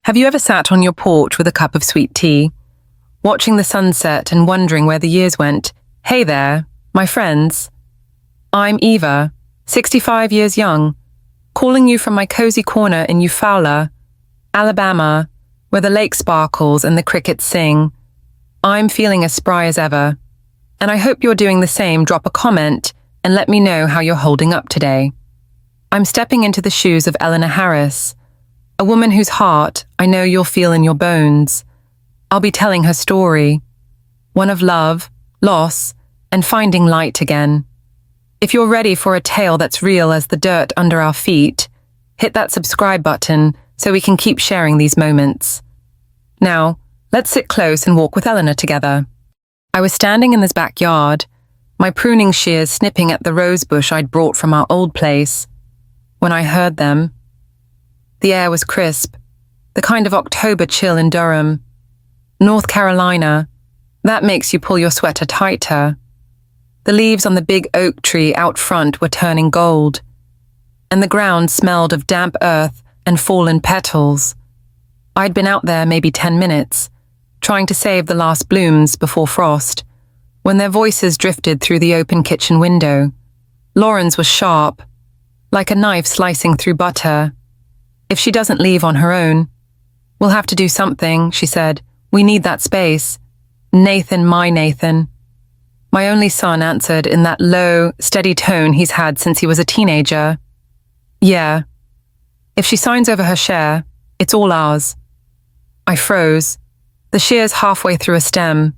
Have you ever sat on your porch with a cup of sweet tea, watching the sunset and wondering where the years went? Hey there, my friends. I'm Eva, 65 years young, calling you from my cozy corner in Eufaula, Alabama, where the lake sparkles and the crickets sing. I'm feeling as spry as ever, and I hope you're doing the same. Drop a comment and let me know how you're holding up today. I'm stepping into the shoes of Eleanor Harris, a woman whose heart I know you'll feel in your bones. I'll be telling her story, one of love, loss, and finding light again. If you're ready for a tale that's real as the dirt under our feet, hit that subscribe button so we can keep sharing these moments. Now, let's sit close and walk with Eleanor together. I was standing in this backyard, my pruning shears snipping at the rose bush I'd brought from our old place, when I heard them. The air was crisp, the kind of October chill in Durham, North Carolina, that makes you pull your sweater tighter. The leaves on the big oak tree out front were turning gold, and the ground smelled of damp earth and fallen petals. I'd been out there maybe 10 minutes, trying to save the last blooms before frost, when their voices drifted through the open kitchen window. Lauren's was sharp, like a knife slicing through butter. If she doesn't leave on her own, we'll have to do something, she said. We need that space. Nathan, my Nathan. My only son answered in that low, steady tone he's had since he was a teenager. Yeah. If she signs over her share, it's all ours. I froze, the shears halfway through a stem.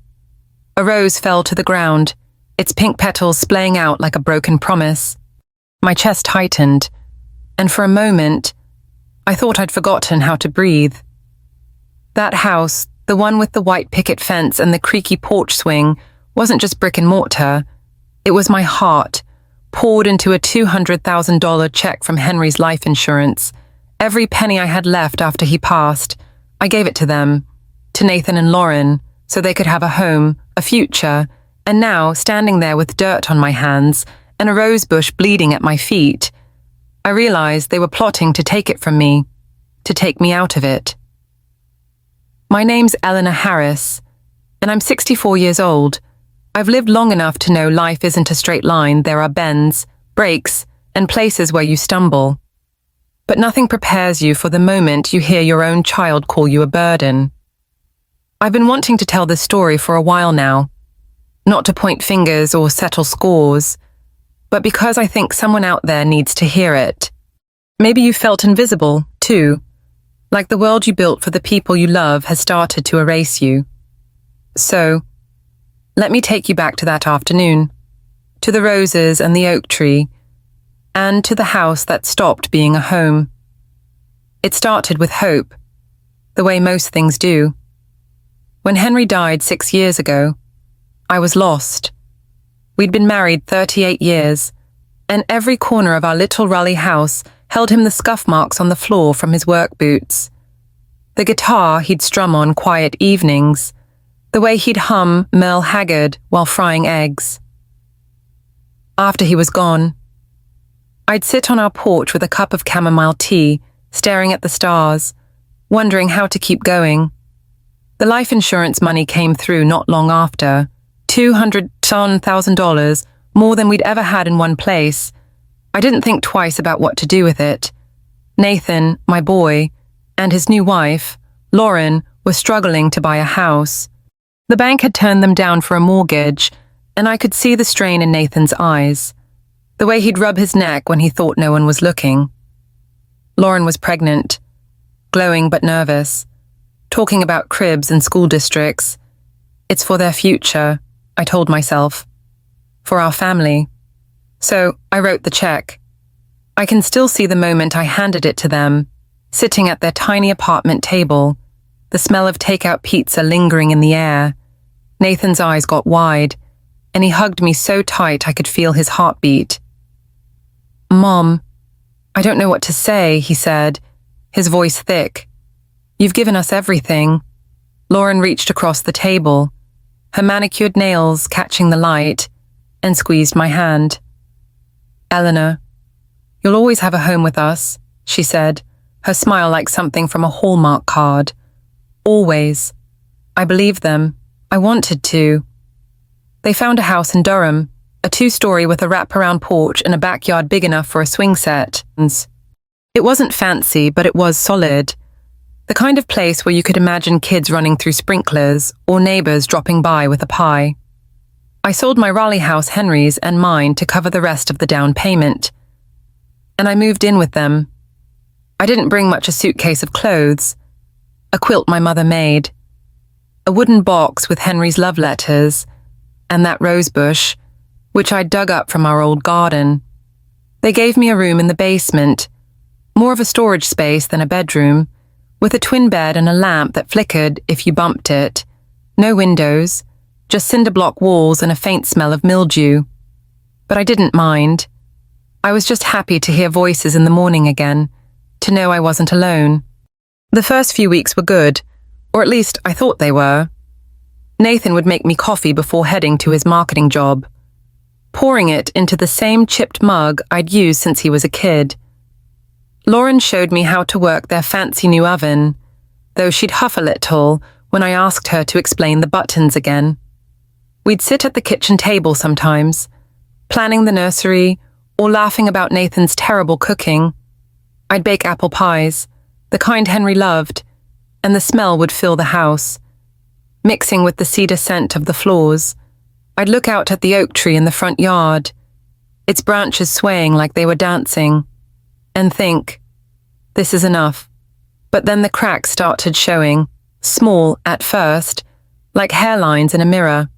A rose fell to the ground, its pink petals splaying out like a broken promise. My chest tightened, and for a moment, I thought I'd forgotten how to breathe. That house, the one with the white picket fence and the creaky porch swing, wasn't just brick and mortar. It was my heart, poured into a $200,000 check from Henry's life insurance. Every penny I had left after he passed, I gave it to them, to Nathan and Lauren, so they could have a home, a future, and now, standing there with dirt on my hands and a rose bush bleeding at my feet, I realized they were plotting to take it from me, to take me out of it. My name's Eleanor Harris, and I'm 64 years old. I've lived long enough to know life isn't a straight line. There are bends, breaks, and places where you stumble. But nothing prepares you for the moment you hear your own child call you a burden. I've been wanting to tell this story for a while now, not to point fingers or settle scores, but because I think someone out there needs to hear it. Maybe you felt invisible, too, like the world you built for the people you love has started to erase you. So, let me take you back to that afternoon, to the roses and the oak tree, and to the house that stopped being a home. It started with hope, the way most things do. When Henry died 6 years ago, I was lost. We'd been married 38 years, and every corner of our little Raleigh house held him the scuff marks on the floor from his work boots. The guitar he'd strum on quiet evenings, the way he'd hum Merle Haggard while frying eggs. After he was gone, I'd sit on our porch with a cup of chamomile tea, staring at the stars, wondering how to keep going. The life insurance money came through not long after, $200,000, more than we'd ever had in one place. I didn't think twice about what to do with it. Nathan, my boy, and his new wife, Lauren, were struggling to buy a house. The bank had turned them down for a mortgage, and I could see the strain in Nathan's eyes, the way he'd rub his neck when he thought no one was looking. Lauren was pregnant, glowing but nervous, talking about cribs and school districts. It's for their future, I told myself, for our family. So I wrote the check. I can still see the moment I handed it to them, sitting at their tiny apartment table, the smell of takeout pizza lingering in the air. Nathan's eyes got wide, and he hugged me so tight I could feel his heartbeat. Mom, I don't know what to say, he said, his voice thick. You've given us everything. Lauren reached across the table, her manicured nails catching the light, and squeezed my hand. Eleanor, you'll always have a home with us, she said, her smile like something from a Hallmark card. Always. I believed them. I wanted to. They found a house in Durham, a 2-story with a wraparound porch and a backyard big enough for a swing set. It wasn't fancy, but it was solid. The kind of place where you could imagine kids running through sprinklers or neighbors dropping by with a pie. I sold my Raleigh house, Henry's, and mine to cover the rest of the down payment. And I moved in with them. I didn't bring much, a suitcase of clothes, a quilt my mother made, a wooden box with Henry's love letters, and that rose bush, which I dug up from our old garden. They gave me a room in the basement, more of a storage space than a bedroom, with a twin bed and a lamp that flickered if you bumped it. No windows, just cinder block walls and a faint smell of mildew. But I didn't mind. I was just happy to hear voices in the morning again, to know I wasn't alone. The first few weeks were good, or at least I thought they were. Nathan would make me coffee before heading to his marketing job, pouring it into the same chipped mug I'd used since he was a kid. Lauren showed me how to work their fancy new oven, though she'd huff a little when I asked her to explain the buttons again. We'd sit at the kitchen table sometimes, planning the nursery or laughing about Nathan's terrible cooking. I'd bake apple pies, the kind Henry loved, and the smell would fill the house, mixing with the cedar scent of the floors. I'd look out at the oak tree in the front yard, its branches swaying like they were dancing, and think, this is enough. But then the cracks started showing, small at first, like hairlines in a mirror.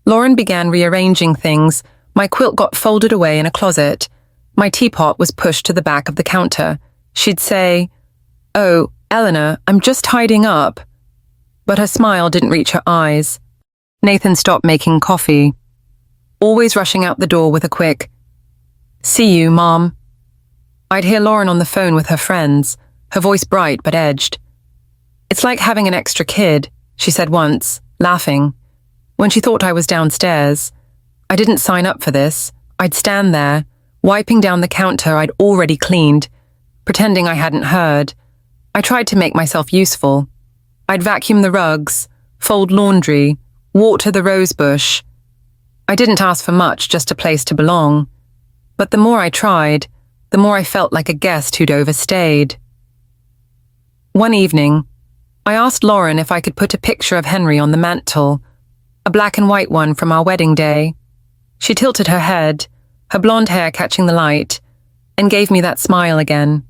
Lauren began rearranging things. My quilt got folded away in a closet. My teapot was pushed to the back of the counter. She'd say, "Oh, Eleanor, I'm just tidying up." But her smile didn't reach her eyes. Nathan stopped making coffee, always rushing out the door with a quick, "See you, Mom." I'd hear Lauren on the phone with her friends, her voice bright but edged. "It's like having an extra kid," she said once, laughing, when she thought I was downstairs. I didn't sign up for this. I'd stand there, wiping down the counter I'd already cleaned, pretending I hadn't heard. I tried to make myself useful. I'd vacuum the rugs, fold laundry, water the rose bush. I didn't ask for much, just a place to belong. But the more I tried, the more I felt like a guest who'd overstayed. One evening, I asked Lauren if I could put a picture of Henry on the mantel, a black and white one from our wedding day. She tilted her head, her blonde hair catching the light, and gave me that smile again.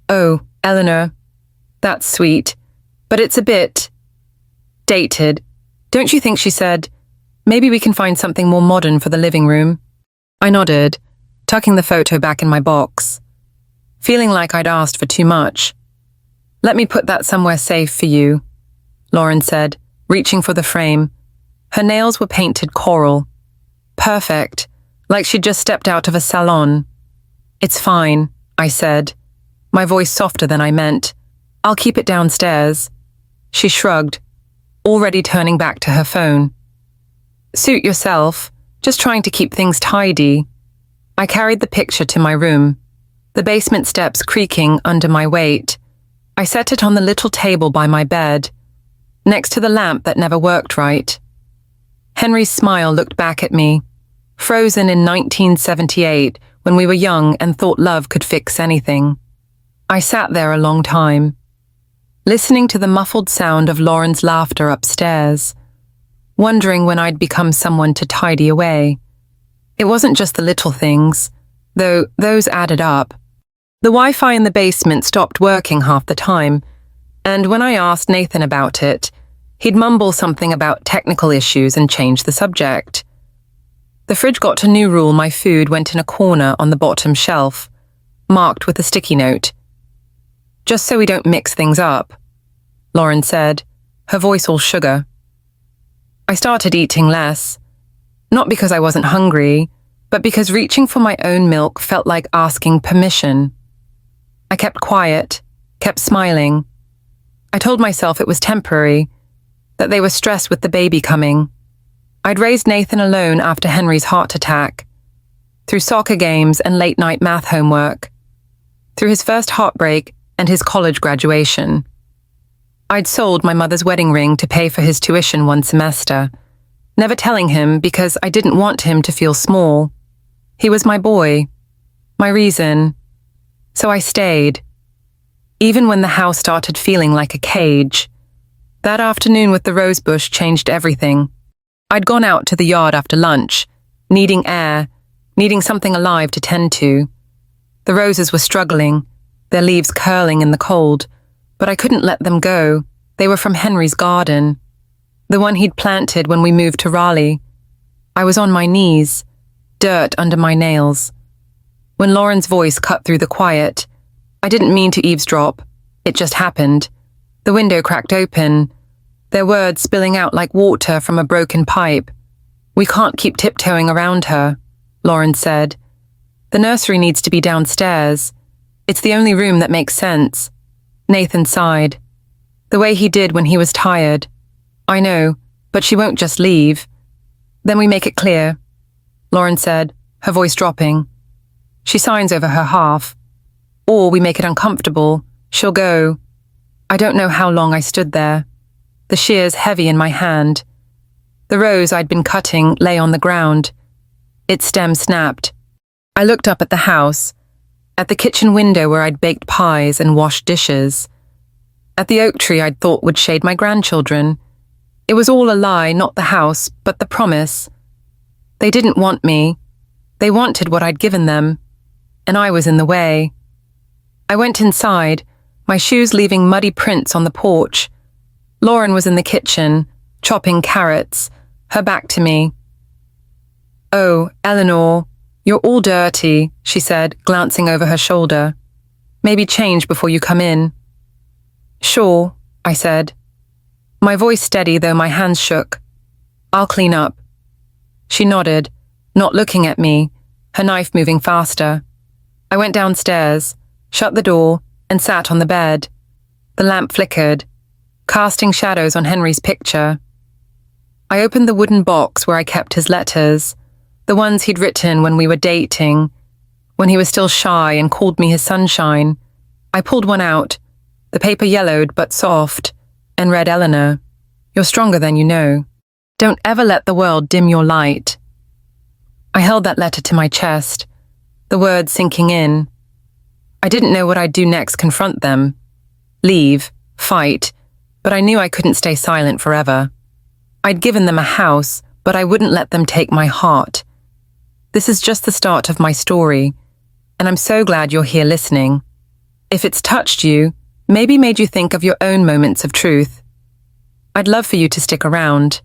"Oh, Eleanor, that's sweet, but it's a bit dated. Don't you think?" she said. "Maybe we can find something more modern for the living room." I nodded, tucking the photo back in my box, feeling like I'd asked for too much. "Let me put that somewhere safe for you," Lauren said, reaching for the frame. Her nails were painted coral. Perfect, like she'd just stepped out of a salon. "It's fine," I said, my voice softer than I meant. "I'll keep it downstairs." She shrugged, already turning back to her phone. "Suit yourself, just trying to keep things tidy." I carried the picture to my room, the basement steps creaking under my weight. I set it on the little table by my bed, next to the lamp that never worked right. Henry's smile looked back at me, frozen in 1978 when we were young and thought love could fix anything. I sat there a long time, listening to the muffled sound of Lauren's laughter upstairs, wondering when I'd become someone to tidy away. It wasn't just the little things, though those added up. The Wi-Fi in the basement stopped working half the time, and when I asked Nathan about it, he'd mumble something about technical issues and change the subject. The fridge got a new rule: my food went in a corner on the bottom shelf, marked with a sticky note. "Just so we don't mix things up," Lauren said, her voice all sugar. I started eating less, not because I wasn't hungry, but because reaching for my own milk felt like asking permission. I kept quiet, kept smiling. I told myself it was temporary, that they were stressed with the baby coming. I'd raised Nathan alone after Henry's heart attack, through soccer games and late-night math homework. through his first heartbreak and his college graduation. I'd sold my mother's wedding ring to pay for his tuition one semester, never telling him because I didn't want him to feel small. He was my boy, my reason. So I stayed, even when the house started feeling like a cage. That afternoon with the rosebush changed everything. I'd gone out to the yard after lunch, needing air, needing something alive to tend to. The roses were struggling, their leaves curling in the cold, but I couldn't let them go. They were from Henry's garden, the one he'd planted when we moved to Raleigh. I was on my knees, dirt under my nails. When Lauren's voice cut through the quiet, I didn't mean to eavesdrop. It just happened. The window cracked open, their words spilling out like water from a broken pipe. "We can't keep tiptoeing around her," Lauren said. "The nursery needs to be downstairs. It's the only room that makes sense." Nathan sighed. The way he did when he was tired. "I know, but she won't just leave." "Then we make it clear," Lauren said, her voice dropping. "She signs over her half. Or we make it uncomfortable. She'll go." I don't know how long I stood there, the shears heavy in my hand. The rose I'd been cutting lay on the ground. Its stem snapped. I looked up at the house, at the kitchen window where I'd baked pies and washed dishes, at the oak tree I'd thought would shade my grandchildren. It was all a lie, not the house, but the promise. They didn't want me. They wanted what I'd given them, and I was in the way. I went inside, my shoes leaving muddy prints on the porch. Lauren was in the kitchen, chopping carrots, her back to me. "Oh, Eleanor, you're all dirty," she said, glancing over her shoulder. "Maybe change before you come in." "Sure," I said, my voice steady though my hands shook. "I'll clean up." She nodded, not looking at me, her knife moving faster. I went downstairs, shut the door, and sat on the bed. The lamp flickered, casting shadows on Henry's picture. I opened the wooden box where I kept his letters, the ones he'd written when we were dating, when he was still shy and called me his sunshine. I pulled one out, the paper yellowed but soft, and read Eleanor, "You're stronger than you know. Don't ever let the world dim your light." I held that letter to my chest, the words sinking in. I didn't know what I'd do next, confront them, leave, fight, but I knew I couldn't stay silent forever. I'd given them a house, but I wouldn't let them take my heart. This is just the start of my story, and I'm so glad you're here listening. If it's touched you, maybe made you think of your own moments of truth, I'd love for you to stick around.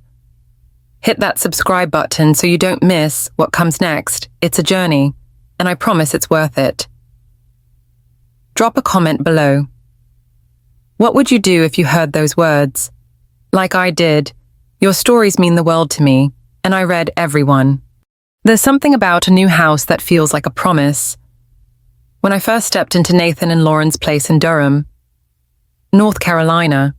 Hit that subscribe button so you don't miss what comes next. It's a journey, and I promise it's worth it. Drop a comment below. What would you do if you heard those words? Like I did, your stories mean the world to me, and I read every one. There's something about a new house that feels like a promise. When I first stepped into Nathan and Lauren's place in Durham, North Carolina,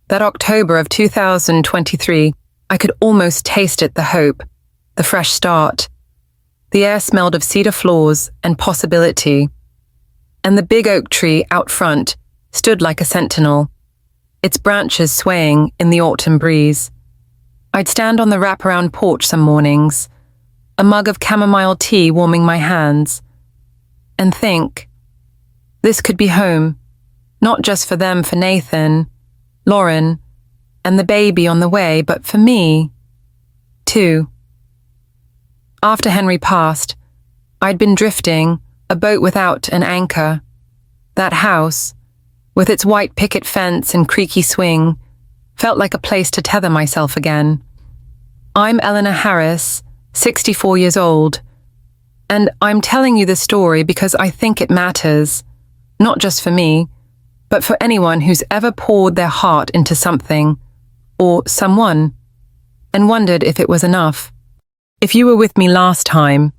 that October of 2023, I could almost taste it, the hope, the fresh start. The air smelled of cedar floors and possibility, and the big oak tree out front stood like a sentinel, its branches swaying in the autumn breeze. I'd stand on the wraparound porch some mornings, a mug of chamomile tea warming my hands, and think, this could be home, not just for them, for Nathan, Lauren, and the baby on the way, but for me, too. After Henry passed, I'd been drifting, a boat without an anchor. That house, with its white picket fence and creaky swing, felt like a place to tether myself again. I'm Eleanor Harris, 64 years old, and I'm telling you this story because I think it matters, not just for me, but for anyone who's ever poured their heart into something, or someone, and wondered if it was enough. If you were with me last time,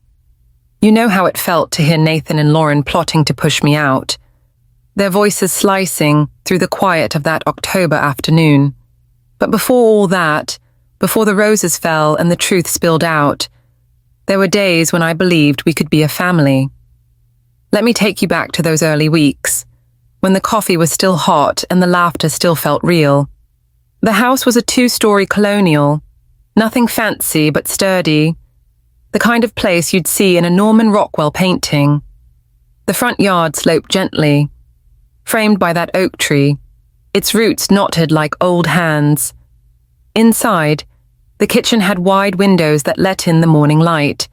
you know how it felt to hear Nathan and Lauren plotting to push me out, their voices slicing through the quiet of that October afternoon. But before all that, before the roses fell and the truth spilled out, there were days when I believed we could be a family. Let me take you back to those early weeks, when the coffee was still hot and the laughter still felt real. The house was a 2-story colonial, nothing fancy but sturdy, the kind of place you'd see in a Norman Rockwell painting. The front yard sloped gently, framed by that oak tree, its roots knotted like old hands. Inside, the kitchen had wide windows that let in the morning light,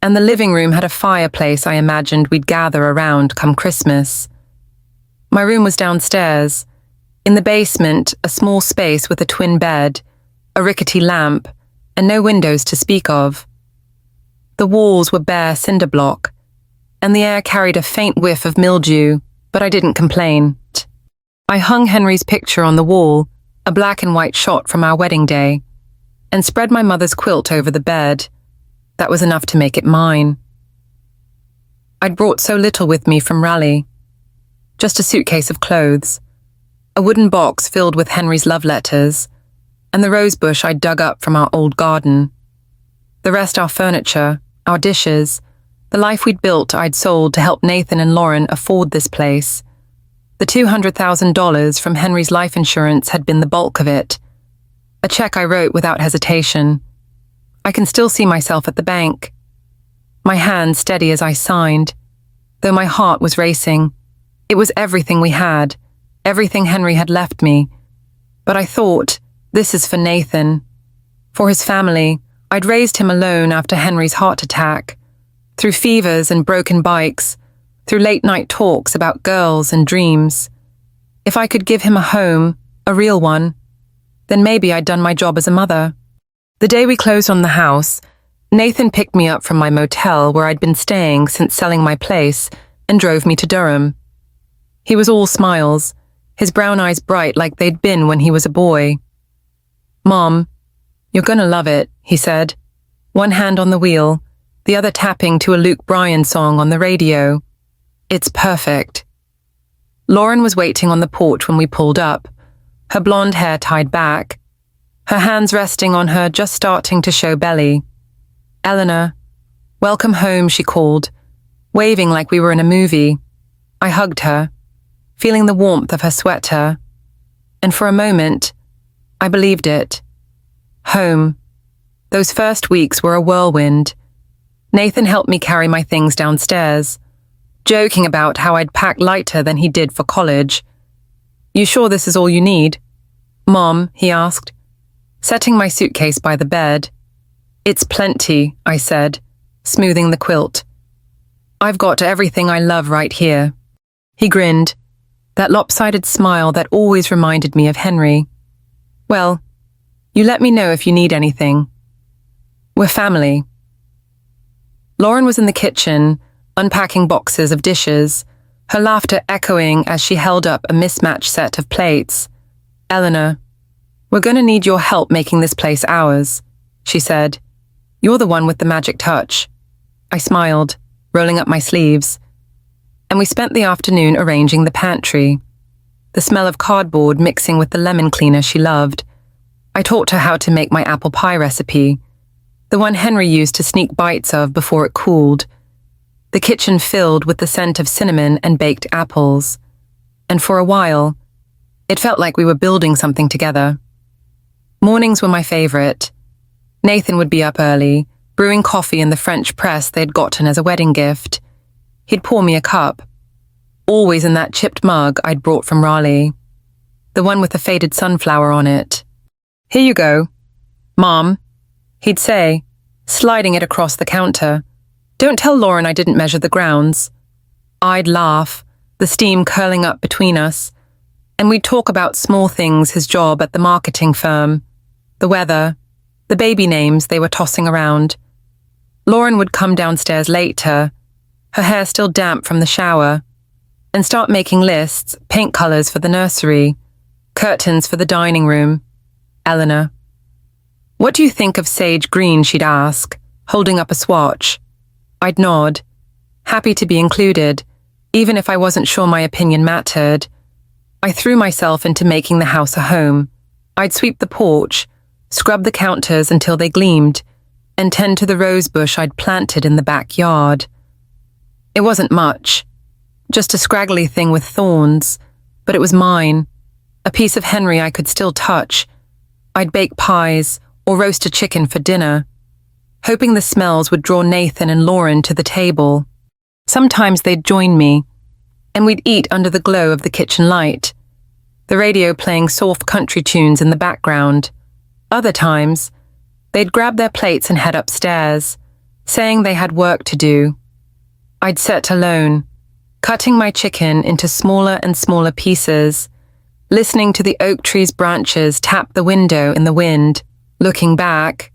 and the living room had a fireplace I imagined we'd gather around come Christmas. My room was downstairs. In the basement, a small space with a twin bed, a rickety lamp, and no windows to speak of. The walls were bare cinder block, and the air carried a faint whiff of mildew, but I didn't complain. I hung Henry's picture on the wall, a black and white shot from our wedding day, and spread my mother's quilt over the bed. That was enough to make it mine. I'd brought so little with me from Raleigh. Just a suitcase of clothes, a wooden box filled with Henry's love letters, and the rose bush I'd dug up from our old garden. The rest our furniture, our dishes, the life we'd built I'd sold to help Nathan and Lauren afford this place. The $200,000 from Henry's life insurance had been the bulk of it. A check I wrote without hesitation. I can still see myself at the bank, my hand steady as I signed, though my heart was racing. It was everything we had, everything Henry had left me. But I thought, this is for Nathan. For his family. I'd raised him alone after Henry's heart attack, through fevers and broken bikes, through late-night talks about girls and dreams. If I could give him a home, a real one, then maybe I'd done my job as a mother. The day we closed on the house, Nathan picked me up from my motel where I'd been staying since selling my place and drove me to Durham. He was all smiles, his brown eyes bright like they'd been when he was a boy. "Mom, you're gonna love it," he said, one hand on the wheel, the other tapping to a Luke Bryan song on the radio. "It's perfect." Lauren was waiting on the porch when we pulled up, her blonde hair tied back, her hands resting on her just starting to show belly. "Eleanor, welcome home," she called, waving like we were in a movie. I hugged her, feeling the warmth of her sweater, and for a moment, I believed it. Home. Those first weeks were a whirlwind. Nathan helped me carry my things downstairs, joking about how I'd pack lighter than he did for college. "You sure this is all you need?" "Mom," he asked, setting my suitcase by the bed. "It's plenty," I said, smoothing the quilt. "I've got everything I love right here." He grinned, that lopsided smile that always reminded me of Henry. "Well, you let me know if you need anything. We're family." Lauren was in the kitchen, unpacking boxes of dishes, her laughter echoing as she held up a mismatched set of plates. "Eleanor, we're going to need your help making this place ours," she said. "You're the one with the magic touch." I smiled, rolling up my sleeves, and we spent the afternoon arranging the pantry, the smell of cardboard mixing with the lemon cleaner she loved. I taught her how to make my apple pie recipe, the one Henry used to sneak bites of before it cooled, the kitchen filled with the scent of cinnamon and baked apples. And for a while, it felt like we were building something together. Mornings were my favorite. Nathan would be up early, brewing coffee in the French press they'd gotten as a wedding gift. He'd pour me a cup, always in that chipped mug I'd brought from Raleigh, the one with the faded sunflower on it. "Here you go, Mom," he'd say, sliding it across the counter. "Don't tell Lauren I didn't measure the grounds." I'd laugh, the steam curling up between us, and we'd talk about small things, his job at the marketing firm, the weather, the baby names they were tossing around. Lauren would come downstairs later, her hair still damp from the shower, and start making lists, paint colors for the nursery, curtains for the dining room. "Eleanor, what do you think of sage green?" she'd ask, holding up a swatch. I'd nod, happy to be included, even if I wasn't sure my opinion mattered. I threw myself into making the house a home. I'd sweep the porch, scrub the counters until they gleamed, and tend to the rose bush I'd planted in the backyard. It wasn't much, just a scraggly thing with thorns, but it was mine, a piece of Henry I could still touch. I'd bake pies or roast a chicken for dinner, hoping the smells would draw Nathan and Lauren to the table. Sometimes they'd join me, and we'd eat under the glow of the kitchen light, the radio playing soft country tunes in the background. Other times, they'd grab their plates and head upstairs, saying they had work to do. I'd sit alone, cutting my chicken into smaller and smaller pieces, listening to the oak tree's branches tap the window in the wind. Looking back,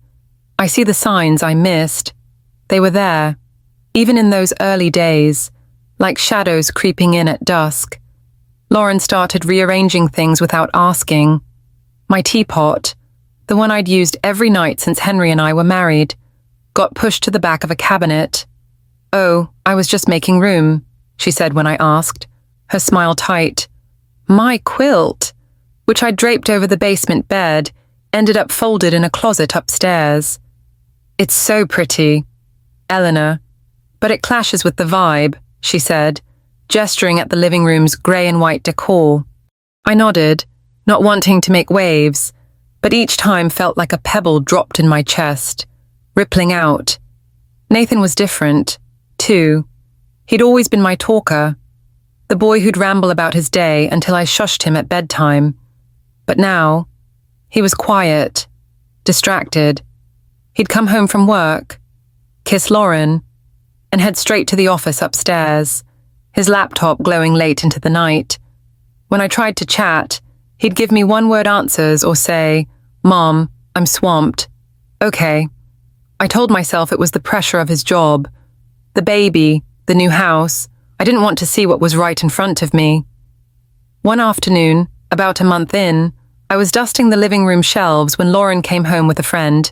I see the signs I missed. They were there, even in those early days, like shadows creeping in at dusk. Lauren started rearranging things without asking. My teapot, the one I'd used every night since Henry and I were married, got pushed to the back of a cabinet. "Oh, I was just making room," she said when I asked, her smile tight. My quilt, which I draped over the basement bed, ended up folded in a closet upstairs. "It's so pretty, Eleanor, but it clashes with the vibe," she said, gesturing at the living room's grey and white decor. I nodded, not wanting to make waves, but each time felt like a pebble dropped in my chest, rippling out. Nathan was different, too. He'd always been my talker, the boy who'd ramble about his day until I shushed him at bedtime. But now, he was quiet, distracted. He'd come home from work, kiss Lauren, and head straight to the office upstairs, his laptop glowing late into the night. When I tried to chat, he'd give me one-word answers or say, "Mom, I'm swamped." Okay. I told myself it was the pressure of his job, the baby, the new house. I didn't want to see what was right in front of me. One afternoon, about a month in, I was dusting the living room shelves when Lauren came home with a friend.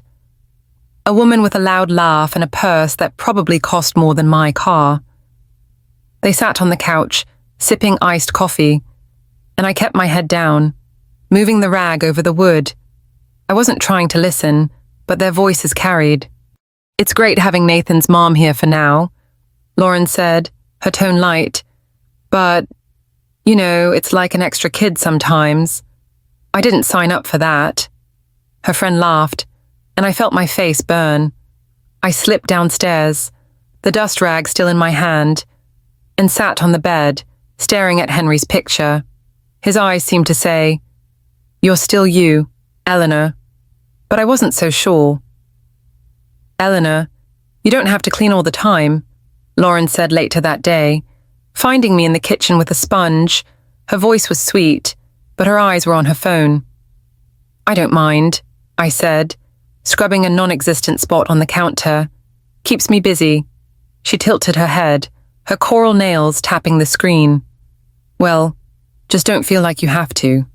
A woman with a loud laugh and a purse that probably cost more than my car. They sat on the couch, sipping iced coffee, and I kept my head down, moving the rag over the wood. I wasn't trying to listen, but their voices carried. "It's great having Nathan's mom here for now," Lauren said, her tone light. "But, it's like an extra kid sometimes. I didn't sign up for that." Her friend laughed, and I felt my face burn. I slipped downstairs, the dust rag still in my hand, and sat on the bed, staring at Henry's picture. His eyes seemed to say, "You're still you, Eleanor." But I wasn't so sure. "Eleanor, you don't have to clean all the time," Lauren said later that day, finding me in the kitchen with a sponge. Her voice was sweet, but her eyes were on her phone. "I don't mind," I said, scrubbing a non-existent spot on the counter. "Keeps me busy." She tilted her head, her coral nails tapping the screen. "Well, just don't feel like you have to.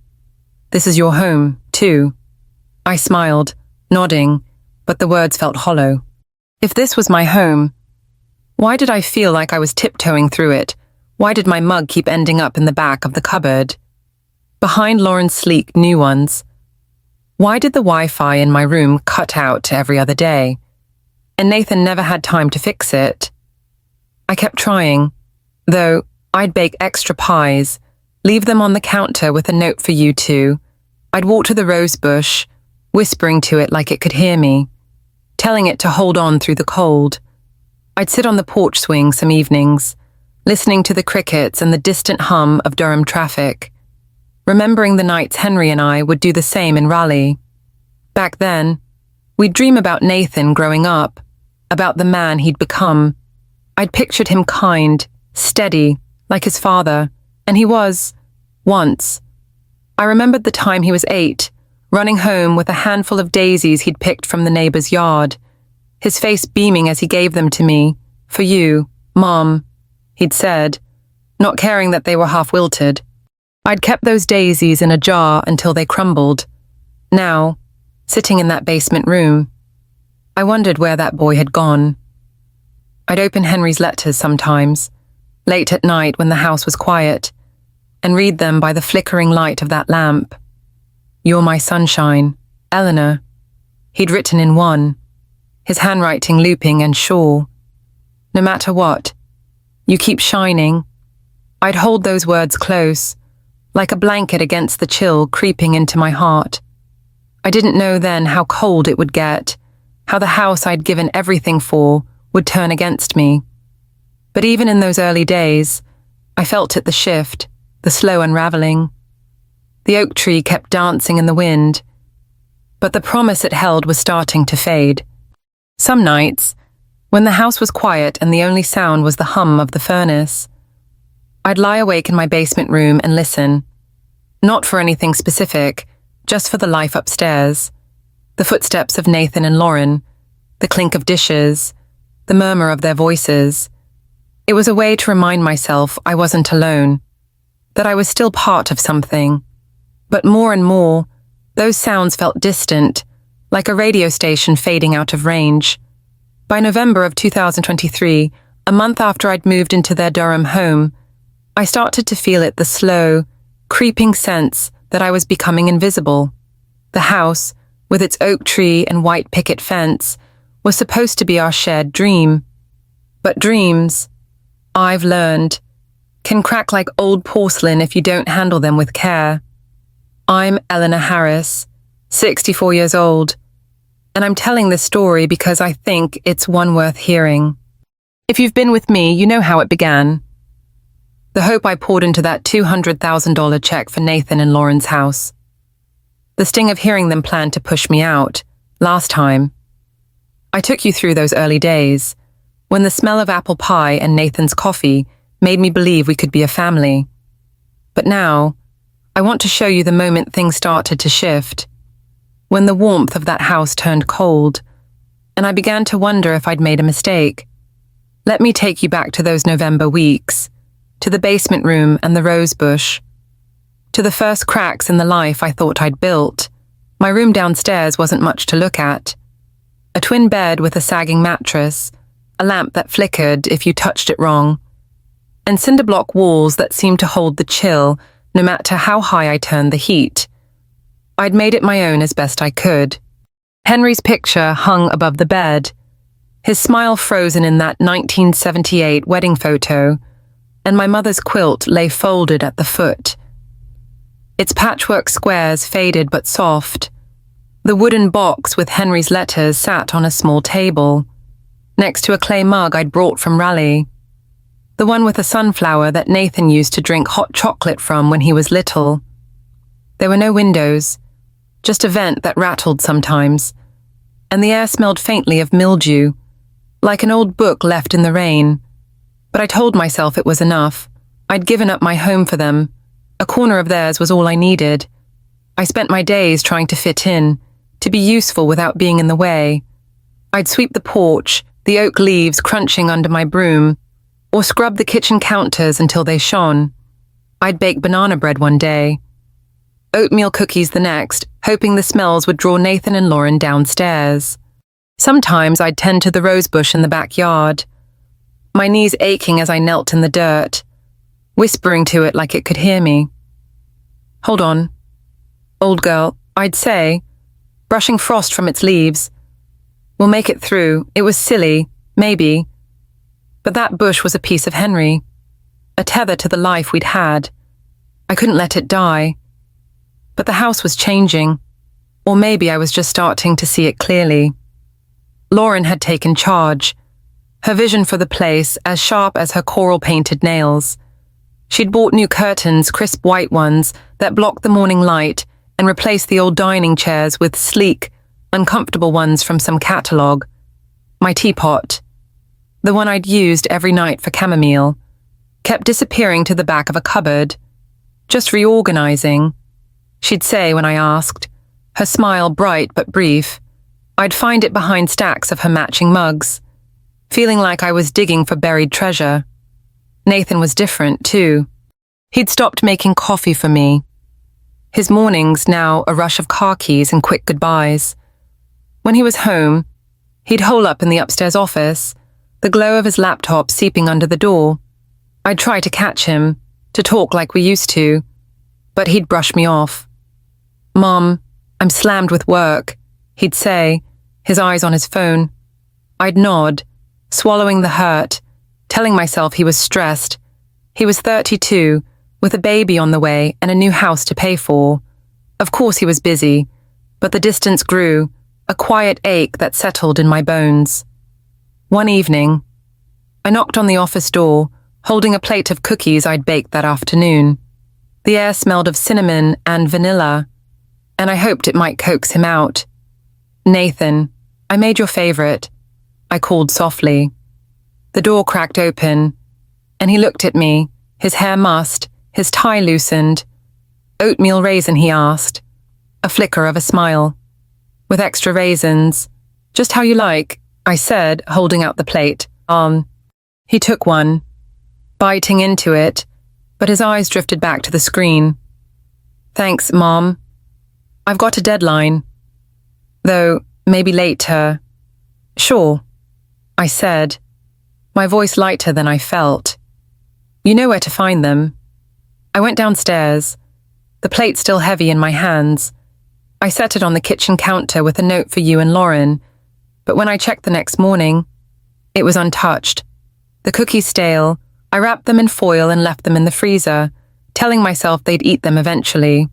This is your home, too." I smiled, nodding, but the words felt hollow. If this was my home, why did I feel like I was tiptoeing through it? Why did my mug keep ending up in the back of the cupboard, behind Lauren's sleek new ones? Why did the Wi-Fi in my room cut out every other day? And Nathan never had time to fix it. I kept trying, though I'd bake extra pies, leave them on the counter with a note for you two. I'd walk to the rose bush, whispering to it like it could hear me, telling it to hold on through the cold. I'd sit on the porch swing some evenings, listening to the crickets and the distant hum of Durham traffic, remembering the nights Henry and I would do the same in Raleigh. Back then, we'd dream about Nathan growing up, about the man he'd become. I'd pictured him kind, steady, like his father, and he was, once. I remembered the time he was 8, running home with a handful of daisies he'd picked from the neighbor's yard, his face beaming as he gave them to me. "For you, Mom," he'd said, not caring that they were half wilted. I'd kept those daisies in a jar until they crumbled. Now, sitting in that basement room, I wondered where that boy had gone. I'd open Henry's letters sometimes, late at night when the house was quiet, and read them by the flickering light of that lamp. "You're my sunshine, Eleanor," he'd written in one, his handwriting looping and sure. "No matter what, you keep shining, I'd hold those words close, like a blanket against the chill creeping into my heart. I didn't know then how cold it would get, how the house I'd given everything for would turn against me. But even in those early days, I felt it, the shift, the slow unraveling. The oak tree kept dancing in the wind, but the promise it held was starting to fade. Some nights, when the house was quiet and the only sound was the hum of the furnace, I'd lie awake in my basement room and listen, not for anything specific, just for the life upstairs, the footsteps of Nathan and Lauren, the clink of dishes, the murmur of their voices. It was a way to remind myself I wasn't alone, that I was still part of something. But more and more, those sounds felt distant, like a radio station fading out of range. By November of 2023, a month after I'd moved into their Durham home, I started to feel it, the slow, creeping sense that I was becoming invisible. The house, with its oak tree and white picket fence, was supposed to be our shared dream. But dreams, I've learned, can crack like old porcelain if you don't handle them with care. I'm Eleanor Harris, 64 years old, and I'm telling this story because I think it's one worth hearing. If you've been with me, you know how it began. The hope I poured into that $200,000 check for Nathan and Lauren's house. The sting of hearing them plan to push me out, last time. I took you through those early days, when the smell of apple pie and Nathan's coffee made me believe we could be a family. But now, I want to show you the moment things started to shift, when the warmth of that house turned cold, and I began to wonder if I'd made a mistake. Let me take you back to those November weeks, to the basement room and the rose bush, to the first cracks in the life I thought I'd built. My room downstairs wasn't much to look at. A twin bed with a sagging mattress, a lamp that flickered if you touched it wrong, and cinder block walls that seemed to hold the chill no matter how high I turned the heat. I'd made it my own as best I could. Henry's picture hung above the bed, his smile frozen in that 1978 wedding photo, and my mother's quilt lay folded at the foot. Its patchwork squares faded but soft. The wooden box with Henry's letters sat on a small table, next to a clay mug I'd brought from Raleigh, the one with a sunflower that Nathan used to drink hot chocolate from when he was little. There were no windows, just a vent that rattled sometimes, and the air smelled faintly of mildew, like an old book left in the rain. But I told myself it was enough. I'd given up my home for them. A corner of theirs was all I needed. I spent my days trying to fit in, to be useful without being in the way. I'd sweep the porch, the oak leaves crunching under my broom, or scrub the kitchen counters until they shone. I'd bake banana bread one day, oatmeal cookies the next, hoping the smells would draw Nathan and Lauren downstairs. Sometimes I'd tend to the rose bush in the backyard, my knees aching as I knelt in the dirt, whispering to it like it could hear me. "Hold on, old girl," I'd say, brushing frost from its leaves. "We'll make it through. It was silly, maybe. But that bush was a piece of Henry, a tether to the life we'd had. I couldn't let it die. But the house was changing, or maybe I was just starting to see it clearly. Lauren had taken charge, her vision for the place as sharp as her coral-painted nails. She'd bought new curtains, crisp white ones, that blocked the morning light and replaced the old dining chairs with sleek, uncomfortable ones from some catalogue. My teapot, the one I'd used every night for chamomile, kept disappearing to the back of a cupboard, just reorganizing. She'd say when I asked, her smile bright but brief. I'd find it behind stacks of her matching mugs, feeling like I was digging for buried treasure. Nathan was different, too. He'd stopped making coffee for me. His mornings now a rush of car keys and quick goodbyes. When he was home, he'd hole up in the upstairs office, the glow of his laptop seeping under the door. I'd try to catch him, to talk like we used to, but he'd brush me off. "Mom, I'm slammed with work," he'd say, his eyes on his phone. I'd nod, swallowing the hurt, telling myself he was stressed, He was 32, with a baby on the way and a new house to pay for. Of course he was busy, but the distance grew, a quiet ache that settled in my bones. One evening, I knocked on the office door, holding a plate of cookies I'd baked that afternoon. The air smelled of cinnamon and vanilla, and I hoped it might coax him out. "Nathan, I made your favorite," I called softly. The door cracked open, and he looked at me, his hair mussed, his tie loosened. "Oatmeal raisin," he asked, a flicker of a smile. "With extra raisins. Just how you like," I said, holding out the plate. He took one, biting into it, but his eyes drifted back to the screen. "Thanks, Mom. I've got a deadline. Though, maybe later." "Sure," I said, my voice lighter than I felt. "You know where to find them." I went downstairs, the plate still heavy in my hands. I set it on the kitchen counter with a note for you and Lauren, but when I checked the next morning, it was untouched. The cookies stale. I wrapped them in foil and left them in the freezer, telling myself they'd eat them eventually.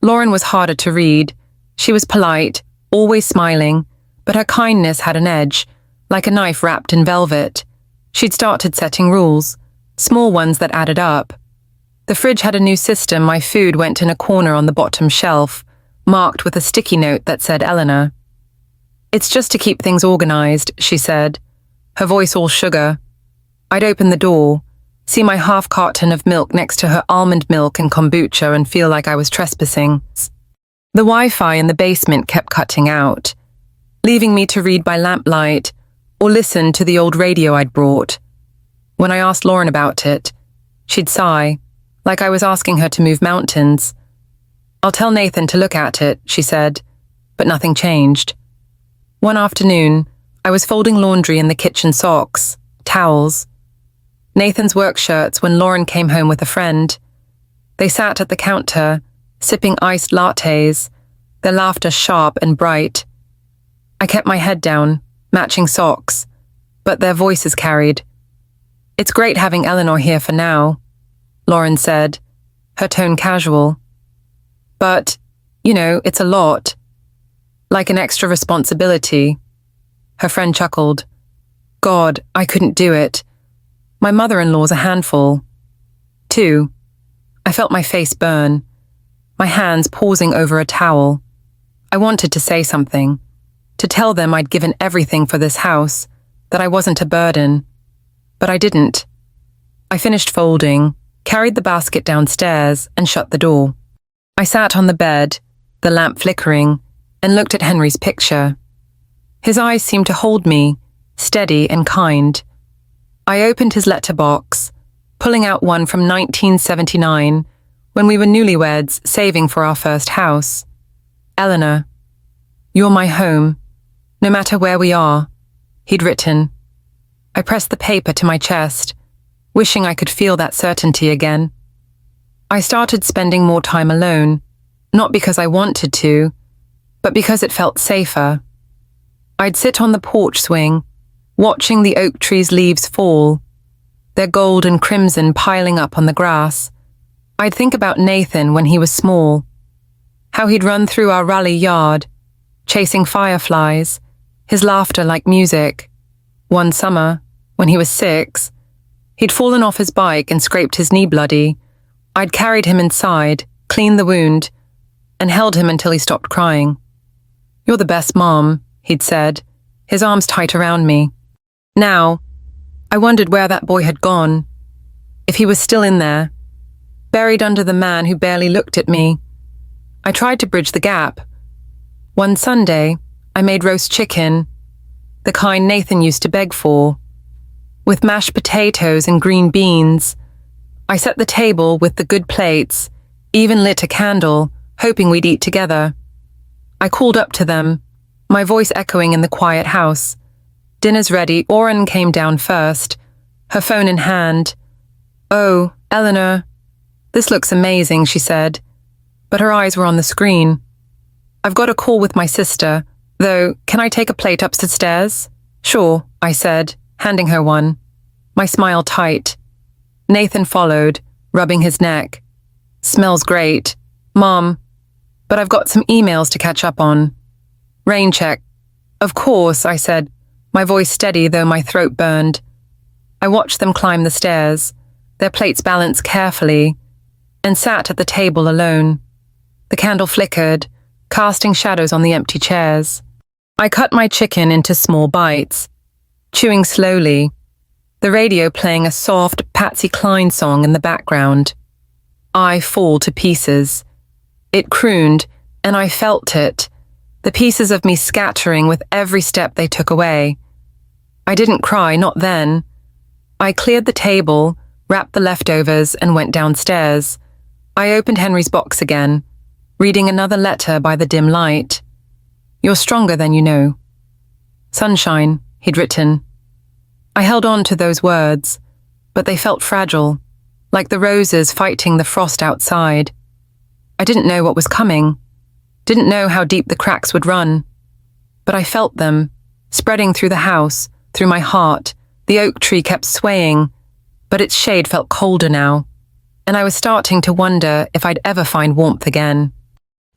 Lauren was harder to read. She was polite, always smiling, but her kindness had an edge, like a knife wrapped in velvet. She'd started setting rules, small ones that added up. The fridge had a new system. My food went in a corner on the bottom shelf, marked with a sticky note that said Eleanor. "It's just to keep things organized," she said, her voice all sugar. I'd open the door, see my half carton of milk next to her almond milk and kombucha, and feel like I was trespassing. The Wi-Fi in the basement kept cutting out, leaving me to read by lamplight or listen to the old radio I'd brought. When I asked Lauren about it, she'd sigh, like I was asking her to move mountains. "I'll tell Nathan to look at it," she said, but nothing changed. One afternoon, I was folding laundry in the kitchen, socks, towels, Nathan's work shirts, when Lauren came home with a friend. They sat at the counter, sipping iced lattes, their laughter sharp and bright. I kept my head down, matching socks, but their voices carried. "It's great having Eleanor here for now," Lauren said, her tone casual. "But, it's a lot. Like an extra responsibility." Her friend chuckled. "God, I couldn't do it. My mother-in-law's a handful." "Too." I felt my face burn, my hands pausing over a towel. I wanted to say something, to tell them I'd given everything for this house, that I wasn't a burden. But I didn't. I finished folding, carried the basket downstairs, and shut the door. I sat on the bed, the lamp flickering, and looked at Henry's picture. His eyes seemed to hold me, steady and kind. I opened his letterbox, pulling out one from 1979, when we were newlyweds saving for our first house. "Eleanor, you're my home, no matter where we are," he'd written. I pressed the paper to my chest, wishing I could feel that certainty again. I started spending more time alone, not because I wanted to, but because it felt safer. I'd sit on the porch swing, watching the oak tree's leaves fall, their gold and crimson piling up on the grass. I'd think about Nathan when he was small, how he'd run through our rally yard, chasing fireflies, his laughter like music. One summer, when he was 6, he'd fallen off his bike and scraped his knee bloody. I'd carried him inside, cleaned the wound, and held him until he stopped crying. "You're the best mom," he'd said, his arms tight around me. Now, I wondered where that boy had gone, if he was still in there, buried under the man who barely looked at me. I tried to bridge the gap. One Sunday, I made roast chicken, the kind Nathan used to beg for, with mashed potatoes and green beans. I set the table with the good plates, even lit a candle, hoping we'd eat together. I called up to them, my voice echoing in the quiet house. "Dinner's ready." Oren came down first, her phone in hand. "Oh, Eleanor, this looks amazing," she said, but her eyes were on the screen. "I've got a call with my sister, though. Can I take a plate up the stairs?" "Sure," I said, handing her one, my smile tight. Nathan followed, rubbing his neck. Smells great. Mom, but I've got some emails to catch up on. Rain check. Of course, I said, my voice steady though my throat burned. I watched them climb the stairs, their plates balanced carefully, and sat at the table alone. The candle flickered, casting shadows on the empty chairs. I cut my chicken into small bites, chewing slowly, the radio playing a soft Patsy Cline song in the background. I fall to pieces. It crooned, and I felt it, the pieces of me scattering with every step they took away. I didn't cry, not then. I cleared the table, wrapped the leftovers, and went downstairs. I opened Henry's box again, reading another letter by the dim light. You're stronger than you know. Sunshine, he'd written. I held on to those words, but they felt fragile, like the roses fighting the frost outside. I didn't know what was coming, didn't know how deep the cracks would run, but I felt them, spreading through the house, through my heart. The oak tree kept swaying, but its shade felt colder now, and I was starting to wonder if I'd ever find warmth again.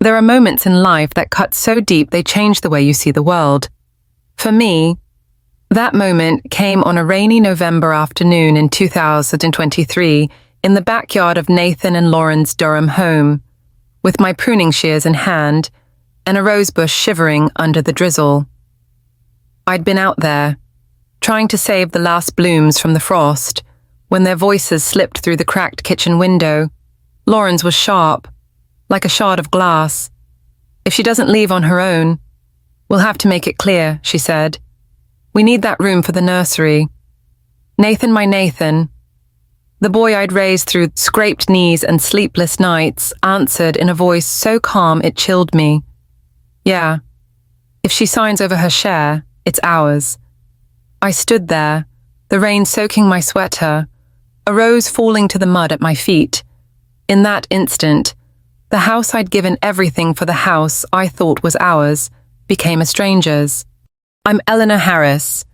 There are moments in life that cut so deep they change the way you see the world. For me, that moment came on a rainy November afternoon in 2023 in the backyard of Nathan and Lauren's Durham home, with my pruning shears in hand and a rosebush shivering under the drizzle. I'd been out there, trying to save the last blooms from the frost, when their voices slipped through the cracked kitchen window. Lauren's was sharp, like a shard of glass. If she doesn't leave on her own, we'll have to make it clear, she said. We need that room for the nursery. Nathan, my Nathan, the boy I'd raised through scraped knees and sleepless nights, answered in a voice so calm it chilled me. Yeah, if she signs over her share, it's ours. I stood there, the rain soaking my sweater, a rose falling to the mud at my feet. In that instant, the house I'd given everything for the house I thought was ours became a stranger's. I'm Eleanor Harris,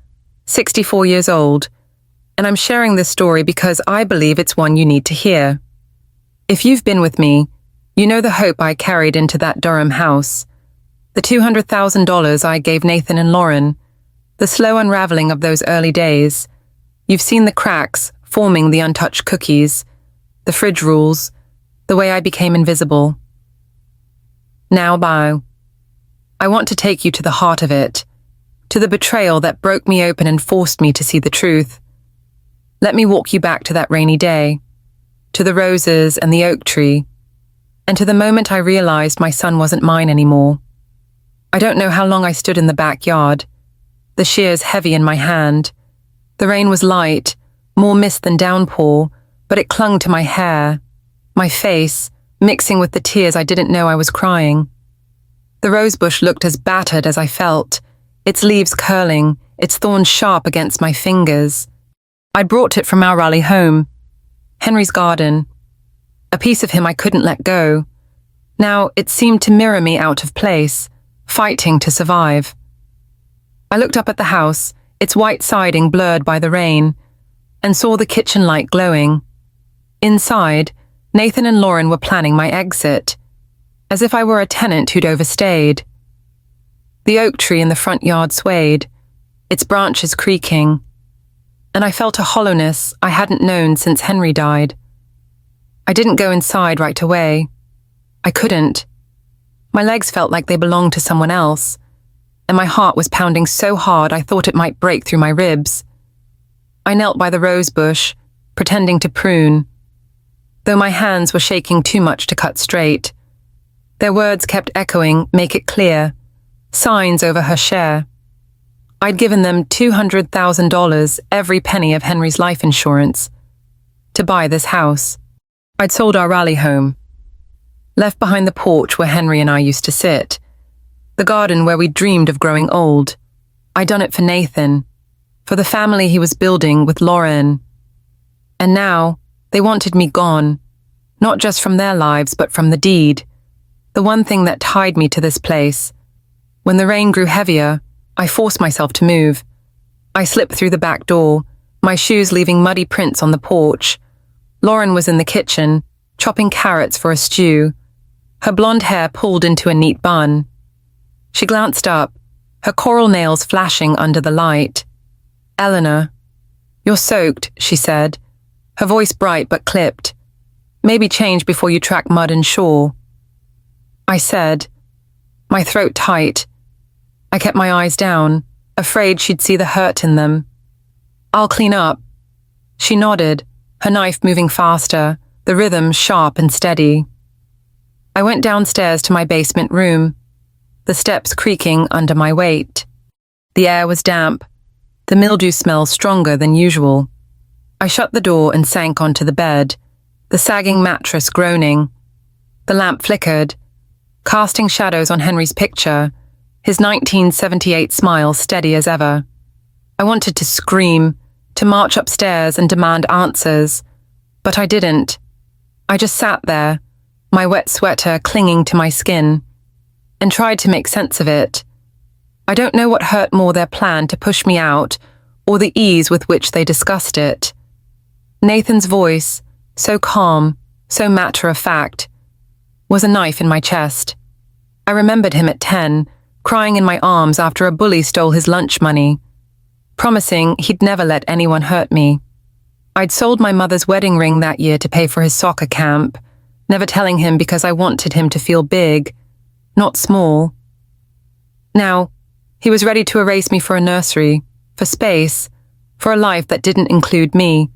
64 years old, and I'm sharing this story because I believe it's one you need to hear. If you've been with me, you know the hope I carried into that Durham house, the $200,000 I gave Nathan and Lauren, the slow unraveling of those early days. You've seen the cracks forming the untouched cookies, the fridge rules, the way I became invisible. Now bow. I want to take you to the heart of it, to the betrayal that broke me open and forced me to see the truth. Let me walk you back to that rainy day, to the roses and the oak tree, and to the moment I realized my son wasn't mine anymore. I don't know how long I stood in the backyard, the shears heavy in my hand. The rain was light, more mist than downpour, but it clung to my hair, my face, mixing with the tears I didn't know I was crying. The rosebush looked as battered as I felt, its leaves curling, its thorns sharp against my fingers. I'd brought it from our Raleigh home, Henry's garden, a piece of him I couldn't let go. Now it seemed to mirror me out of place, fighting to survive. I looked up at the house, its white siding blurred by the rain, and saw the kitchen light glowing. Inside, Nathan and Lauren were planning my exit, as if I were a tenant who'd overstayed. The oak tree in the front yard swayed, its branches creaking, and I felt a hollowness I hadn't known since Henry died. I didn't go inside right away. I couldn't. My legs felt like they belonged to someone else, and my heart was pounding so hard I thought it might break through my ribs. I knelt by the rose bush, pretending to prune, though my hands were shaking too much to cut straight. Their words kept echoing, make it clear, signs over her share. I'd given them $200,000, every penny of Henry's life insurance, to buy this house. I'd sold our Raleigh home, left behind the porch where Henry and I used to sit, the garden where we dreamed of growing old. I'd done it for Nathan, for the family he was building with Lauren. And now, they wanted me gone, not just from their lives, but from the deed, the one thing that tied me to this place. When the rain grew heavier, I forced myself to move. I slipped through the back door, my shoes leaving muddy prints on the porch, Lauren was in the kitchen, chopping carrots for a stew, her blonde hair pulled into a neat bun. She glanced up, her coral nails flashing under the light. "Eleanor, you're soaked," she said, her voice bright but clipped. "Maybe change before you track mud and shore." I said, my throat tight. I kept my eyes down, afraid she'd see the hurt in them. "I'll clean up." She nodded, her knife moving faster, the rhythm sharp and steady. I went downstairs to my basement room, the steps creaking under my weight. The air was damp, the mildew smell stronger than usual. I shut the door and sank onto the bed, the sagging mattress groaning. The lamp flickered, casting shadows on Henry's picture, his 1978 smile steady as ever. I wanted to scream, to march upstairs and demand answers, but I didn't. I just sat there, my wet sweater clinging to my skin, and tried to make sense of it. I don't know what hurt more, their plan to push me out, or the ease with which they discussed it. Nathan's voice, so calm, so matter-of-fact, was a knife in my chest. I remembered him at 10, crying in my arms after a bully stole his lunch money, promising he'd never let anyone hurt me. I'd sold my mother's wedding ring that year to pay for his soccer camp, never telling him because I wanted him to feel big, not small. Now, he was ready to erase me for a nursery, for space, for a life that didn't include me.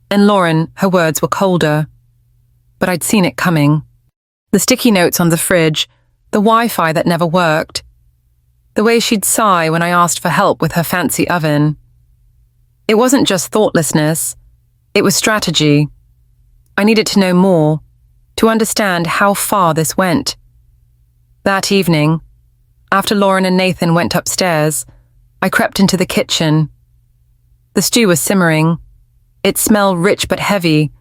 And Lauren, her words were colder. But I'd seen it coming. The sticky notes on the fridge, the Wi-Fi that never worked, the way she'd sigh when I asked for help with her fancy oven. It wasn't just thoughtlessness, it was strategy. I needed to know more, to understand how far this went. That evening, after Lauren and Nathan went upstairs, I crept into the kitchen. The stew was simmering. It smelled rich but heavy,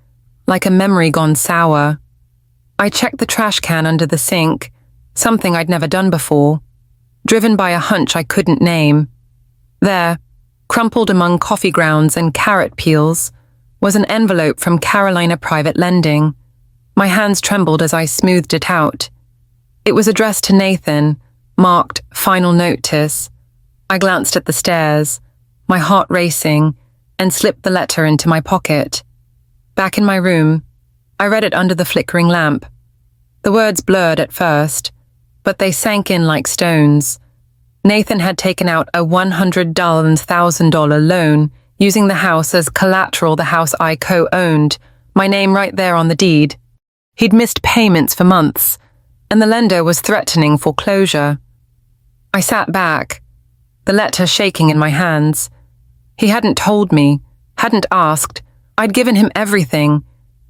like a memory gone sour. I checked the trash can under the sink, something I'd never done before, driven by a hunch I couldn't name. There, crumpled among coffee grounds and carrot peels, was an envelope from Carolina Private Lending. My hands trembled as I smoothed it out. It was addressed to Nathan, marked Final Notice. I glanced at the stairs, my heart racing, and slipped the letter into my pocket. Back in my room, I read it under the flickering lamp. The words blurred at first, but they sank in like stones. Nathan had taken out a $100,000 loan, using the house as collateral, the house I co-owned, my name right there on the deed. He'd missed payments for months, and the lender was threatening foreclosure. I sat back, the letter shaking in my hands. He hadn't told me, hadn't asked. I'd given him everything,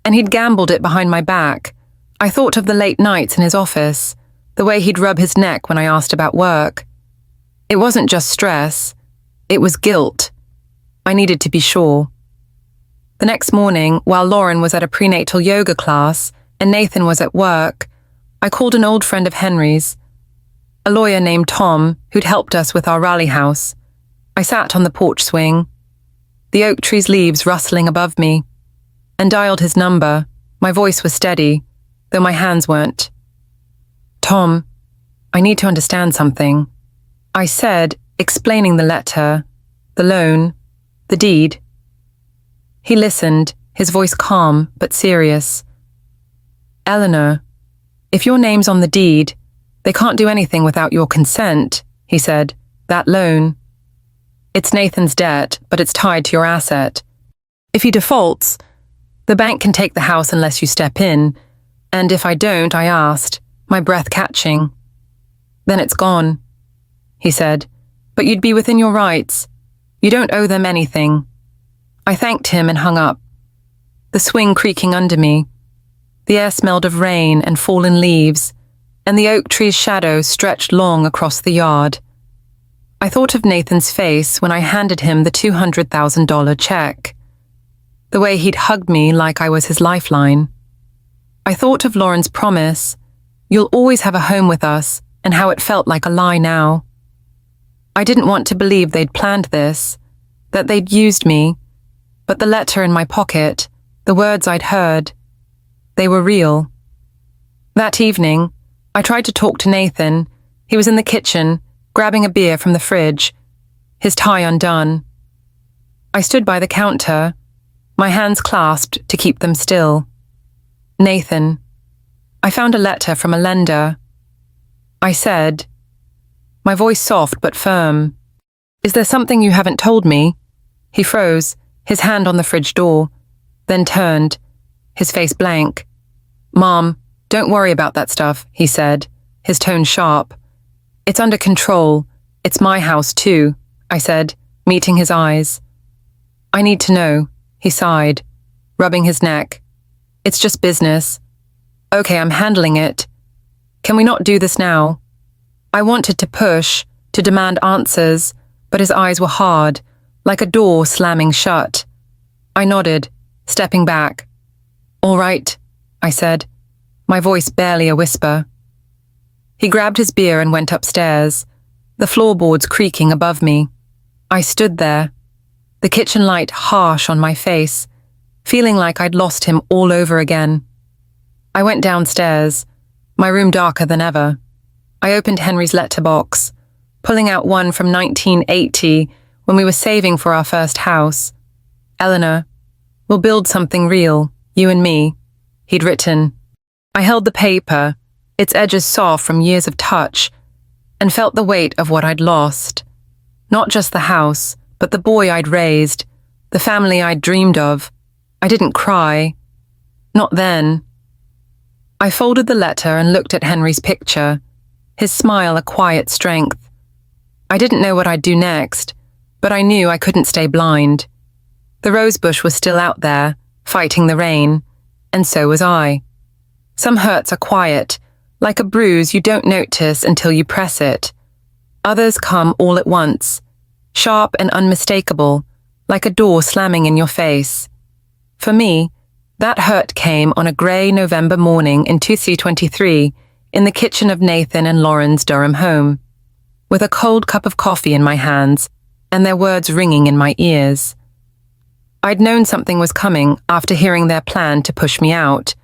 and he'd gambled it behind my back. I thought of the late nights in his office, the way he'd rub his neck when I asked about work. It wasn't just stress, it was guilt. I needed to be sure. The next morning, while Lauren was at a prenatal yoga class and Nathan was at work, I called an old friend of Henry's, a lawyer named Tom, who'd helped us with our rally house. I sat on the porch swing, the oak tree's leaves rustling above me, and dialed his number. My voice was steady, though my hands weren't. "Tom, I need to understand something," I said, explaining the letter, the loan, the deed. He listened, his voice calm but serious. "Eleanor, if your name's on the deed, they can't do anything without your consent," he said. "That loan. It's Nathan's debt, but it's tied to your asset. If he defaults, the bank can take the house unless you step in, and if I don't," I asked, my breath catching. "Then it's gone," he said, "but you'd be within your rights. You don't owe them anything." I thanked him and hung up, the swing creaking under me. The air smelled of rain and fallen leaves, and the oak tree's shadow stretched long across the yard. I thought of Nathan's face when I handed him the $200,000 check, the way he'd hugged me like I was his lifeline. I thought of Lauren's promise, "You'll always have a home with us," and how it felt like a lie now. I didn't want to believe they'd planned this, that they'd used me, but the letter in my pocket, the words I'd heard. They were real. That evening, I tried to talk to Nathan. He was in the kitchen, grabbing a beer from the fridge, his tie undone. I stood by the counter, my hands clasped to keep them still. Nathan, I found a letter from a lender. I said, my voice soft but firm, is there something you haven't told me? He froze, his hand on the fridge door, then turned, his face blank. Mom, don't worry about that stuff, he said, his tone sharp. It's under control. It's my house too, I said, meeting his eyes. I need to know, he sighed, rubbing his neck. It's just business. Okay, I'm handling it. Can we not do this now? I wanted to push, to demand answers, but his eyes were hard, like a door slamming shut. I nodded, stepping back. All right, I said, my voice barely a whisper. He grabbed his beer and went upstairs, the floorboards creaking above me. I stood there, the kitchen light harsh on my face, feeling like I'd lost him all over again. I went downstairs, my room darker than ever. I opened Henry's letterbox, pulling out one from 1980 when we were saving for our first house. Eleanor, we'll build something real, you and me, he'd written. I held the paper, its edges soft from years of touch, and felt the weight of what I'd lost. Not just the house, but the boy I'd raised, the family I'd dreamed of. I didn't cry. Not then. I folded the letter and looked at Henry's picture, his smile a quiet strength. I didn't know what I'd do next, but I knew I couldn't stay blind. The rosebush was still out there, fighting the rain, and so was I. Some hurts are quiet, like a bruise you don't notice until you press it. Others come all at once, sharp and unmistakable, like a door slamming in your face. For me, that hurt came on a grey November morning in 2023 in the kitchen of Nathan and Lauren's Durham home, with a cold cup of coffee in my hands and their words ringing in my ears. I'd known something was coming after hearing their plan to push me out,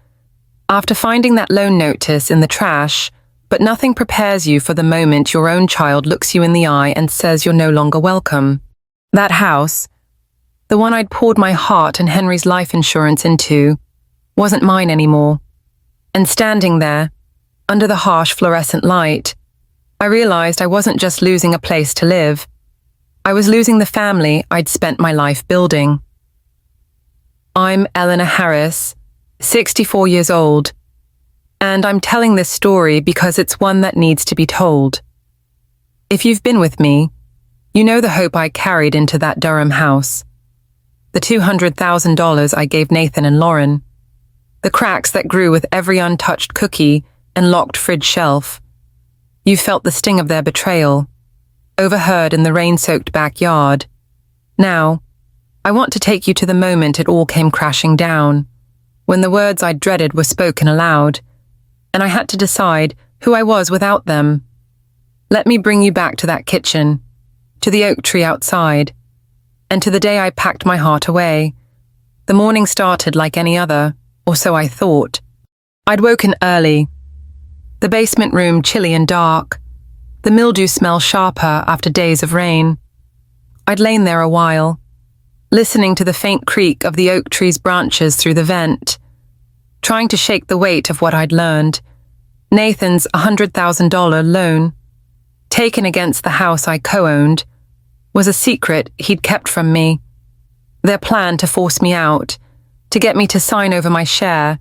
after finding that loan notice in the trash, but nothing prepares you for the moment your own child looks you in the eye and says you're no longer welcome. That house, the one I'd poured my heart and Henry's life insurance into, wasn't mine anymore. And standing there, under the harsh fluorescent light, I realized I wasn't just losing a place to live. I was losing the family I'd spent my life building. I'm Eleanor Harris, 64 years old, and I'm telling this story because it's one that needs to be told. If you've been with me, you know the hope I carried into that Durham house. The $200,000 I gave Nathan and Lauren. The cracks that grew with every untouched cookie and locked fridge shelf. You felt the sting of their betrayal, overheard in the rain-soaked backyard. Now, I want to take you to the moment it all came crashing down, when the words I dreaded were spoken aloud, and I had to decide who I was without them. Let me bring you back to that kitchen, to the oak tree outside, and to the day I packed my heart away. The morning started like any other, or so I thought. I'd woken early. The basement room chilly and dark, the mildew smell sharper after days of rain. I'd lain there a while, listening to the faint creak of the oak tree's branches through the vent, trying to shake the weight of what I'd learned. Nathan's $100,000 loan, taken against the house I co-owned, was a secret he'd kept from me. Their plan to force me out, to get me to sign over my share,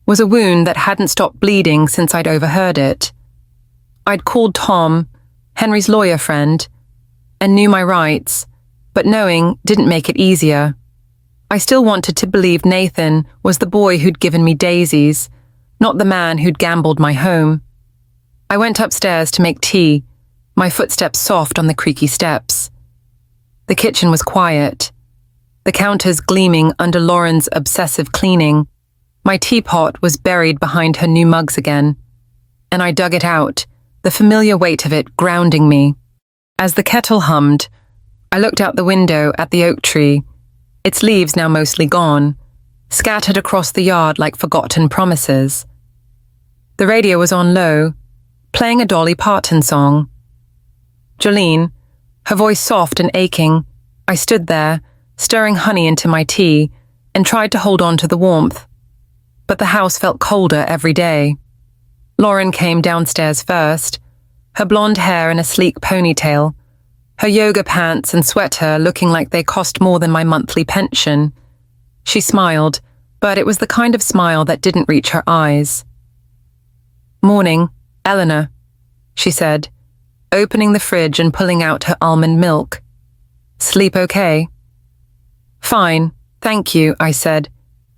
was a wound that hadn't stopped bleeding since I'd overheard it. I'd called Tom, Henry's lawyer friend, and knew my rights, but knowing didn't make it easier. I still wanted to believe Nathan was the boy who'd given me daisies, not the man who'd gambled my home. I went upstairs to make tea, my footsteps soft on the creaky steps. The kitchen was quiet, the counters gleaming under Lauren's obsessive cleaning. My teapot was buried behind her new mugs again, and I dug it out, the familiar weight of it grounding me. As the kettle hummed, I looked out the window at the oak tree, its leaves now mostly gone, scattered across the yard like forgotten promises. The radio was on low, playing a Dolly Parton song. Jolene, her voice soft and aching, I stood there, stirring honey into my tea, and tried to hold on to the warmth. But the house felt colder every day. Lauren came downstairs first, her blonde hair in a sleek ponytail, her yoga pants and sweater looking like they cost more than my monthly pension. She smiled, but it was the kind of smile that didn't reach her eyes. "Morning, Eleanor," she said, opening the fridge and pulling out her almond milk. "Sleep okay?" "Fine, thank you," I said,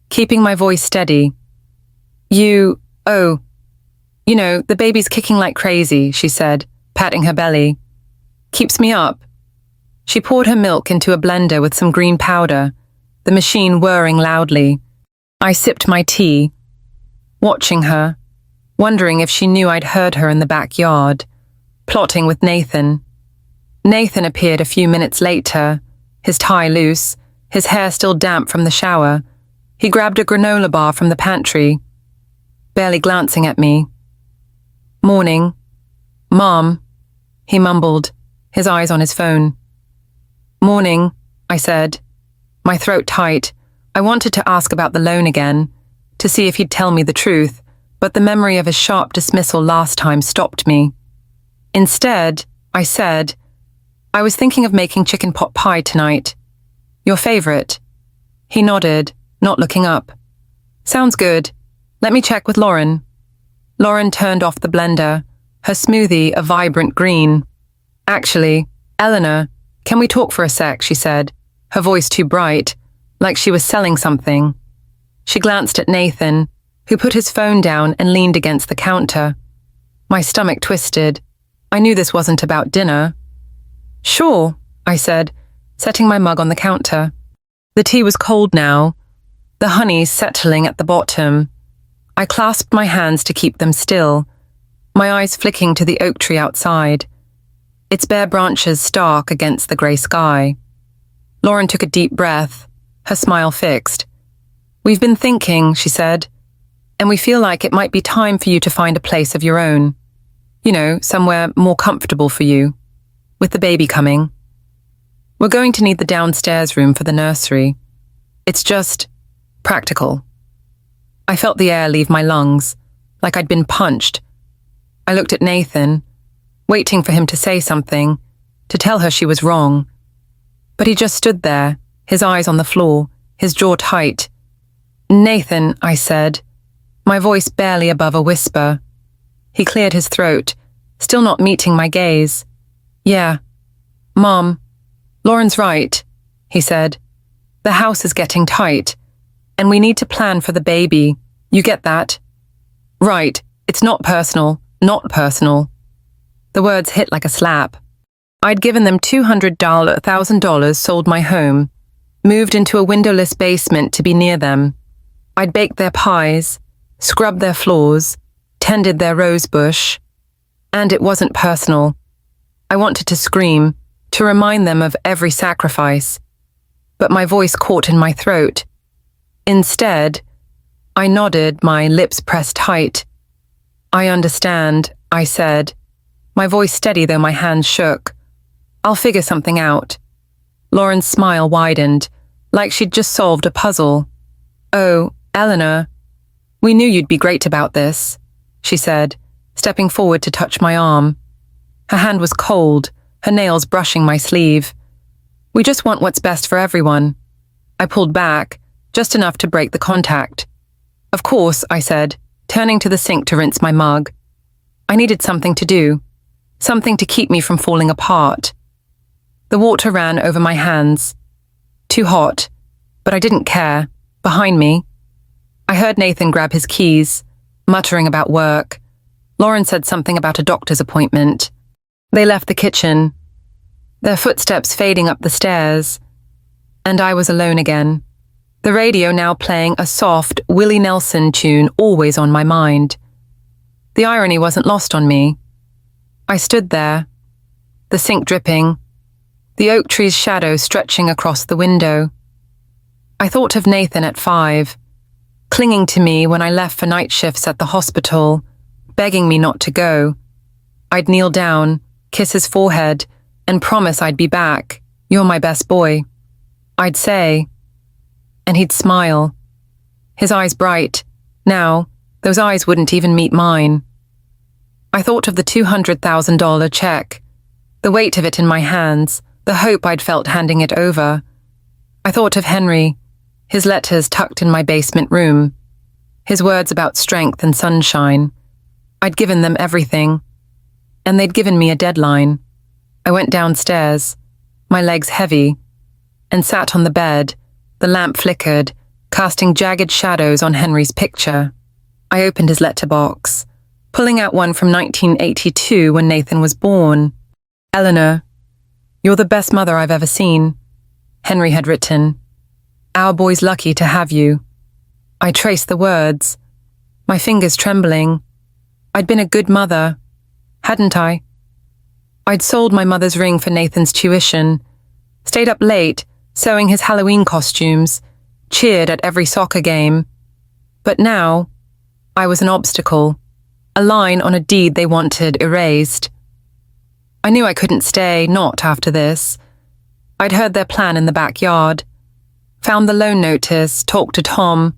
keeping my voice steady. You know, the baby's kicking like crazy," she said, patting her belly. "Keeps me up." She poured her milk into a blender with some green powder, the machine whirring loudly. I sipped my tea, watching her, wondering if she knew I'd heard her in the backyard, plotting with Nathan. Nathan appeared a few minutes later, his tie loose, his hair still damp from the shower. He grabbed a granola bar from the pantry, barely glancing at me. "Morning, Mom," he mumbled, his eyes on his phone. "Morning," I said, my throat tight. I wanted to ask about the loan again, to see if he'd tell me the truth, but the memory of his sharp dismissal last time stopped me. Instead, I said, "I was thinking of making chicken pot pie tonight. Your favorite." He nodded, not looking up. "Sounds good. Let me check with Lauren." Lauren turned off the blender, her smoothie a vibrant green. "Actually, Eleanor, can we talk for a sec?" she said, her voice too bright, like she was selling something. She glanced at Nathan, who put his phone down and leaned against the counter. My stomach twisted. I knew this wasn't about dinner. "Sure," I said, setting my mug on the counter. The tea was cold now, the honey settling at the bottom. I clasped my hands to keep them still, my eyes flicking to the oak tree outside, its bare branches stark against the grey sky. Lauren took a deep breath, her smile fixed. "We've been thinking," she said, "and we feel like it might be time for you to find a place of your own. You know, somewhere more comfortable for you, with the baby coming. We're going to need the downstairs room for the nursery. It's just practical." I felt the air leave my lungs, like I'd been punched. I looked at Nathan, waiting for him to say something, to tell her she was wrong. But he just stood there, his eyes on the floor, his jaw tight. "Nathan," I said, my voice barely above a whisper. He cleared his throat, still not meeting my gaze. "Yeah, Mom, Lauren's right," he said. "The house is getting tight, and we need to plan for the baby. You get that?" "Right, it's not personal, not personal." The words hit like a slap. I'd given them $200,000, sold my home, moved into a windowless basement to be near them. I'd baked their pies, scrubbed their floors, tended their rose bush. And it wasn't personal. I wanted to scream, to remind them of every sacrifice. But my voice caught in my throat. Instead, I nodded, my lips pressed tight. "I understand," I said, my voice steady though my hands shook. "I'll figure something out." Lauren's smile widened, like she'd just solved a puzzle. "Oh, Eleanor, we knew you'd be great about this," she said, stepping forward to touch my arm. Her hand was cold, her nails brushing my sleeve. "We just want what's best for everyone." I pulled back, just enough to break the contact. "Of course," I said, turning to the sink to rinse my mug. I needed something to do, something to keep me from falling apart. The water ran over my hands. Too hot, but I didn't care. Behind me, I heard Nathan grab his keys, muttering about work. Lauren said something about a doctor's appointment. They left the kitchen, their footsteps fading up the stairs, and I was alone again. The radio now playing a soft Willie Nelson tune always on my mind. The irony wasn't lost on me. I stood there, the sink dripping, the oak tree's shadow stretching across the window. I thought of Nathan at 5, clinging to me when I left for night shifts at the hospital, begging me not to go. I'd kneel down, kiss his forehead, and promise I'd be back. "You're my best boy," I'd say. And he'd smile, his eyes bright. Now, those eyes wouldn't even meet mine. I thought of the $200,000 check, the weight of it in my hands, the hope I'd felt handing it over. I thought of Henry, his letters tucked in my basement room, his words about strength and sunshine. I'd given them everything, and they'd given me a deadline. I went downstairs, my legs heavy, and sat on the bed. The lamp flickered, casting jagged shadows on Henry's picture. I opened his letterbox, pulling out one from 1982 when Nathan was born. "Eleanor, you're the best mother I've ever seen," Henry had written. "Our boy's lucky to have you." I traced the words, my fingers trembling. I'd been a good mother, hadn't I? I'd sold my mother's ring for Nathan's tuition, stayed up late sewing his Halloween costumes, cheered at every soccer game. But now, I was an obstacle, a line on a deed they wanted erased. I knew I couldn't stay, not after this. I'd heard their plan in the backyard, found the loan notice, talked to Tom.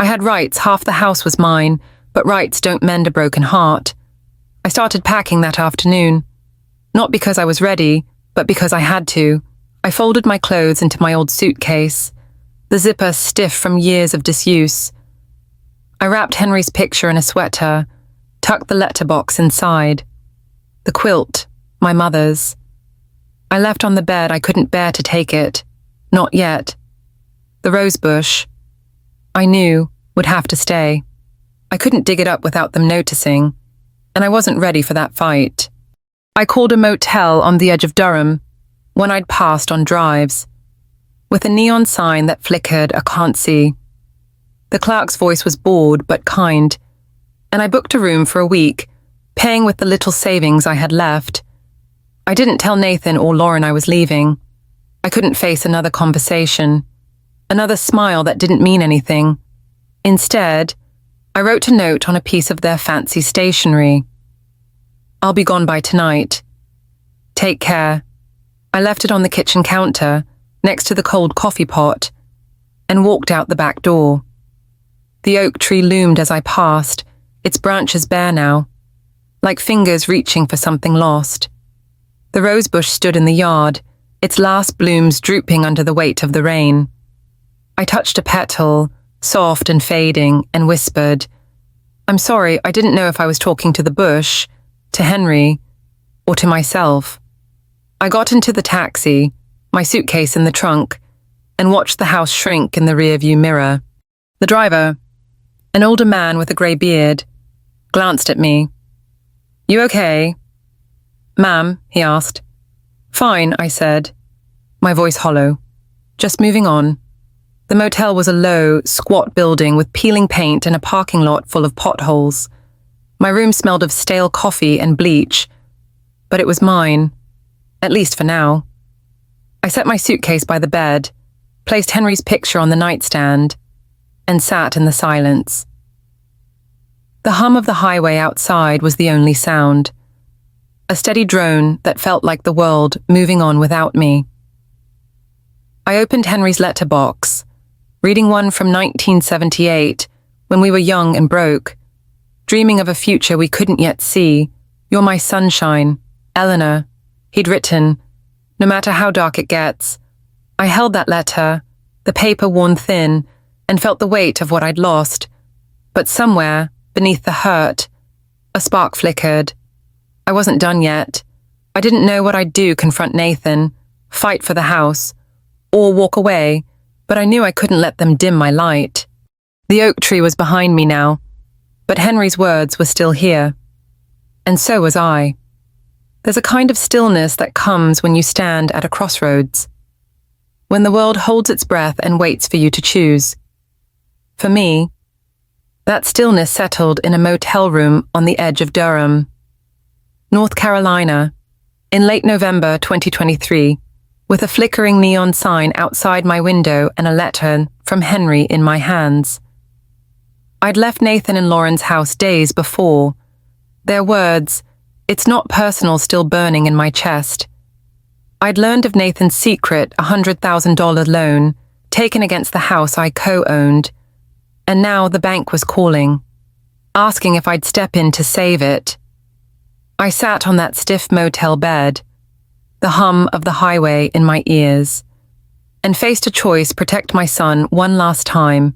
I had rights, half the house was mine, but rights don't mend a broken heart. I started packing that afternoon, not because I was ready, but because I had to. I folded my clothes into my old suitcase, the zipper stiff from years of disuse. I wrapped Henry's picture in a sweater, tucked the letterbox inside. The quilt, my mother's. I left on the bed. I couldn't bear to take it. Not yet. The rose bush, I knew, would have to stay. I couldn't dig it up without them noticing, and I wasn't ready for that fight. I called a motel on the edge of Durham, one I'd passed on drives, with a neon sign that flickered a "can't see." The clerk's voice was bored but kind, and I booked a room for a week, paying with the little savings I had left. I didn't tell Nathan or Lauren I was leaving. I couldn't face another conversation, another smile that didn't mean anything. Instead, I wrote a note on a piece of their fancy stationery. "I'll be gone by tonight. Take care." I left it on the kitchen counter, next to the cold coffee pot, and walked out the back door. The oak tree loomed as I passed, its branches bare now, like fingers reaching for something lost. The rosebush stood in the yard, its last blooms drooping under the weight of the rain. I touched a petal, soft and fading, and whispered, "I'm sorry, I didn't know if I was talking to the bush, to Henry, or to myself." I got into the taxi, my suitcase in the trunk, and watched the house shrink in the rearview mirror. The driver, an older man with a grey beard, glanced at me. "You okay?" "Ma'am," he asked. "Fine," I said, my voice hollow. "Just moving on." The motel was a low, squat building with peeling paint and a parking lot full of potholes. My room smelled of stale coffee and bleach, but it was mine, at least for now. I set my suitcase by the bed, placed Henry's picture on the nightstand, and sat in the silence. The hum of the highway outside was the only sound, a steady drone that felt like the world moving on without me. I opened Henry's letterbox, reading one from 1978, when we were young and broke, dreaming of a future we couldn't yet see. "You're my sunshine, Eleanor," he'd written, "no matter how dark it gets." I held that letter, the paper worn thin, and felt the weight of what I'd lost. But somewhere, beneath the hurt, a spark flickered. I wasn't done yet. I didn't know what I'd do confront Nathan, fight for the house, or walk away, but I knew I couldn't let them dim my light. The oak tree was behind me now, but Henry's words were still here. And so was I. There's a kind of stillness that comes when you stand at a crossroads, when the world holds its breath and waits for you to choose. For me, that stillness settled in a motel room on the edge of Durham, North Carolina, in late November 2023. with a flickering neon sign outside my window and a letter from Henry in my hands. I'd left Nathan and Lauren's house days before. Their words, "It's not personal," still burning in my chest. I'd learned of Nathan's secret $100,000 loan taken against the house I co-owned, and now the bank was calling, asking if I'd step in to save it. I sat on that stiff motel bed, the hum of the highway in my ears, and faced a choice: protect my son one last time,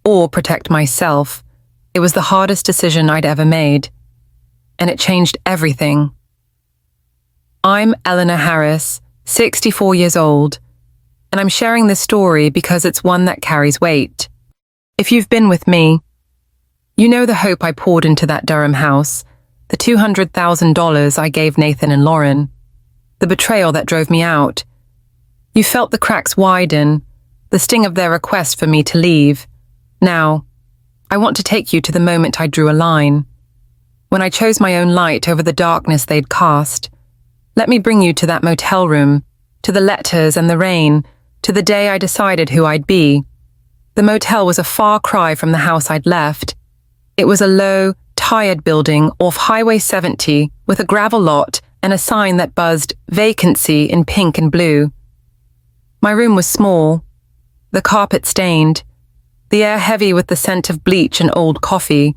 or protect myself. It was the hardest decision I'd ever made, and it changed everything. I'm Eleanor Harris, 64 years old, and I'm sharing this story because it's one that carries weight. If you've been with me, you know the hope I poured into that Durham house, the $200,000 I gave Nathan and Lauren, the betrayal that drove me out. You felt the cracks widen, the sting of their request for me to leave. Now, I want to take you to the moment I drew a line, when I chose my own light over the darkness they'd cast. Let me bring you to that motel room, to the letters and the rain, to the day I decided who I'd be. The motel was a far cry from the house I'd left. It was a low, tired building off Highway 70 with a gravel lot and a sign that buzzed vacancy in pink and blue. My room was small, the carpet stained, the air heavy with the scent of bleach and old coffee.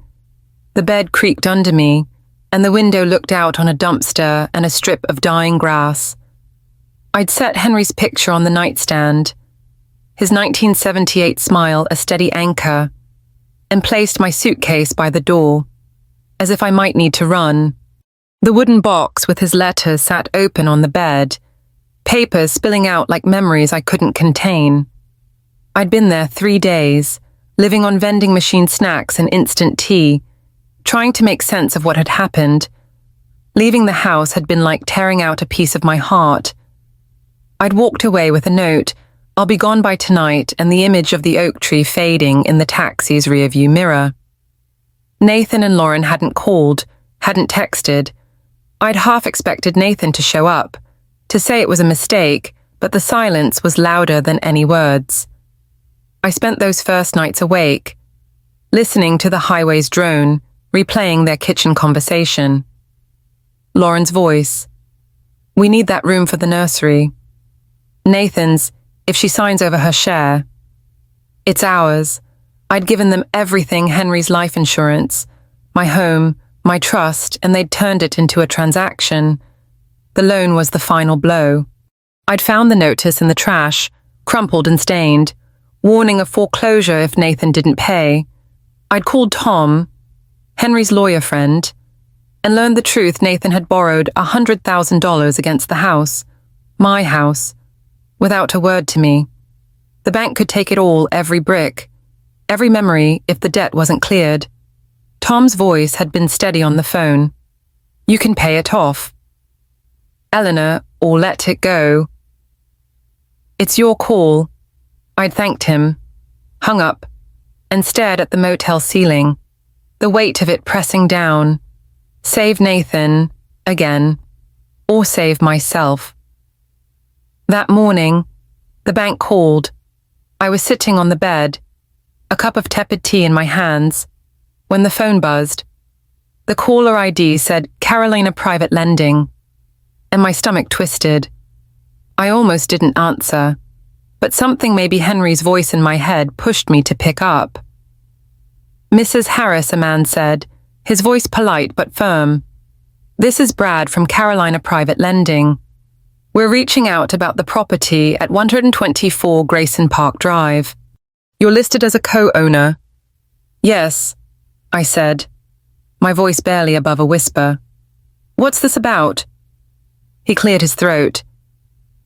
The bed creaked under me, and the window looked out on a dumpster and a strip of dying grass. I'd set Henry's picture on the nightstand, his 1978 smile a steady anchor, and placed my suitcase by the door, as if I might need to run. The wooden box with his letters sat open on the bed, papers spilling out like memories I couldn't contain. I'd been there 3 days, living on vending machine snacks and instant tea, trying to make sense of what had happened. Leaving the house had been like tearing out a piece of my heart. I'd walked away with a note, "I'll be gone by tonight," and the image of the oak tree fading in the taxi's rearview mirror. Nathan and Lauren hadn't called, hadn't texted. I'd half expected Nathan to show up, to say it was a mistake, but the silence was louder than any words. I spent those first nights awake, listening to the highway's drone, replaying their kitchen conversation. Lauren's voice, "We need that room for the nursery." Nathan's, "If she signs over her share." It's ours. I'd given them everything: Henry's life insurance, my home, my trust, and they'd turned it into a transaction. The loan was the final blow. I'd found the notice in the trash, crumpled and stained, warning of foreclosure if Nathan didn't pay. I'd called Tom, Henry's lawyer friend, and learned the truth: Nathan had borrowed $100,000 against the house, my house, without a word to me. The bank could take it all, every brick, every memory, if the debt wasn't cleared. Tom's voice had been steady on the phone. "You can pay it off, Eleanor, or let it go. It's your call." I'd thanked him, hung up, and stared at the motel ceiling, the weight of it pressing down. Save Nathan, again, or save myself. That morning, the bank called. I was sitting on the bed, a cup of tepid tea in my hands, when the phone buzzed. The caller ID said Carolina Private Lending, and my stomach twisted. I almost didn't answer, but something, maybe Henry's voice in my head, pushed me to pick up. "Mrs. Harris," a man said, his voice polite but firm. "This is Brad from Carolina Private Lending. We're reaching out about the property at 124 Grayson Park Drive. You're listed as a co-owner." "Yes," I said, my voice barely above a whisper. "What's this about?" He cleared his throat.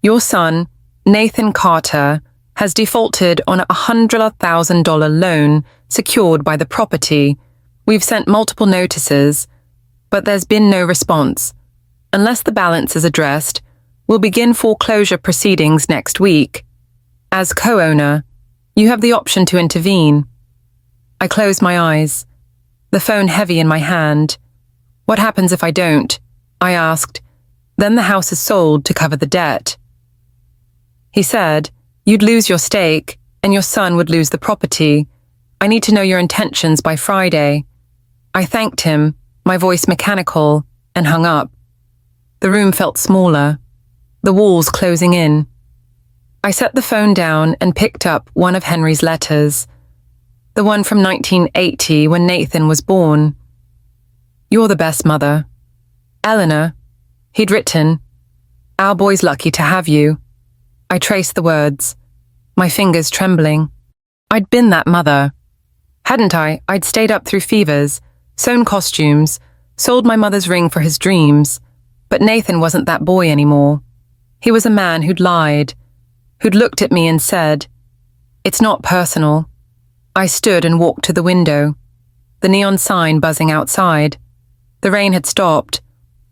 "Your son, Nathan Carter, has defaulted on a $100,000 loan secured by the property. We've sent multiple notices, but there's been no response. Unless the balance is addressed, we'll begin foreclosure proceedings next week. As co-owner, you have the option to intervene." I closed my eyes, the phone heavy in my hand. "What happens if I don't?" I asked. "Then the house is sold to cover the debt." He said, "You'd lose your stake, and your son would lose the property. I need to know your intentions by Friday." I thanked him, my voice mechanical, and hung up. The room felt smaller, the walls closing in. I set the phone down and picked up one of Henry's letters, the one from 1980 when Nathan was born. "You're the best mother. Eleanor," he'd written, "our boy's lucky to have you." I traced the words, my fingers trembling. I'd been that mother. Hadn't I? I'd stayed up through fevers, sewn costumes, sold my mother's ring for his dreams. But Nathan wasn't that boy anymore. He was a man who'd lied, who'd looked at me and said, "It's not personal." I stood and walked to the window, the neon sign buzzing outside. The rain had stopped,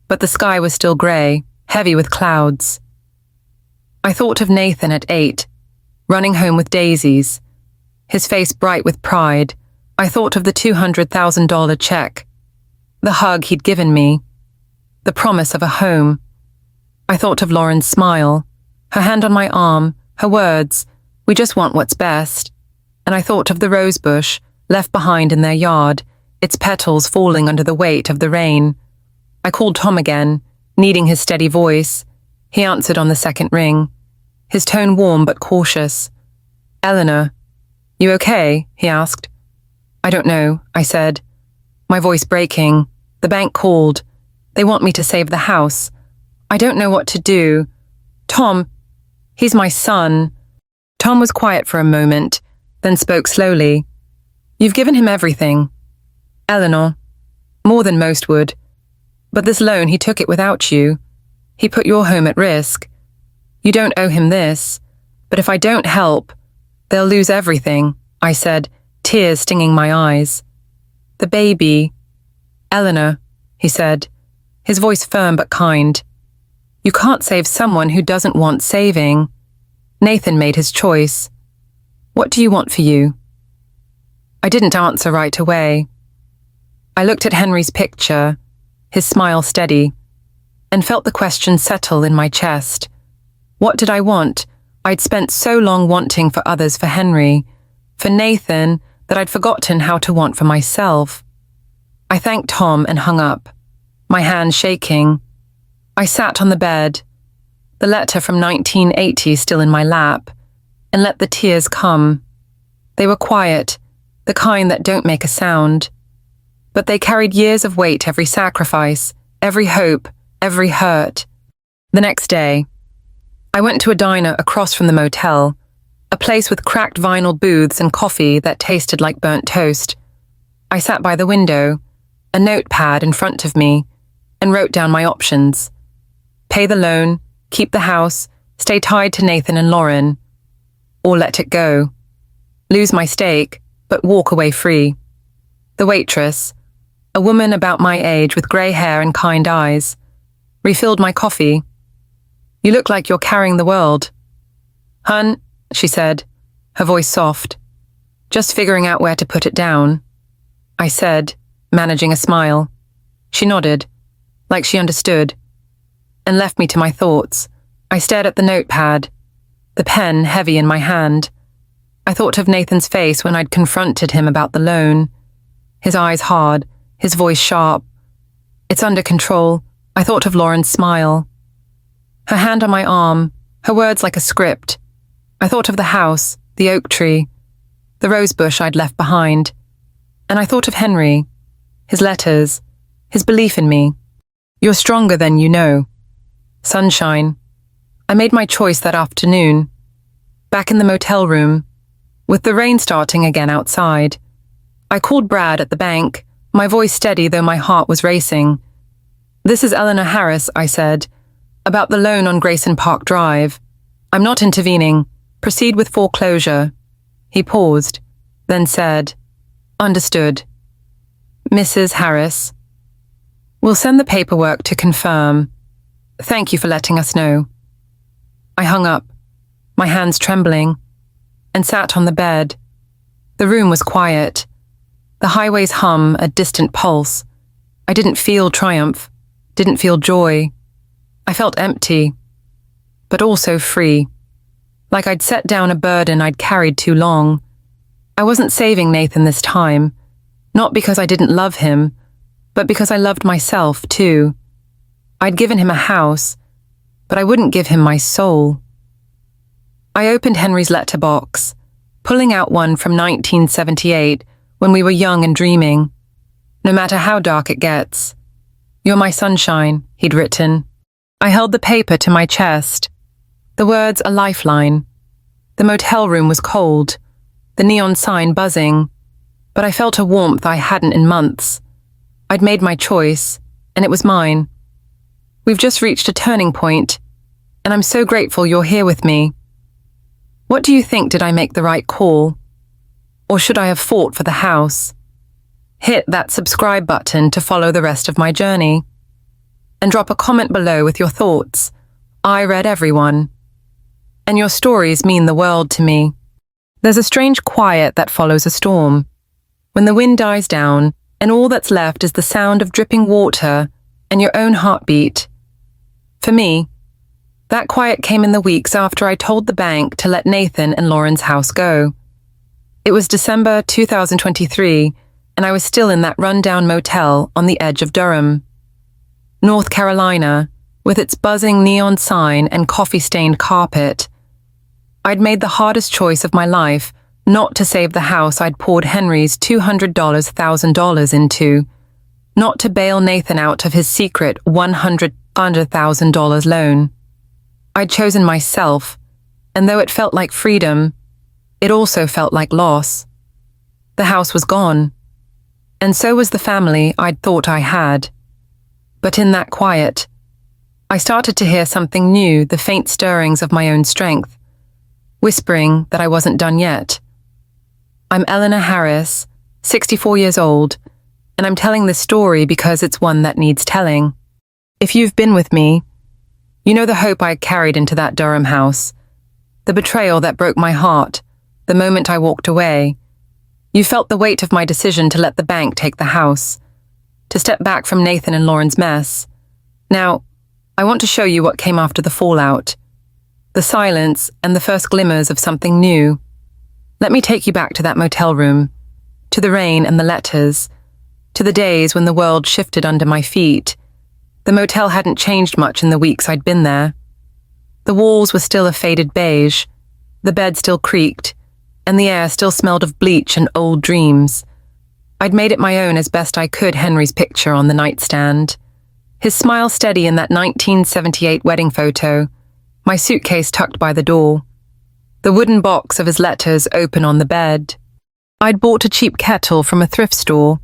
but the sky was still grey, heavy with clouds. I thought of Nathan at 8, running home with daisies, his face bright with pride. I thought of the $200,000 check, the hug he'd given me, the promise of a home. I thought of Lauren's smile, her hand on my arm, her words, "We just want what's best." And I thought of the rose bush left behind in their yard, its petals falling under the weight of the rain. I called Tom again, needing his steady voice. He answered on the second ring, his tone warm but cautious. "Eleanor, you okay?" he asked. "I don't know," I said, my voice breaking. "The bank called. They want me to save the house. I don't know what to do. Tom, he's my son." Tom was quiet for a moment, then spoke slowly. "You've given him everything, Eleanor, more than most would. But this loan, he took it without you. He put your home at risk. You don't owe him this. But if I don't help, they'll lose everything," I said, tears stinging my eyes. "The baby, Eleanor," he said, his voice firm but kind. "You can't save someone who doesn't want saving. Nathan made his choice. What do you want for you?" I didn't answer right away. I looked at Henry's picture, his smile steady, and felt the question settle in my chest. What did I want? I'd spent so long wanting for others for Henry, for Nathan, that I'd forgotten how to want for myself. I thanked Tom and hung up, my hands shaking. I sat on the bed, the letter from 1980 still in my lap, and let the tears come. They were quiet, the kind that don't make a sound. But they carried years of weight, every sacrifice, every hope, every hurt. The next day, I went to a diner across from the motel, a place with cracked vinyl booths and coffee that tasted like burnt toast. I sat by the window, a notepad in front of me, and wrote down my options. Pay the loan, keep the house, stay tied to Nathan and Lauren, or let it go. Lose my stake, but walk away free. The waitress, a woman about my age with grey hair and kind eyes, refilled my coffee. "You look like you're carrying the world." "Hun," she said, her voice soft, "just figuring out where to put it down," I said, managing a smile. She nodded, like she understood, and left me to my thoughts. I stared at the notepad, the pen heavy in my hand. I thought of Nathan's face when I'd confronted him about the loan. His eyes hard, his voice sharp. "It's under control." I thought of Lauren's smile, her hand on my arm, her words like a script. I thought of the house, the oak tree, the rose bush I'd left behind. And I thought of Henry, his letters, his belief in me. "You're stronger than you know." Sunshine. I made my choice that afternoon, back in the motel room, with the rain starting again outside. I called Brad at the bank, my voice steady though my heart was racing. "This is Eleanor Harris," I said, "about the loan on Grayson Park Drive. I'm not intervening. Proceed with foreclosure." He paused, then said, "Understood. Mrs. Harris. We'll send the paperwork to confirm. Thank you for letting us know." I hung up, my hands trembling, and sat on the bed. The room was quiet. The highway's hum, a distant pulse. I didn't feel triumph, didn't feel joy. I felt empty, but also free. like I'd set down a burden I'd carried too long. I wasn't saving Nathan this time, not because I didn't love him, but because I loved myself too. I'd given him a house, but I wouldn't give him my soul. I opened Henry's letterbox, pulling out one from 1978 when we were young and dreaming. No matter how dark it gets. You're my sunshine, he'd written. I held the paper to my chest. The words a lifeline. The motel room was cold, the neon sign buzzing, but I felt a warmth I hadn't in months. I'd made my choice, and it was mine. We've just reached a turning point, and I'm so grateful you're here with me. What do you think? Did I make the right call? Or should I have fought for the house? Hit that subscribe button to follow the rest of my journey. And drop a comment below with your thoughts. I read everyone. And your stories mean the world to me. There's a strange quiet that follows a storm. When the wind dies down, and all that's left is the sound of dripping water and your own heartbeat. For me, that quiet came in the weeks after I told the bank to let Nathan and Lauren's house go. It was December 2023, and I was still in that rundown motel on the edge of Durham, North Carolina, with its buzzing neon sign and coffee-stained carpet. I'd made the hardest choice of my life not to save the house I'd poured Henry's $200,000 into, not to bail Nathan out of his secret $100,000 loan. I'd chosen myself, and though it felt like freedom, it also felt like loss. The house was gone, and so was the family I'd thought I had. But in that quiet, I started to hear something new, the faint stirrings of my own strength, whispering that I wasn't done yet. I'm Eleanor Harris, 64 years old, and I'm telling this story because it's one that needs telling. If you've been with me, you know the hope I carried into that Durham house, the betrayal that broke my heart the moment I walked away. You felt the weight of my decision to let the bank take the house, to step back from Nathan and Lauren's mess. Now, I want to show you what came after the fallout, the silence and the first glimmers of something new. Let me take you back to that motel room, to the rain and the letters, to the days when the world shifted under my feet. The motel hadn't changed much in the weeks I'd been there. The walls were still a faded beige, the bed still creaked, and the air still smelled of bleach and old dreams. I'd made it my own as best I could, Henry's picture on the nightstand, his smile steady in that 1978 wedding photo, my suitcase tucked by the door, the wooden box of his letters open on the bed. I'd bought a cheap kettle from a thrift store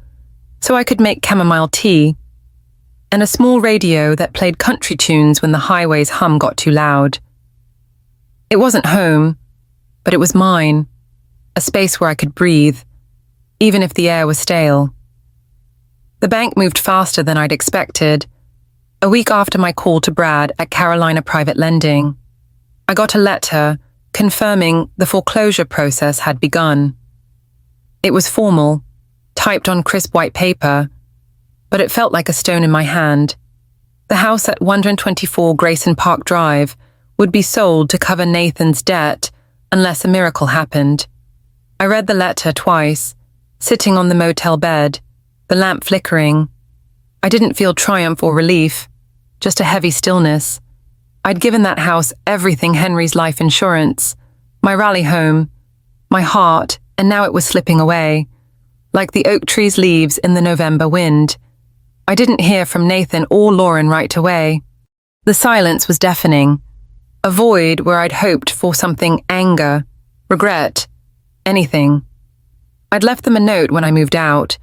so I could make chamomile tea, and a small radio that played country tunes when the highway's hum got too loud. It wasn't home, but it was mine, a space where I could breathe, even if the air was stale. The bank moved faster than I'd expected. A week after my call to Brad at Carolina Private Lending, I got a letter confirming the foreclosure process had begun. It was formal, typed on crisp white paper, but it felt like a stone in my hand. The house at 124 Grayson Park Drive would be sold to cover Nathan's debt unless a miracle happened. I read the letter twice, sitting on the motel bed, the lamp flickering. I didn't feel triumph or relief, just a heavy stillness. I'd given that house everything: Henry's life insurance, my rally home, my heart, and now it was slipping away, like the oak tree's leaves in the November wind. I didn't hear from Nathan or Lauren right away. The silence was deafening, a void where I'd hoped for something: anger, regret, anything. I'd left them a note when I moved out.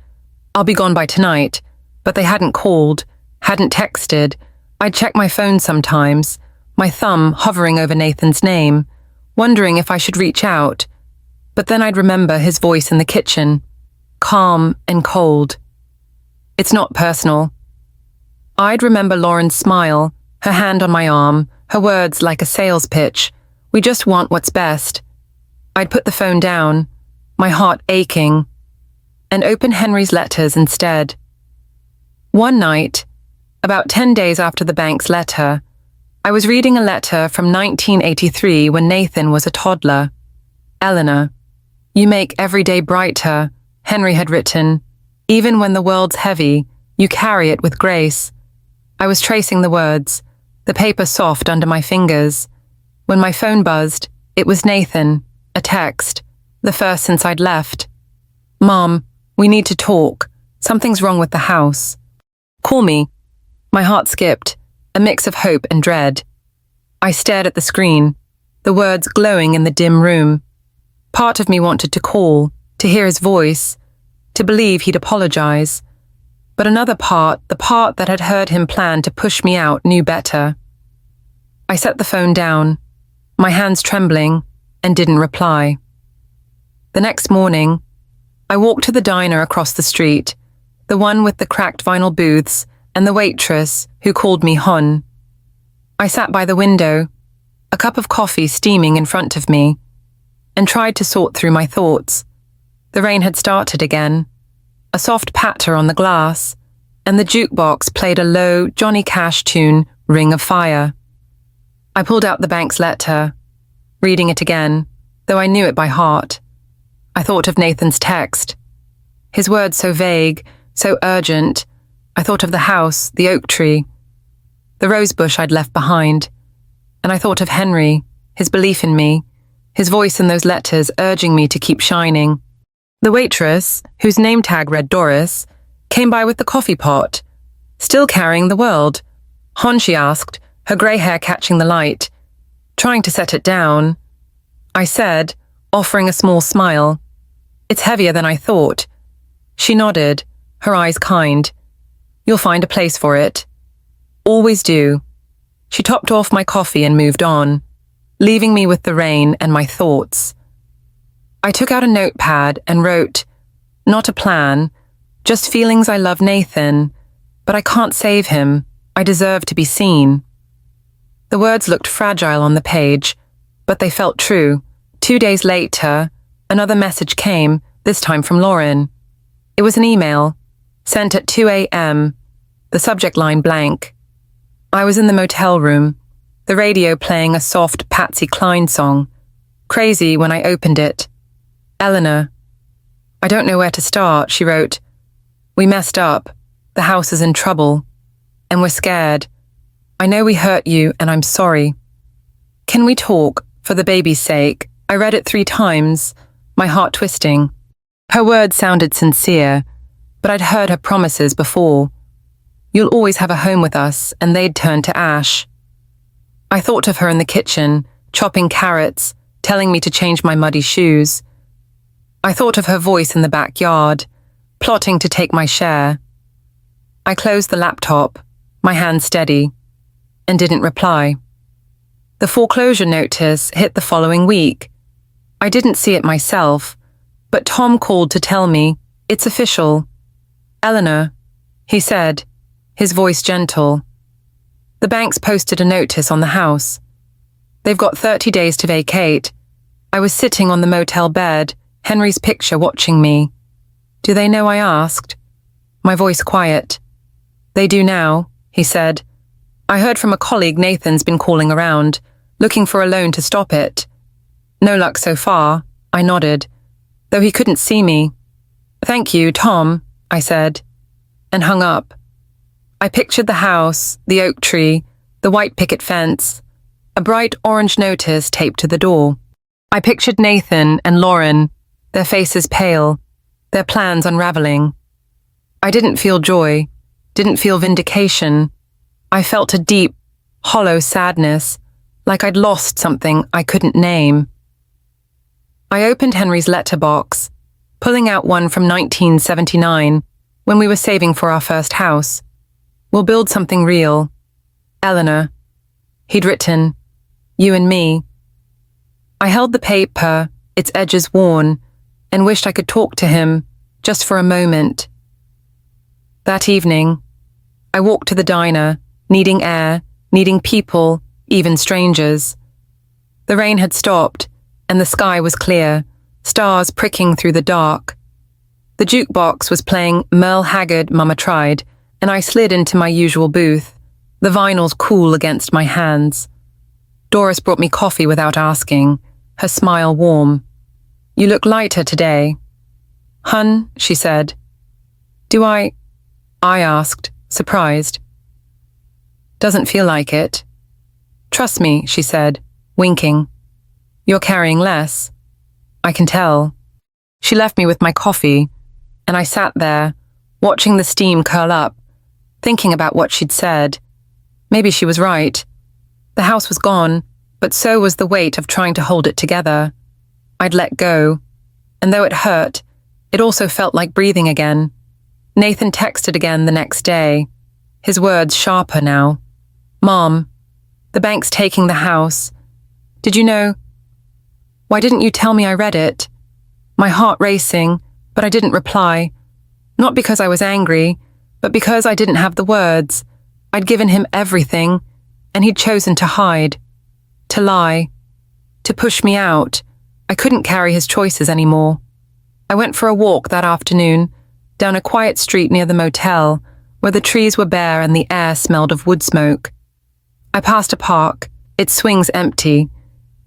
I'll be gone by tonight, but they hadn't called, hadn't texted. I'd check my phone sometimes, my thumb hovering over Nathan's name, wondering if I should reach out. But then I'd remember his voice in the kitchen, calm and cold. It's not personal. I'd remember Lauren's smile, her hand on my arm, her words like a sales pitch. We just want what's best. I'd put the phone down, my heart aching, and open Henry's letters instead. One night, about 10 days after the bank's letter, I was reading a letter from 1983 when Nathan was a toddler. Eleanor, you make every day brighter, Henry had written. Even when the world's heavy, you carry it with grace. I was tracing the words, the paper soft under my fingers. When my phone buzzed, it was Nathan, a text, the first since I'd left. Mom, we need to talk. Something's wrong with the house. Call me. My heart skipped, a mix of hope and dread. I stared at the screen, the words glowing in the dim room. Part of me wanted to call, to hear his voice, to believe he'd apologize. But another part, the part that had heard him plan to push me out, knew better. I set the phone down, my hands trembling, and didn't reply. The next morning, I walked to the diner across the street, the one with the cracked vinyl booths and the waitress who called me Hon. I sat by the window, a cup of coffee steaming in front of me, and tried to sort through my thoughts. The rain had started again, a soft patter on the glass, and the jukebox played a low Johnny Cash tune, Ring of Fire. I pulled out the bank's letter, reading it again, though I knew it by heart. I thought of Nathan's text. His words so vague, so urgent. I thought of the house, the oak tree, the rose bush I'd left behind. And I thought of Henry, his belief in me, his voice in those letters urging me to keep shining. The waitress, whose name tag read Doris, came by with the coffee pot. Still carrying the world? Hon, she asked, her grey hair catching the light. Trying to set it down. I said, offering a small smile. It's heavier than I thought. She nodded, her eyes kind. You'll find a place for it. Always do. She topped off my coffee and moved on, leaving me with the rain and my thoughts. I took out a notepad and wrote, not a plan, just feelings. I love Nathan, but I can't save him. I deserve to be seen. The words looked fragile on the page, but they felt true. 2 days later, another message came, this time from Lauren. It was an email, sent at 2 a.m., the subject line blank. I was in the motel room, the radio playing a soft Patsy Cline song. Crazy when I opened it. Eleanor. I don't know where to start, she wrote. We messed up. The house is in trouble. And we're scared. I know we hurt you, and I'm sorry. Can we talk, for the baby's sake? I read it 3 times, my heart twisting. Her words sounded sincere, but I'd heard her promises before. You'll always have a home with us, and they'd turn to ash. I thought of her in the kitchen, chopping carrots, telling me to change my muddy shoes. I thought of her voice in the backyard, plotting to take my share. I closed the laptop, my hand steady, and didn't reply. The foreclosure notice hit the following week. I didn't see it myself, but Tom called to tell me, it's official. Eleanor, he said, his voice gentle. The bank's posted a notice on the house. They've got 30 days to vacate. I was sitting on the motel bed, Henry's picture watching me. Do they know? I asked. My voice quiet. They do now, he said. I heard from a colleague Nathan's been calling around, looking for a loan to stop it. No luck so far, I nodded, though he couldn't see me. Thank you, Tom, I said, and hung up. I pictured the house, the oak tree, the white picket fence, a bright orange notice taped to the door. I pictured Nathan and Lauren, their faces pale, their plans unraveling. I didn't feel joy, didn't feel vindication. I felt a deep, hollow sadness, like I'd lost something I couldn't name. I opened Henry's letterbox, pulling out one from 1979, when we were saving for our first house. We'll build something real. Eleanor. He'd written, you and me. I held the paper, its edges worn, and wished I could talk to him, just for a moment. That evening, I walked to the diner, needing air, needing people, even strangers. The rain had stopped, and the sky was clear, stars pricking through the dark. The jukebox was playing Merle Haggard, Mama Tried, and I slid into my usual booth, the vinyls cool against my hands. Doris brought me coffee without asking, her smile warm. "You look lighter today." "Hun," she said. "Do I asked, surprised. "Doesn't feel like it." "Trust me," she said, winking. "You're carrying less. I can tell." She left me with my coffee, and I sat there, watching the steam curl up, thinking about what she'd said. Maybe she was right. The house was gone, but so was the weight of trying to hold it together. I'd let go, and though it hurt, it also felt like breathing again. Nathan texted again the next day, his words sharper now. "Mom, the bank's taking the house. Did you know? Why didn't you tell me I read it?" My heart racing, but I didn't reply. Not because I was angry, but because I didn't have the words. I'd given him everything, and he'd chosen to hide, to lie, to push me out. I couldn't carry his choices anymore. I went for a walk that afternoon, down a quiet street near the motel, where the trees were bare and the air smelled of wood smoke. I passed a park, its swings empty,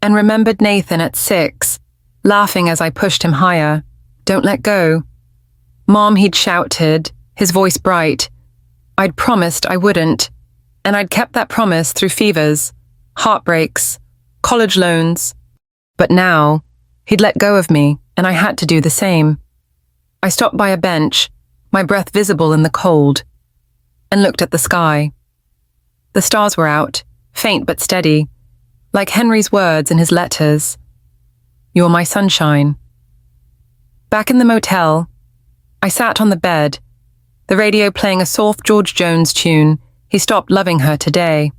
and remembered Nathan at 6, laughing as I pushed him higher. "Don't let go." "Mom," he'd shouted, his voice bright. I'd promised I wouldn't, and I'd kept that promise through fevers, heartbreaks, college loans. But now, he'd let go of me, and I had to do the same. I stopped by a bench, my breath visible in the cold, and looked at the sky. The stars were out, faint but steady, like Henry's words in his letters. "You're my sunshine." Back in the motel, I sat on the bed, the radio playing a soft George Jones tune, He Stopped Loving Her Today.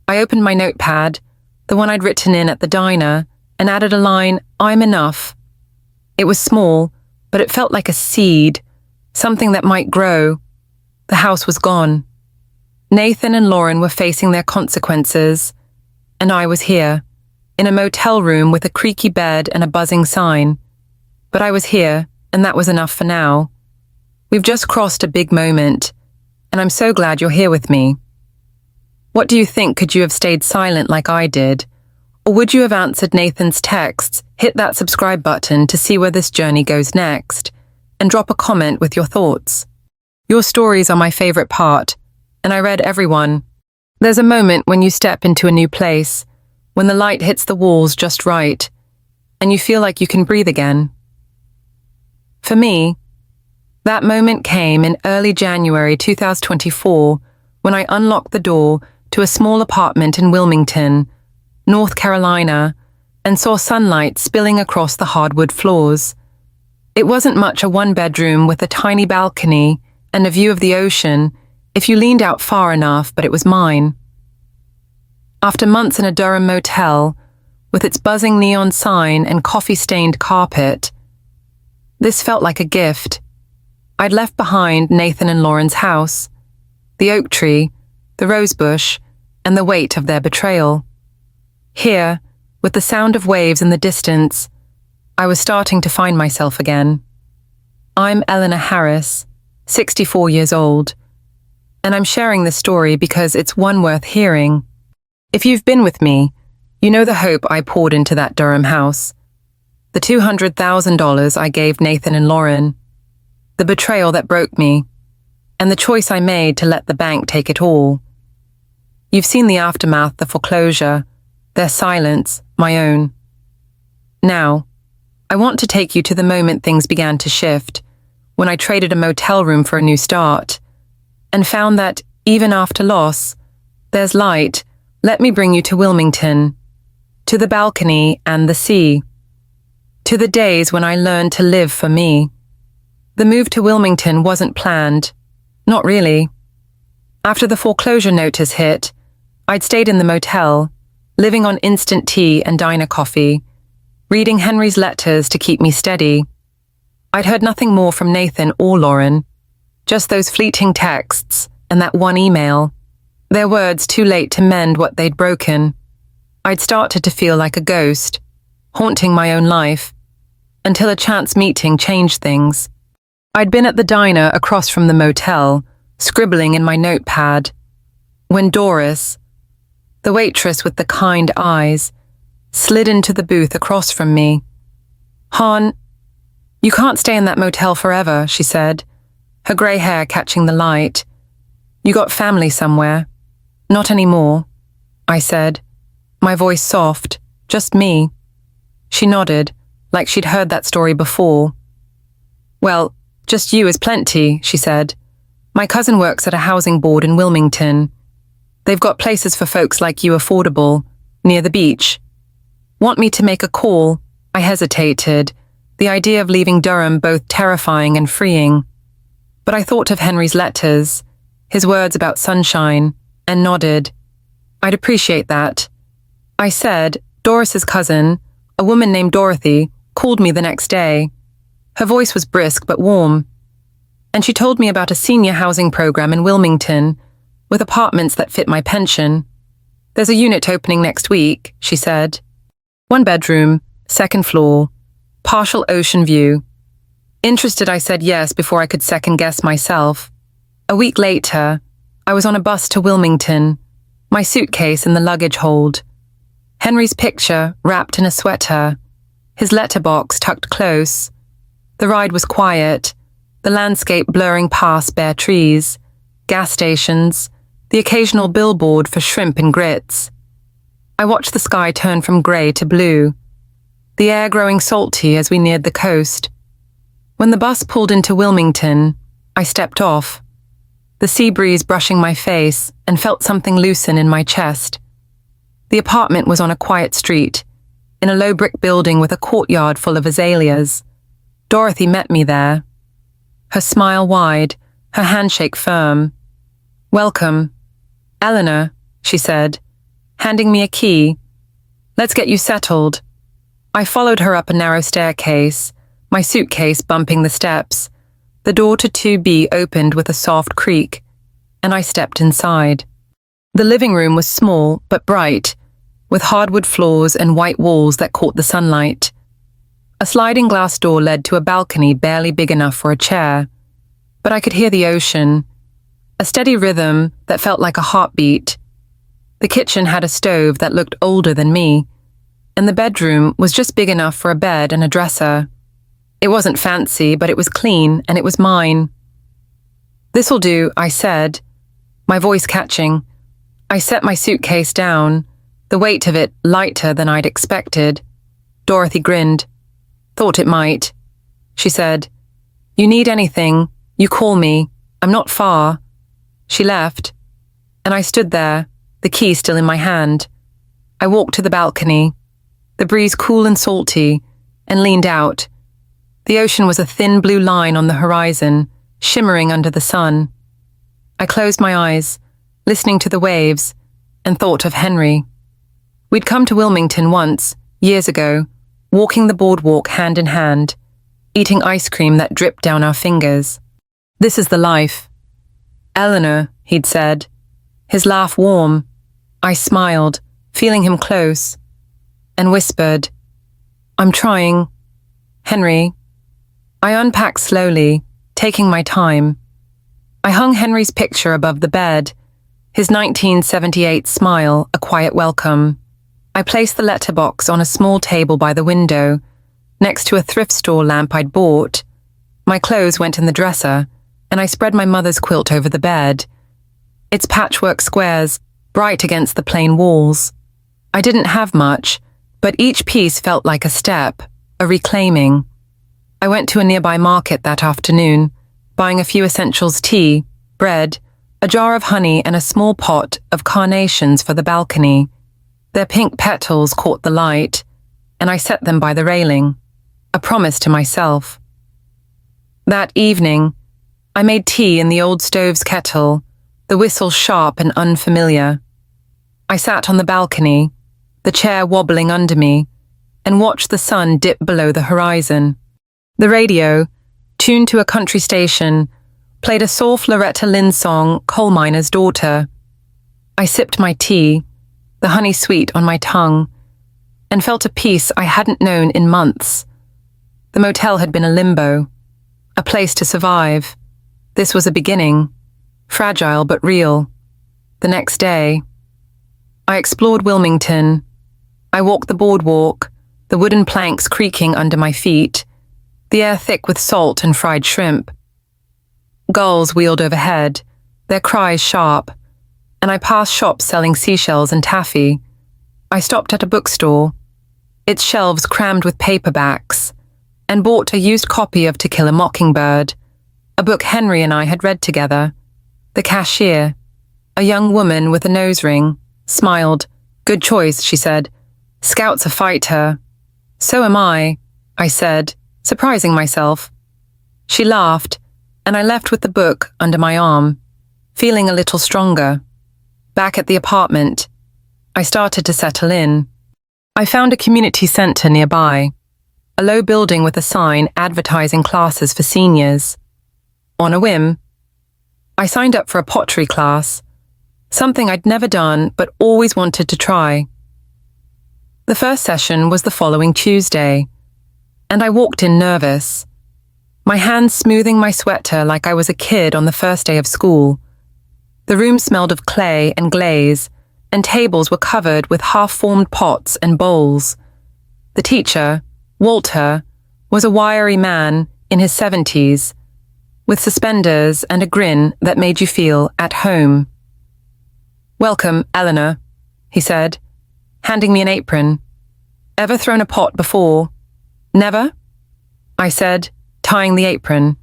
I opened my notepad, the one I'd written in at the diner, and added a line, "I'm enough." It was small, but it felt like a seed, something that might grow. The house was gone. Nathan and Lauren were facing their consequences, and I was here, in a motel room with a creaky bed and a buzzing sign. But I was here, and that was enough for now. We've just crossed a big moment, and I'm so glad you're here with me. What do you think? Could you have stayed silent like I did? Or would you have answered Nathan's texts, hit that subscribe button to see where this journey goes next, and drop a comment with your thoughts? Your stories are my favorite part, and I read every one. There's a moment when you step into a new place, when the light hits the walls just right, and you feel like you can breathe again. For me, that moment came in early January 2024 when I unlocked the door to a small apartment in Wilmington, North Carolina, and saw sunlight spilling across the hardwood floors. It wasn't much a one-bedroom with a tiny balcony and a view of the ocean if you leaned out far enough, but it was mine. After months in a Durham motel, with its buzzing neon sign and coffee-stained carpet, this felt like a gift. I'd left behind Nathan and Lauren's house, the oak tree, the rose bush, and the weight of their betrayal. Here, with the sound of waves in the distance, I was starting to find myself again. I'm Eleanor Harris, 64 years old, and I'm sharing this story because it's one worth hearing. If you've been with me, you know the hope I poured into that Durham house, the $200,000 I gave Nathan and Lauren, the betrayal that broke me, and the choice I made to let the bank take it all. You've seen the aftermath, the foreclosure, their silence, my own. Now, I want to take you to the moment things began to shift, when I traded a motel room for a new start, and found that, even after loss, there's light. Let me bring you to Wilmington, to the balcony and the sea, to the days when I learned to live for me. The move to Wilmington wasn't planned. Not really. After the foreclosure notice hit, I'd stayed in the motel, living on instant tea and diner coffee, reading Henry's letters to keep me steady. I'd heard nothing more from Nathan or Lauren, just those fleeting texts and that one email. Their words too late to mend what they'd broken. I'd started to feel like a ghost, haunting my own life, until a chance meeting changed things. I'd been at the diner across from the motel, scribbling in my notepad. when Doris, the waitress with the kind eyes, slid into the booth across from me. "Han, you can't stay in that motel forever," she said, her grey hair catching the light. "You got family somewhere." "Not anymore," I said, my voice soft, "just me." She nodded, like she'd heard that story before. "Well, just you is plenty," she said. "My cousin works at a housing board in Wilmington. They've got places for folks like you affordable, near the beach." "Want me to make a call?" I hesitated, the idea of leaving Durham both terrifying and freeing. But I thought of Henry's letters, his words about sunshine, and nodded. "I'd appreciate that." I said, Doris's cousin, a woman named Dorothy, called me the next day. Her voice was brisk but warm. And she told me about a senior housing program in Wilmington, with apartments that fit my pension. "There's a unit opening next week," she said. 1 bedroom, 2nd floor, partial ocean view. Interested, I said yes before I could second-guess myself. A week later, I was on a bus to Wilmington, my suitcase in the luggage hold. Henry's picture wrapped in a sweater, his letterbox tucked close. The ride was quiet, the landscape blurring past bare trees, gas stations, the occasional billboard for shrimp and grits. I watched the sky turn from grey to blue, the air growing salty as we neared the coast. When the bus pulled into Wilmington, I stepped off, the sea breeze brushing my face, and felt something loosen in my chest. The apartment was on a quiet street, in a low brick building with a courtyard full of azaleas. Dorothy met me there, her smile wide, her handshake firm. "Welcome. Eleanor," she said, handing me a key. "Let's get you settled." I followed her up a narrow staircase, my suitcase bumping the steps. The door to 2B opened with a soft creak, and I stepped inside. The living room was small but bright, with hardwood floors and white walls that caught the sunlight. A sliding glass door led to a balcony barely big enough for a chair, but I could hear the ocean, a steady rhythm that felt like a heartbeat. The kitchen had a stove that looked older than me, and the bedroom was just big enough for a bed and a dresser. It wasn't fancy, but it was clean, and it was mine. "This'll do," I said, my voice catching. I set my suitcase down, the weight of it lighter than I'd expected. Dorothy grinned. "Thought it might," she said. "You need anything, you call me. I'm not far." She left, and I stood there, the key still in my hand. I walked to the balcony, the breeze cool and salty, and leaned out. The ocean was a thin blue line on the horizon, shimmering under the sun. I closed my eyes, listening to the waves, and thought of Henry. We'd come to Wilmington once, years ago, walking the boardwalk hand in hand, eating ice cream that dripped down our fingers. "This is the life." "Eleanor," he'd said, his laugh warm. I smiled, feeling him close, and whispered, "I'm trying. Henry." I unpacked slowly, taking my time. I hung Henry's picture above the bed, his 1978 smile a quiet welcome. I placed the letterbox on a small table by the window, next to a thrift store lamp I'd bought. My clothes went in the dresser, and I spread my mother's quilt over the bed, its patchwork squares bright against the plain walls. I didn't have much, but each piece felt like a step, a reclaiming. I went to a nearby market that afternoon, buying a few essentials: tea, bread, a jar of honey, and a small pot of carnations for the balcony. Their pink petals caught the light, and I set them by the railing, a promise to myself. That evening, I made tea in the old stove's kettle, the whistle sharp and unfamiliar. I sat on the balcony, the chair wobbling under me, and watched the sun dip below the horizon. The radio, tuned to a country station, played a soft Loretta Lynn song, Coal Miner's Daughter. I sipped my tea, the honey sweet on my tongue, and felt a peace I hadn't known in months. The motel had been a limbo, a place to survive. This was a beginning, fragile but real. The next day, I explored Wilmington. I walked the boardwalk, the wooden planks creaking under my feet, the air thick with salt and fried shrimp. Gulls wheeled overhead, their cries sharp, and I passed shops selling seashells and taffy. I stopped at a bookstore, its shelves crammed with paperbacks, and bought a used copy of To Kill a Mockingbird, a book Henry and I had read together. The cashier, a young woman with a nose ring, smiled. "Good choice," she said. "Scout's a fighter." "So am I," I said, surprising myself. She laughed, and I left with the book under my arm, feeling a little stronger. Back at the apartment, I started to settle in. I found a community centre nearby, a low building with a sign advertising classes for seniors. On a whim, I signed up for a pottery class, something I'd never done but always wanted to try. The first session was the following Tuesday, and I walked in nervous, my hands smoothing my sweater like I was a kid on the first day of school. The room smelled of clay and glaze, and tables were covered with half-formed pots and bowls. The teacher, Walter, was a wiry man in his 70s, with suspenders and a grin that made you feel at home. "Welcome, Eleanor," he said, handing me an apron. "Ever thrown a pot before?" "Never?" I said, tying the apron.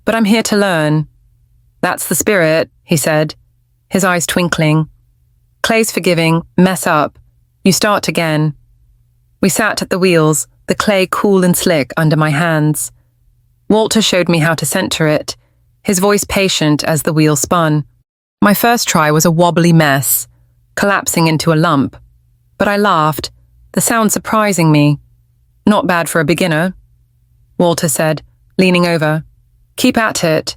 "But I'm here to learn." "That's the spirit," he said, his eyes twinkling. "Clay's forgiving, mess up. You start again." We sat at the wheels, the clay cool and slick under my hands. Walter showed me how to center it, his voice patient as the wheel spun. My first try was a wobbly mess, collapsing into a lump. But I laughed, the sound surprising me. "Not bad for a beginner," Walter said, leaning over. "Keep at it."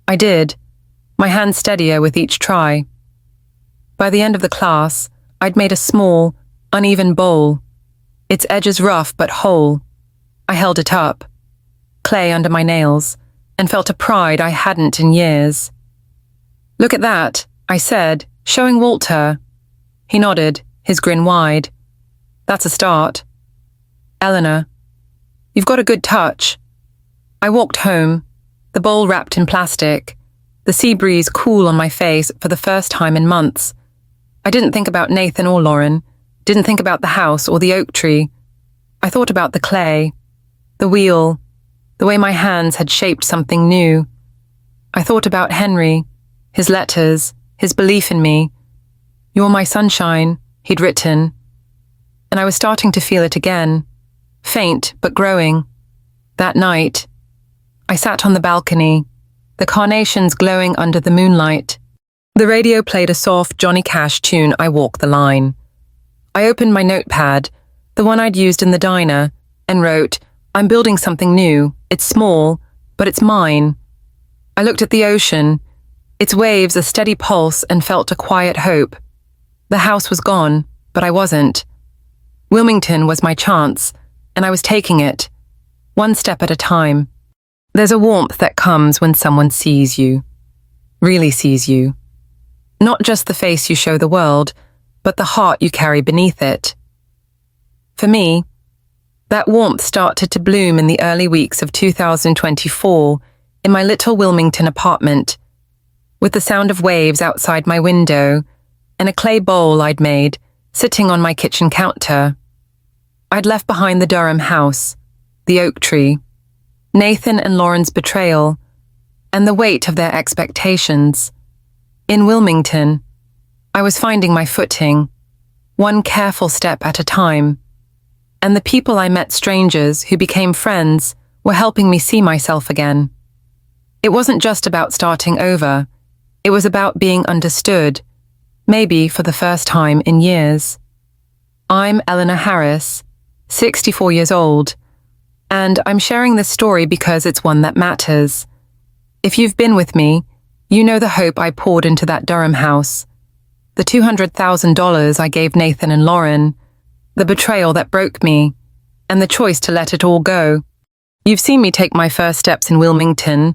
I did, my hands steadier with each try. By the end of the class, I'd made a small, uneven bowl, its edges rough but whole. I held it up, clay under my nails, and felt a pride I hadn't in years. "Look at that," I said, showing Walter. He nodded, his grin wide. "That's a start." "Eleanor, you've got a good touch." I walked home, the bowl wrapped in plastic, the sea breeze cool on my face for the first time in months. I didn't think about Nathan or Lauren, didn't think about the house or the oak tree. I thought about the clay, the wheel, the way my hands had shaped something new. I thought about Henry, his letters, his belief in me. "You're my sunshine," he'd written. And I was starting to feel it again, faint but growing. That night, I sat on the balcony, the carnations glowing under the moonlight. The radio played a soft Johnny Cash tune, "I Walk the Line." I opened my notepad, the one I'd used in the diner, and wrote, "I'm building something new. It's small, but it's mine." I looked at the ocean, its waves a steady pulse, and felt a quiet hope. The house was gone, but I wasn't. Wilmington was my chance, and I was taking it, one step at a time. There's a warmth that comes when someone sees you, really sees you. Not just the face you show the world, but the heart you carry beneath it. For me, that warmth started to bloom in the early weeks of 2024 in my little Wilmington apartment, with the sound of waves outside my window and a clay bowl I'd made sitting on my kitchen counter. I'd left behind the Durham house, the oak tree, Nathan and Lauren's betrayal, and the weight of their expectations. In Wilmington, I was finding my footing, one careful step at a time, and the people I met, strangers who became friends, were helping me see myself again. It wasn't just about starting over, it was about being understood, maybe for the first time in years. I'm Eleanor Harris, 64 years old, and I'm sharing this story because it's one that matters. If you've been with me, you know the hope I poured into that Durham house, the $200,000 I gave Nathan and Lauren, the betrayal that broke me, and the choice to let it all go. You've seen me take my first steps in Wilmington,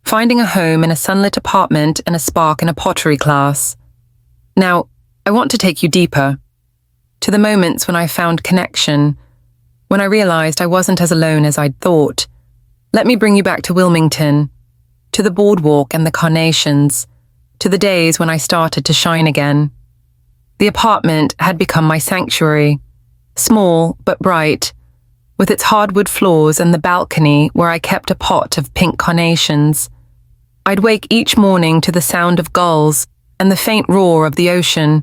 finding a home in a sunlit apartment and a spark in a pottery class. Now, I want to take you deeper, to the moments when I found connection, when I realized I wasn't as alone as I'd thought. Let me bring you back to Wilmington, to the boardwalk and the carnations, to the days when I started to shine again. The apartment had become my sanctuary, small but bright, with its hardwood floors and the balcony where I kept a pot of pink carnations. I'd wake each morning to the sound of gulls and the faint roar of the ocean,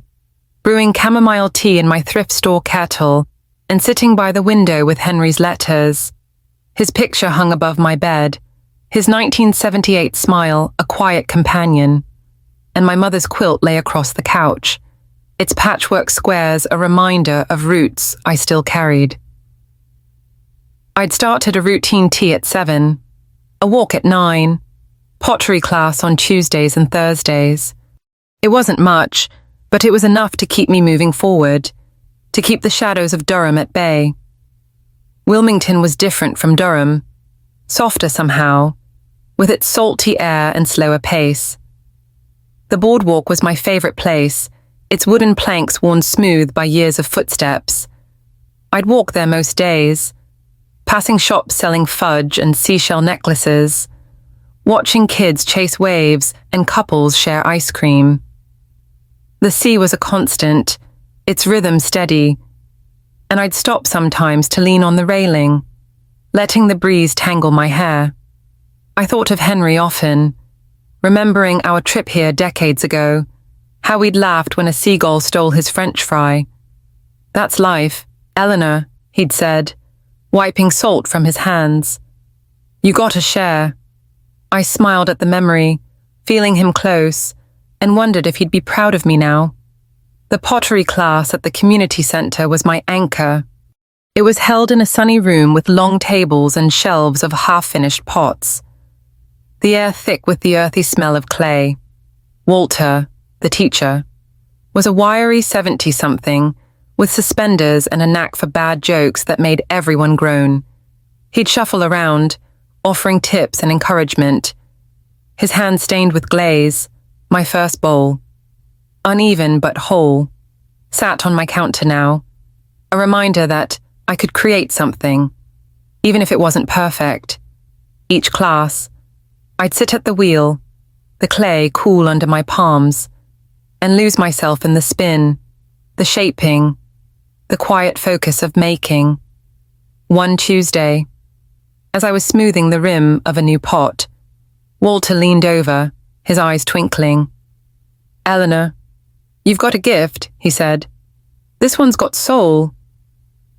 brewing chamomile tea in my thrift store kettle and sitting by the window with Henry's letters. His picture hung above my bed, his 1978 smile a quiet companion, and my mother's quilt lay across the couch, its patchwork squares a reminder of roots I still carried. I'd started a routine tea at 7, a walk at 9, pottery class on Tuesdays and Thursdays. It wasn't much, but it was enough to keep me moving forward, to keep the shadows of Durham at bay. Wilmington was different from Durham, softer somehow, with its salty air and slower pace. The boardwalk was my favorite place, its wooden planks worn smooth by years of footsteps. I'd walk there most days, passing shops selling fudge and seashell necklaces, watching kids chase waves and couples share ice cream. The sea was a constant, its rhythm steady, and I'd stop sometimes to lean on the railing, letting the breeze tangle my hair. I thought of Henry often, remembering our trip here decades ago, how we'd laughed when a seagull stole his French fry. "That's life, Eleanor," he'd said, wiping salt from his hands. "You gotta share." I smiled at the memory, feeling him close, and wondered if he'd be proud of me now. The pottery class at the community center was my anchor. It was held in a sunny room with long tables and shelves of half-finished pots. The air thick with the earthy smell of clay. Walter, the teacher, was a wiry 70-something with suspenders and a knack for bad jokes that made everyone groan. He'd shuffle around, offering tips and encouragement. His hand stained with glaze, my first bowl, uneven but whole, sat on my counter now, a reminder that I could create something, even if it wasn't perfect. Each class, I'd sit at the wheel, the clay cool under my palms, and lose myself in the spin, the shaping, the quiet focus of making. One Tuesday, as I was smoothing the rim of a new pot, Walter leaned over, his eyes twinkling. "Eleanor, you've got a gift," he said. "This one's got soul."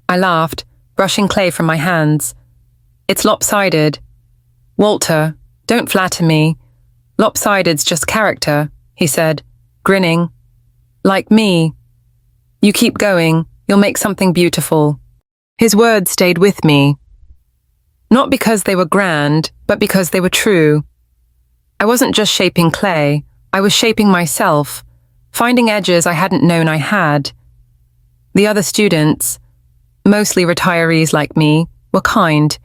I laughed, brushing clay from my hands. "It's lopsided." "Walter, don't flatter me. Lopsided's just character," he said, grinning. "Like me. You keep going, you'll make something beautiful." His words stayed with me, not because they were grand, but because they were true. I wasn't just shaping clay, I was shaping myself, finding edges I hadn't known I had. The other students, mostly retirees like me, were kind,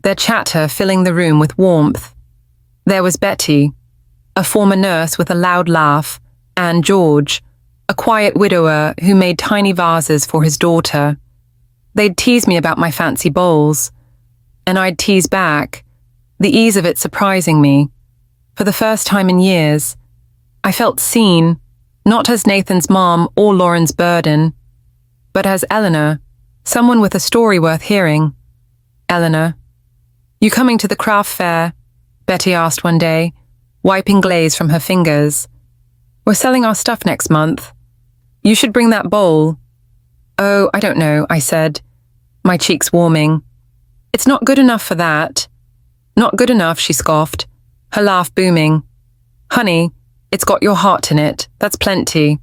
their chatter filling the room with warmth. There was Betty, a former nurse with a loud laugh, and George, a quiet widower who made tiny vases for his daughter. They'd tease me about my fancy bowls, and I'd tease back, the ease of it surprising me. For the first time in years, I felt seen, not as Nathan's mom or Lauren's burden, but as Eleanor, someone with a story worth hearing. "Eleanor, you coming to the craft fair?" Betty asked one day, wiping glaze from her fingers. "We're selling our stuff next month. You should bring that bowl." "Oh, I don't know," I said, my cheeks warming. "It's not good enough for that." "Not good enough," she scoffed, her laugh booming. "Honey, it's got your heart in it. That's plenty."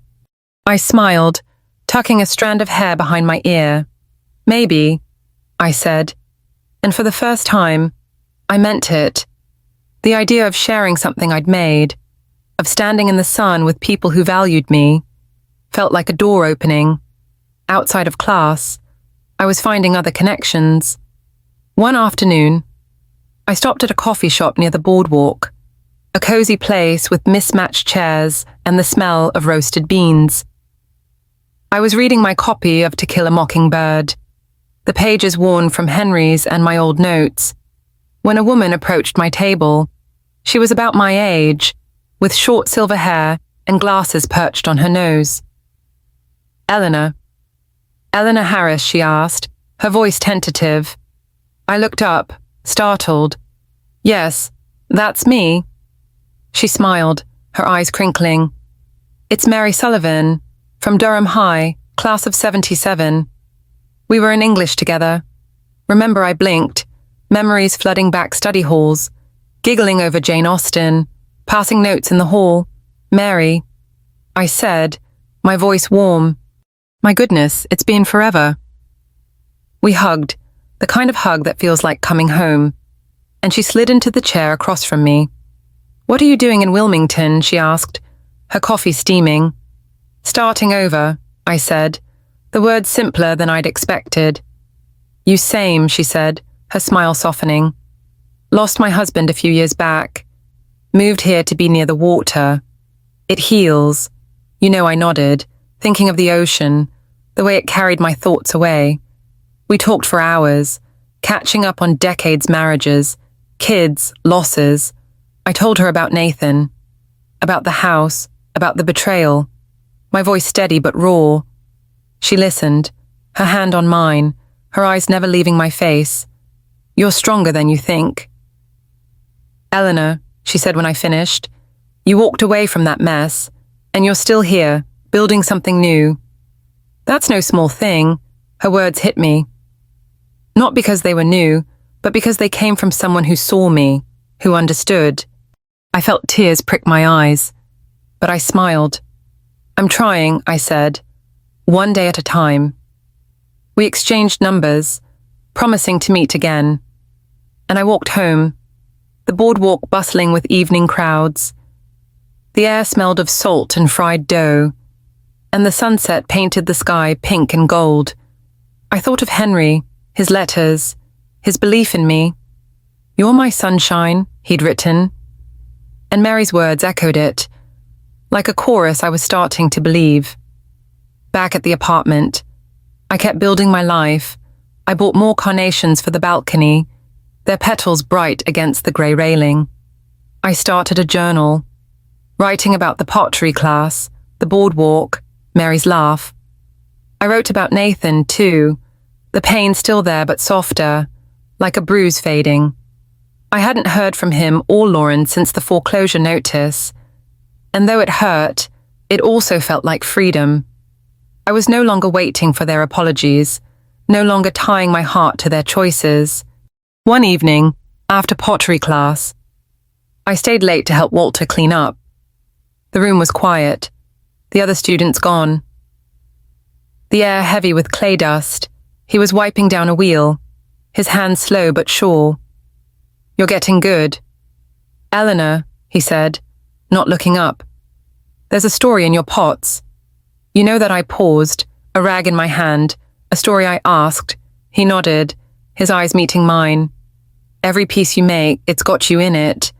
I smiled, tucking a strand of hair behind my ear. "Maybe," I said, and for the first time, I meant it. The idea of sharing something I'd made, of standing in the sun with people who valued me, felt like a door opening. Outside of class, I was finding other connections. One afternoon, I stopped at a coffee shop near the boardwalk, a cozy place with mismatched chairs and the smell of roasted beans. I was reading my copy of To Kill a Mockingbird, the pages worn from Henry's and my old notes, when a woman approached my table. She was about my age, with short silver hair and glasses perched on her nose. Eleanor Harris, she asked, her voice tentative. I looked up, startled. Yes, that's me. She smiled, her eyes crinkling. It's Mary Sullivan, from Durham High, class of 77. We were in English together. Remember, I blinked, memories flooding back study halls, giggling over Jane Austen, passing notes in the hall. Mary, I said, my voice warm. My goodness, it's been forever. We hugged, the kind of hug that feels like coming home, and she slid into the chair across from me. What are you doing in Wilmington? She asked, her coffee steaming. Starting over, I said, the words simpler than I'd expected. You same, she said, her smile softening. Lost my husband a few years back. Moved here to be near the water. It heals. You know, I nodded, thinking of the ocean, the way it carried my thoughts away. We talked for hours, catching up on decades' marriages, kids, losses. I told her about Nathan, about the house, about the betrayal. My voice steady but raw. She listened, her hand on mine, her eyes never leaving my face. You're stronger than you think. Eleanor, she said when I finished, you walked away from that mess, and you're still here, building something new. That's no small thing. Her words hit me. Not because they were new, but because they came from someone who saw me, who understood. I felt tears prick my eyes, but I smiled. I'm trying, I said, one day at a time. We exchanged numbers, promising to meet again. And I walked home, the boardwalk bustling with evening crowds. The air smelled of salt and fried dough, and the sunset painted the sky pink and gold. I thought of Henry, his letters, his belief in me. You're my sunshine, he'd written. And Mary's words echoed it. Like a chorus, I was starting to believe. Back at the apartment, I kept building my life. I bought more carnations for the balcony, their petals bright against the grey railing. I started a journal, writing about the pottery class, the boardwalk, Mary's laugh. I wrote about Nathan, too, the pain still there but softer, like a bruise fading. I hadn't heard from him or Lauren since the foreclosure notice, and though it hurt, it also felt like freedom. I was no longer waiting for their apologies, no longer tying my heart to their choices. One evening, after pottery class, I stayed late to help Walter clean up. The room was quiet, the other students gone. The air heavy with clay dust. He was wiping down a wheel, his hands slow but sure. You're getting good. Eleanor, he said, not looking up. There's a story in your pots. You know that I paused, a rag in my hand, a story I asked. He nodded, his eyes meeting mine. Every piece you make, it's got you in it.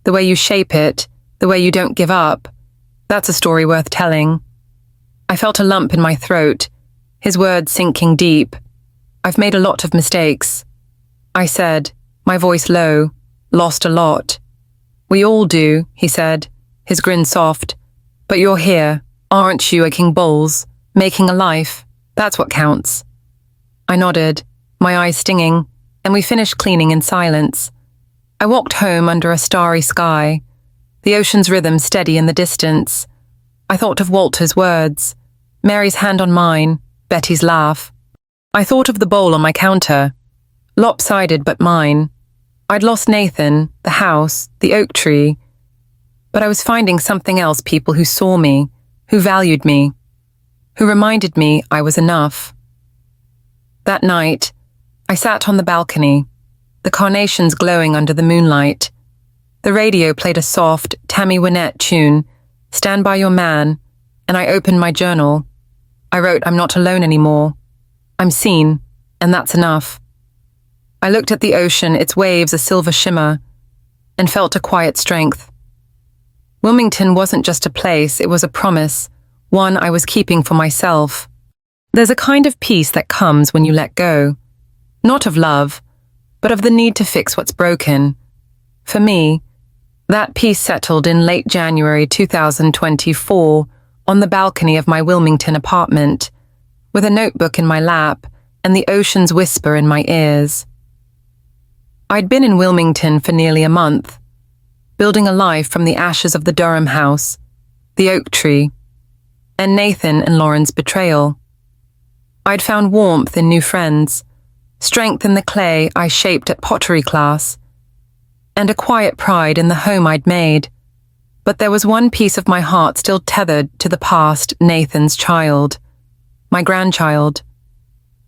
The way you shape it, the way you don't give up. That's a story worth telling. I felt a lump in my throat, his words sinking deep. I've made a lot of mistakes. I said, my voice low, lost a lot. We all do, he said, his grin soft. But you're here, aren't you, King Bowles, making a life? That's what counts. I nodded, my eyes stinging, and we finished cleaning in silence. I walked home under a starry sky, the ocean's rhythm steady in the distance. I thought of Walter's words, Mary's hand on mine, Betty's laugh. I thought of the bowl on my counter, lopsided but mine. I'd lost Nathan, the house, the oak tree, but I was finding something else, people who saw me, who valued me, who reminded me I was enough. That night, I sat on the balcony, the carnations glowing under the moonlight. The radio played a soft Tammy Wynette tune, Stand By Your Man, and I opened my journal. I wrote, I'm not alone anymore. I'm seen, and that's enough. I looked at the ocean, its waves a silver shimmer, and felt a quiet strength. Wilmington wasn't just a place, it was a promise, one I was keeping for myself. There's a kind of peace that comes when you let go. Not of love, but of the need to fix what's broken. For me, that peace settled in late January 2024 on the balcony of my Wilmington apartment, with a notebook in my lap and the ocean's whisper in my ears. I'd been in Wilmington for nearly a month, building a life from the ashes of the Durham house, the oak tree, and Nathan and Lauren's betrayal. I'd found warmth in new friends, strength in the clay I shaped at pottery class, and a quiet pride in the home I'd made. But there was one piece of my heart still tethered to the past, Nathan's child, my grandchild,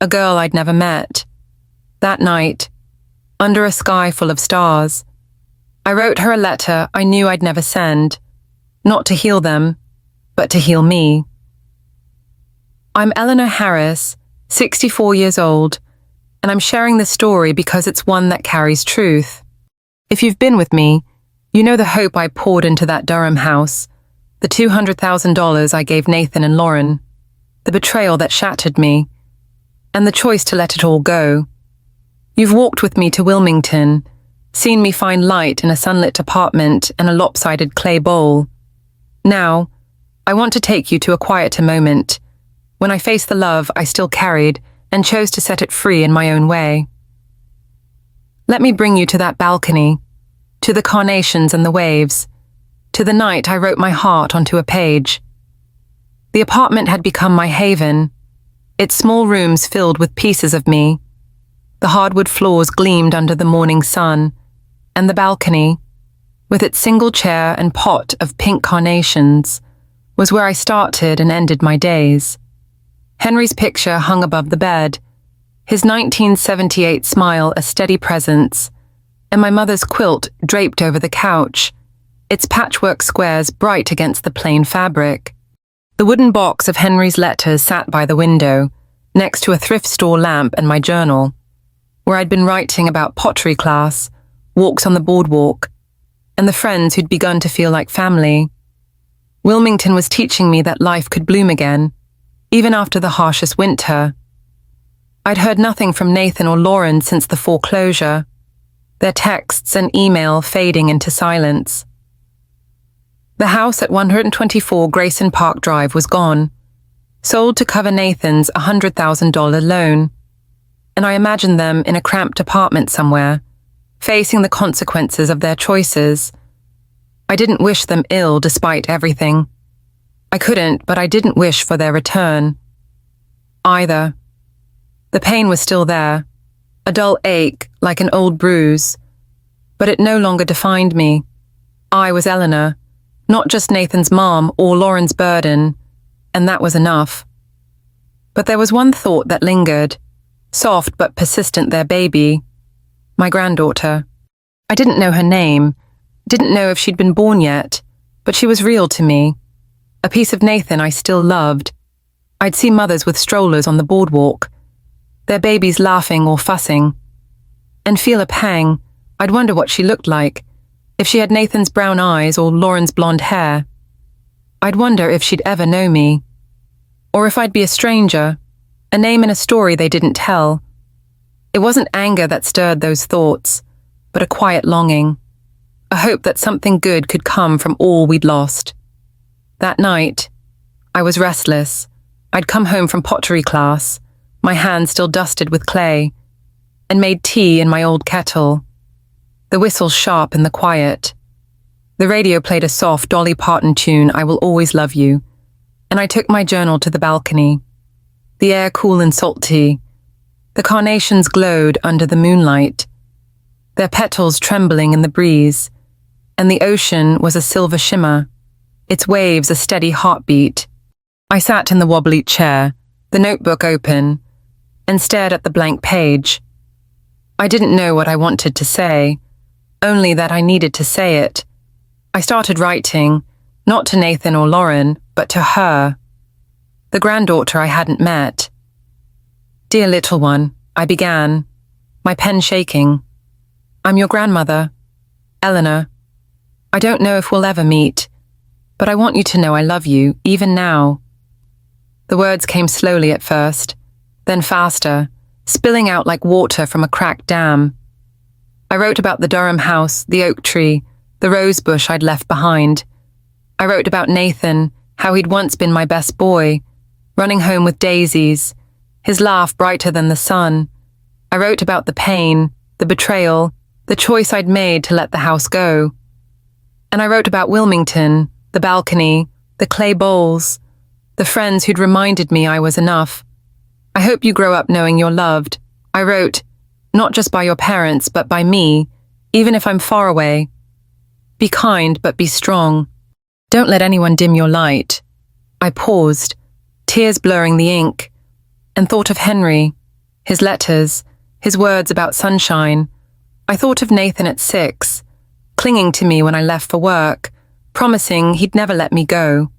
a girl I'd never met. That night, under a sky full of stars, I wrote her a letter I knew I'd never send, not to heal them, but to heal me. I'm Eleanor Harris, 64 years old, and I'm sharing this story because it's one that carries truth. If you've been with me, you know the hope I poured into that Durham house, the $200,000 I gave Nathan and Lauren, the betrayal that shattered me, and the choice to let it all go. You've walked with me to Wilmington, seen me find light in a sunlit apartment and a lopsided clay bowl. Now, I want to take you to a quieter moment, when I faced the love I still carried and chose to set it free in my own way. Let me bring you to that balcony, to the carnations and the waves, to the night I wrote my heart onto a page. The apartment had become my haven, its small rooms filled with pieces of me. The hardwood floors gleamed under the morning sun, and the balcony, with its single chair and pot of pink carnations, was where I started and ended my days. Henry's picture hung above the bed, his 1978 smile a steady presence, and my mother's quilt draped over the couch, its patchwork squares bright against the plain fabric. The wooden box of Henry's letters sat by the window, next to a thrift store lamp and my journal, where I'd been writing about pottery class, walks on the boardwalk, and the friends who'd begun to feel like family. Wilmington was teaching me that life could bloom again, even after the harshest winter. I'd heard nothing from Nathan or Lauren since the foreclosure, their texts and email fading into silence. The house at 124 Grayson Park Drive was gone, sold to cover Nathan's $100,000 loan, and I imagined them in a cramped apartment somewhere, facing the consequences of their choices. I didn't wish them ill despite everything. I couldn't, but I didn't wish for their return either. The pain was still there, a dull ache like an old bruise, but it no longer defined me. I was Eleanor, not just Nathan's mom or Lauren's burden, and that was enough. But there was one thought that lingered, soft but persistent, their baby, my granddaughter. I didn't know her name, didn't know if she'd been born yet, but she was real to me, a piece of Nathan I still loved. I'd see mothers with strollers on the boardwalk, their babies laughing or fussing, and feel a pang. I'd wonder what she looked like, if she had Nathan's brown eyes or Lauren's blonde hair. I'd wonder if she'd ever know me, or if I'd be a stranger, a name in a story they didn't tell. It wasn't anger that stirred those thoughts, but a quiet longing, a hope that something good could come from all we'd lost. That night, I was restless. I'd come home from pottery class, my hands still dusted with clay, and made tea in my old kettle, the whistle sharp in the quiet. The radio played a soft Dolly Parton tune, I Will Always Love You, and I took my journal to the balcony. The air cool and salty. The carnations glowed under the moonlight, their petals trembling in the breeze, and the ocean was a silver shimmer, its waves a steady heartbeat. I sat in the wobbly chair, the notebook open, and stared at the blank page. I didn't know what I wanted to say, only that I needed to say it. I started writing, not to Nathan or Lauren, but to her, the granddaughter I hadn't met. Dear little one, I began, my pen shaking. I'm your grandmother, Eleanor. I don't know if we'll ever meet, but I want you to know I love you, even now. The words came slowly at first, then faster, spilling out like water from a cracked dam. I wrote about the Durham house, the oak tree, the rose bush I'd left behind. I wrote about Nathan, how he'd once been my best boy, running home with daisies, his laugh brighter than the sun. I wrote about the pain, the betrayal, the choice I'd made to let the house go. And I wrote about Wilmington, the balcony, the clay bowls, the friends who'd reminded me I was enough. I hope you grow up knowing you're loved. I wrote, not just by your parents, but by me, even if I'm far away. Be kind, but be strong. Don't let anyone dim your light. I paused, tears blurring the ink, and thought of Henry, his letters, his words about sunshine. I thought of Nathan at 6, clinging to me when I left for work, promising he'd never let me go.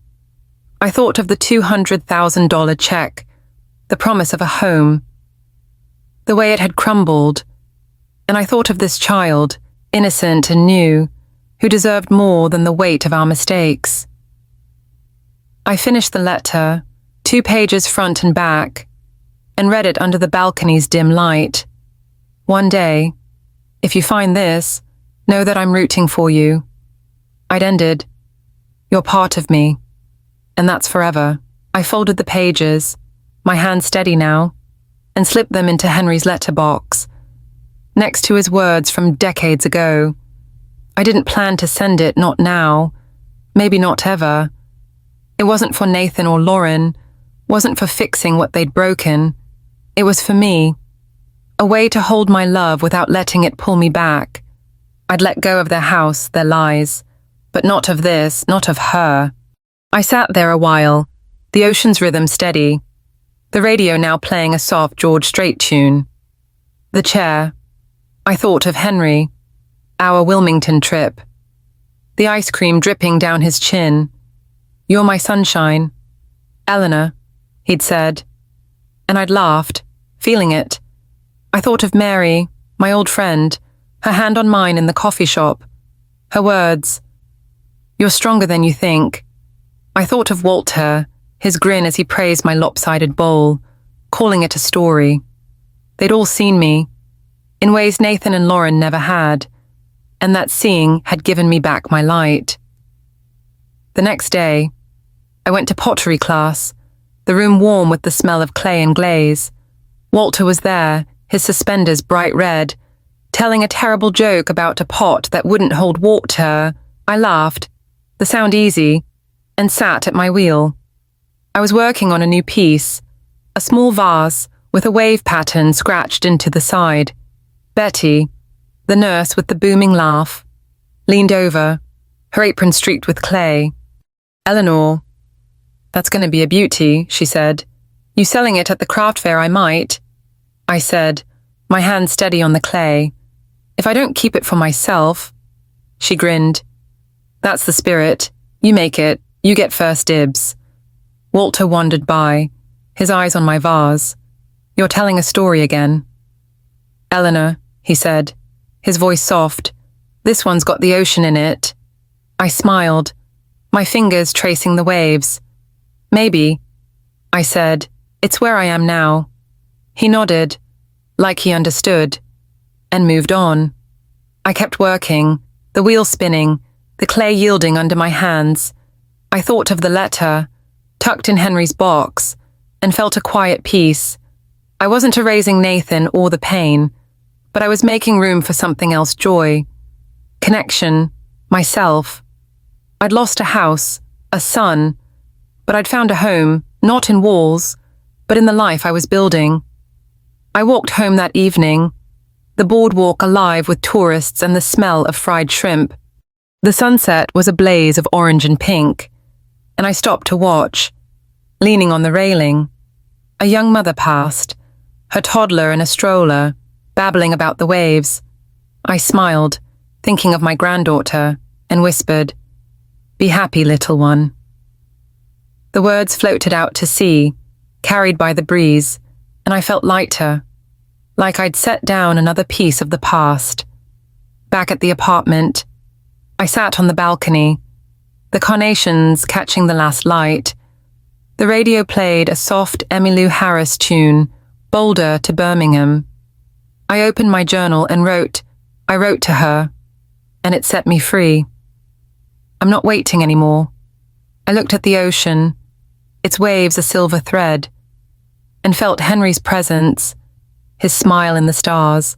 I thought of the $200,000 check, the promise of a home, the way it had crumbled, and I thought of this child, innocent and new, who deserved more than the weight of our mistakes. I finished the letter, 2 pages front and back, and read it under the balcony's dim light. One day, if you find this, know that I'm rooting for you. I'd ended. You're part of me. And that's forever. I folded the pages, my hand steady now, and slipped them into Henry's letterbox, next to his words from decades ago. I didn't plan to send it, not now, maybe not ever. It wasn't for Nathan or Lauren, wasn't for fixing what they'd broken. It was for me, a way to hold my love without letting it pull me back. I'd let go of their house, their lies, but not of this, not of her. I sat there a while, the ocean's rhythm steady, the radio now playing a soft George Strait tune. The chair. I thought of Henry, our Wilmington trip, the ice cream dripping down his chin. You're my sunshine. Eleanor, he'd said, and I'd laughed, feeling it. I thought of Mary, my old friend, her hand on mine in the coffee shop, her words, you're stronger than you think. I thought of Walter, his grin as he praised my lopsided bowl, calling it a story. They'd all seen me, in ways Nathan and Lauren never had, and that seeing had given me back my light. The next day, I went to pottery class, the room warm with the smell of clay and glaze. Walter was there, his suspenders bright red, telling a terrible joke about a pot that wouldn't hold water. I laughed, the sound easy, and sat at my wheel. I was working on a new piece, a small vase with a wave pattern scratched into the side. Betty, the nurse with the booming laugh, leaned over, her apron streaked with clay. Eleanor, that's going to be a beauty, she said. You selling it at the craft fair, I might. I said, my hand steady on the clay. If I don't keep it for myself. She grinned. That's the spirit. You make it. You get first dibs. Walter wandered by, his eyes on my vase. You're telling a story again. Eleanor, he said, his voice soft. This one's got the ocean in it. I smiled, my fingers tracing the waves. Maybe, I said, it's where I am now. He nodded, like he understood, and moved on. I kept working, the wheel spinning, the clay yielding under my hands. I thought of the letter, tucked in Henry's box, and felt a quiet peace. I wasn't erasing Nathan or the pain, but I was making room for something else, joy, connection, myself. I'd lost a house, a son, but I'd found a home, not in walls, but in the life I was building. I walked home that evening, the boardwalk alive with tourists and the smell of fried shrimp. The sunset was a blaze of orange and pink, and I stopped to watch, leaning on the railing. A young mother passed, her toddler in a stroller, babbling about the waves. I smiled, thinking of my granddaughter, and whispered, "Be happy, little one." The words floated out to sea, carried by the breeze, and I felt lighter, like I'd set down another piece of the past. Back at the apartment, I sat on the balcony, the carnations catching the last light. The radio played a soft Emmylou Harris tune, Boulder to Birmingham. I opened my journal and I wrote to her, and it set me free. I'm not waiting anymore. I looked at the ocean, its waves a silver thread, and felt Henry's presence, his smile in the stars.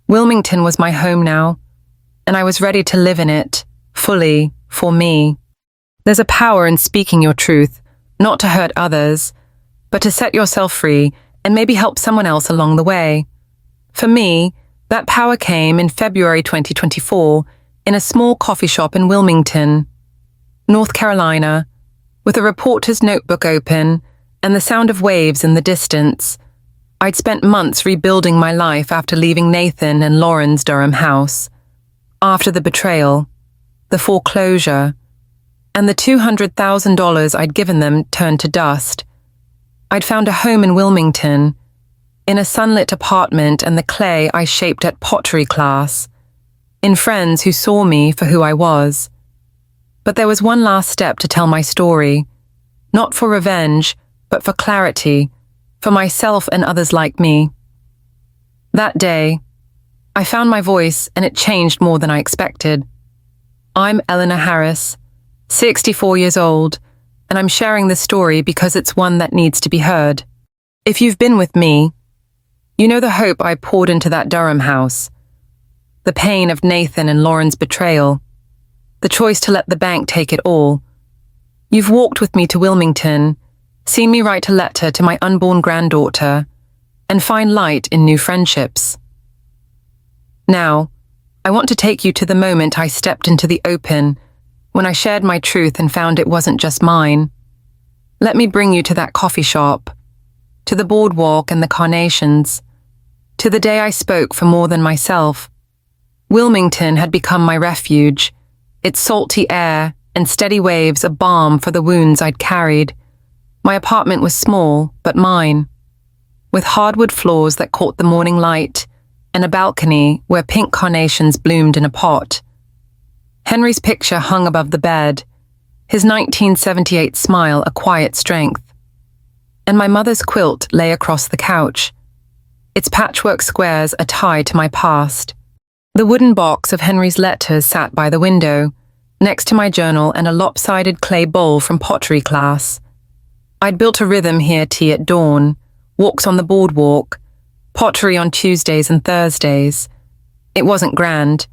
Wilmington was my home now, and I was ready to live in it, fully, for me. There's a power in speaking your truth, not to hurt others, but to set yourself free and maybe help someone else along the way. For me, that power came in February 2024 in a small coffee shop in Wilmington, North Carolina, with a reporter's notebook open and the sound of waves in the distance. I'd spent months rebuilding my life after leaving Nathan and Lauren's Durham house. After the betrayal, the foreclosure, and the $200,000 I'd given them turned to dust. I'd found a home in Wilmington, in a sunlit apartment and the clay I shaped at pottery class, in friends who saw me for who I was. But there was one last step to tell my story, not for revenge, but for clarity, for myself and others like me. That day, I found my voice and it changed more than I expected. I'm Eleanor Harris, 64 years old, and I'm sharing this story because it's one that needs to be heard. If you've been with me, you know the hope I poured into that Durham house, the pain of Nathan and Lauren's betrayal, the choice to let the bank take it all. You've walked with me to Wilmington, seen me write a letter to my unborn granddaughter, and find light in new friendships. Now, I want to take you to the moment I stepped into the open, when I shared my truth and found it wasn't just mine. Let me bring you to that coffee shop, to the boardwalk and the carnations, to the day I spoke for more than myself. Wilmington had become my refuge, its salty air and steady waves a balm for the wounds I'd carried. My apartment was small, but mine, with hardwood floors that caught the morning light and a balcony where pink carnations bloomed in a pot. Henry's picture hung above the bed, his 1978 smile a quiet strength. And my mother's quilt lay across the couch, its patchwork squares a tie to my past. The wooden box of Henry's letters sat by the window, next to my journal and a lopsided clay bowl from pottery class. I'd built a rhythm here: tea at dawn, walks on the boardwalk, pottery on Tuesdays and Thursdays. It wasn't grand,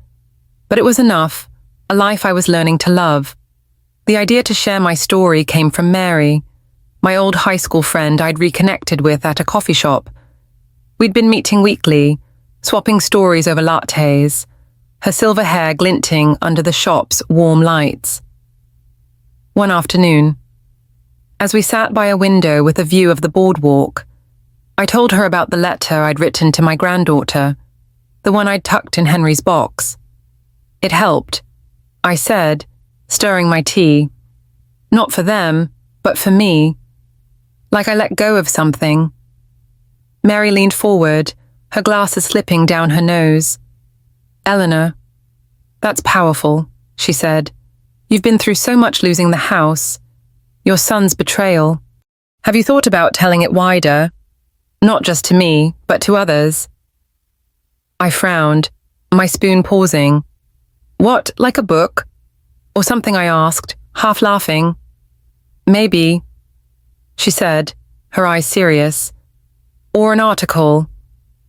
but it was enough, a life I was learning to love. The idea to share my story came from Mary, my old high school friend I'd reconnected with at a coffee shop. We'd been meeting weekly, swapping stories over lattes, her silver hair glinting under the shop's warm lights. One afternoon, as we sat by a window with a view of the boardwalk, I told her about the letter I'd written to my granddaughter, the one I'd tucked in Henry's box. It helped, I said, stirring my tea. Not for them, but for me. Like I let go of something. Mary leaned forward, her glasses slipping down her nose. Eleanor, that's powerful, she said. You've been through so much, losing the house, your son's betrayal. Have you thought about telling it wider? Not just to me, but to others? I frowned, my spoon pausing. What, like a book? Or something, I asked, half laughing. Maybe, she said, her eyes serious. Or an article.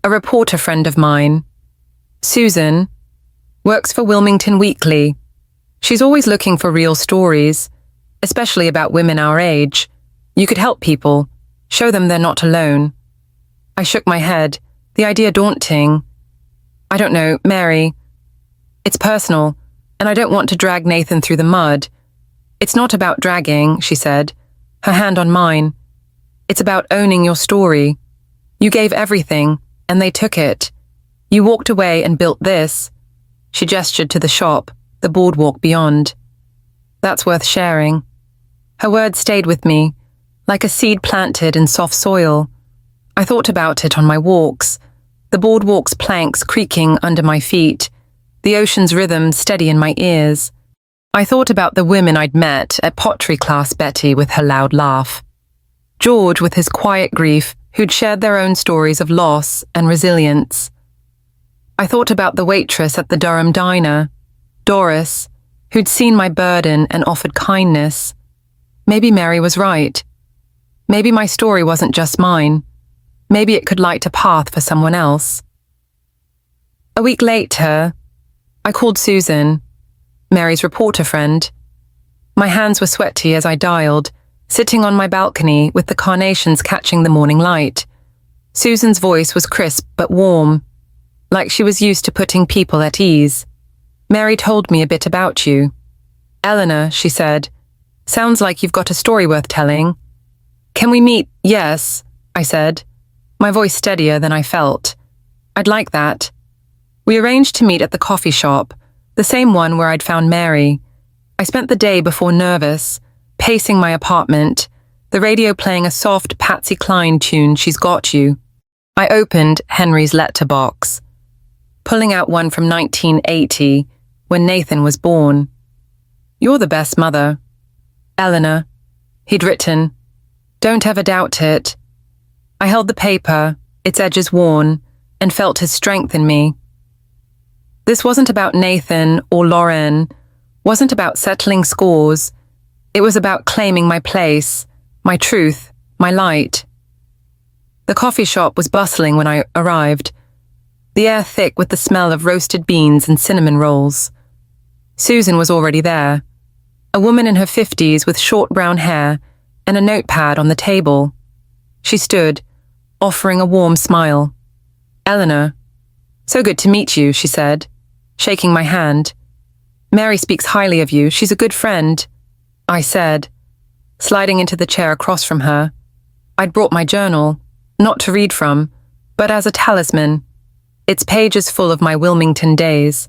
A reporter friend of mine, Susan, works for Wilmington Weekly. She's always looking for real stories, especially about women our age. You could help people, show them they're not alone. I shook my head, the idea daunting. I don't know, Mary. It's personal, and I don't want to drag Nathan through the mud. It's not about dragging, she said, her hand on mine. It's about owning your story. You gave everything, and they took it. You walked away and built this. She gestured to the shop, the boardwalk beyond. That's worth sharing. Her words stayed with me, like a seed planted in soft soil. I thought about it on my walks, the boardwalk's planks creaking under my feet, the ocean's rhythm steady in my ears. I thought about the women I'd met at pottery class, Betty with her loud laugh, George with his quiet grief, who'd shared their own stories of loss and resilience. I thought about the waitress at the Durham diner, Doris, who'd seen my burden and offered kindness. Maybe Mary was right. Maybe my story wasn't just mine. Maybe it could light a path for someone else. A week later, I called Susan, Mary's reporter friend. My hands were sweaty as I dialed, sitting on my balcony with the carnations catching the morning light. Susan's voice was crisp but warm, like she was used to putting people at ease. Mary told me a bit about you. Eleanor, she said, sounds like you've got a story worth telling. Can we meet? Yes, I said, my voice steadier than I felt. I'd like that. We arranged to meet at the coffee shop, the same one where I'd found Mary. I spent the day before nervous, pacing my apartment, the radio playing a soft Patsy Cline tune, She's Got You. I opened Henry's letterbox, pulling out one from 1980, when Nathan was born. You're the best mother. Eleanor, he'd written. Don't ever doubt it. I held the paper, its edges worn, and felt his strength in me. This wasn't about Nathan or Lauren, wasn't about settling scores. It was about claiming my place, my truth, my light. The coffee shop was bustling when I arrived, the air thick with the smell of roasted beans and cinnamon rolls. Susan was already there, a woman in her 50s with short brown hair and a notepad on the table. She stood, offering a warm smile. Eleanor, so good to meet you, she said, shaking my hand. Mary speaks highly of you. She's a good friend, I said, sliding into the chair across from her. I'd brought my journal, not to read from, but as a talisman, its pages full of my Wilmington days.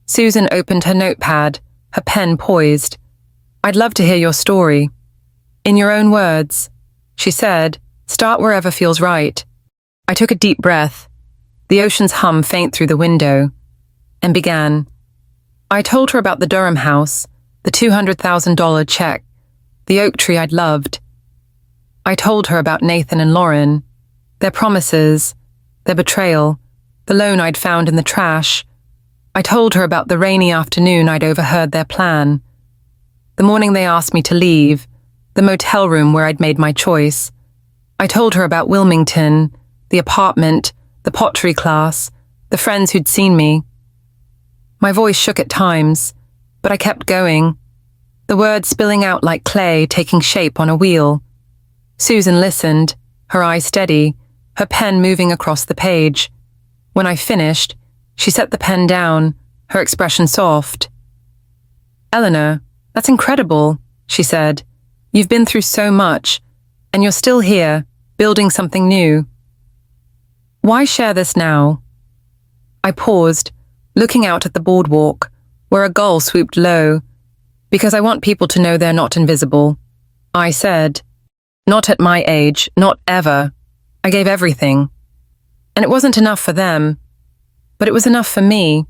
Susan opened her notepad, her pen poised. I'd love to hear your story. In your own words, she said, start wherever feels right. I took a deep breath, the ocean's hum faint through the window, and began. I told her about the Durham house, the $200,000 check, the oak tree I'd loved. I told her about Nathan and Lauren, their promises, their betrayal, the loan I'd found in the trash. I told her about the rainy afternoon I'd overheard their plan, the morning they asked me to leave, the motel room where I'd made my choice. I told her about Wilmington, the apartment, the pottery class, the friends who'd seen me. My voice shook at times, but I kept going, the words spilling out like clay taking shape on a wheel. Susan listened, her eyes steady, her pen moving across the page. When I finished, she set the pen down, her expression soft. Eleanor, that's incredible, she said. You've been through so much, and you're still here, building something new. Why share this now? I paused, looking out at the boardwalk, where a gull swooped low, because I want people to know they're not invisible. I said, not at my age, not ever. I gave everything. And it wasn't enough for them, but it was enough for me.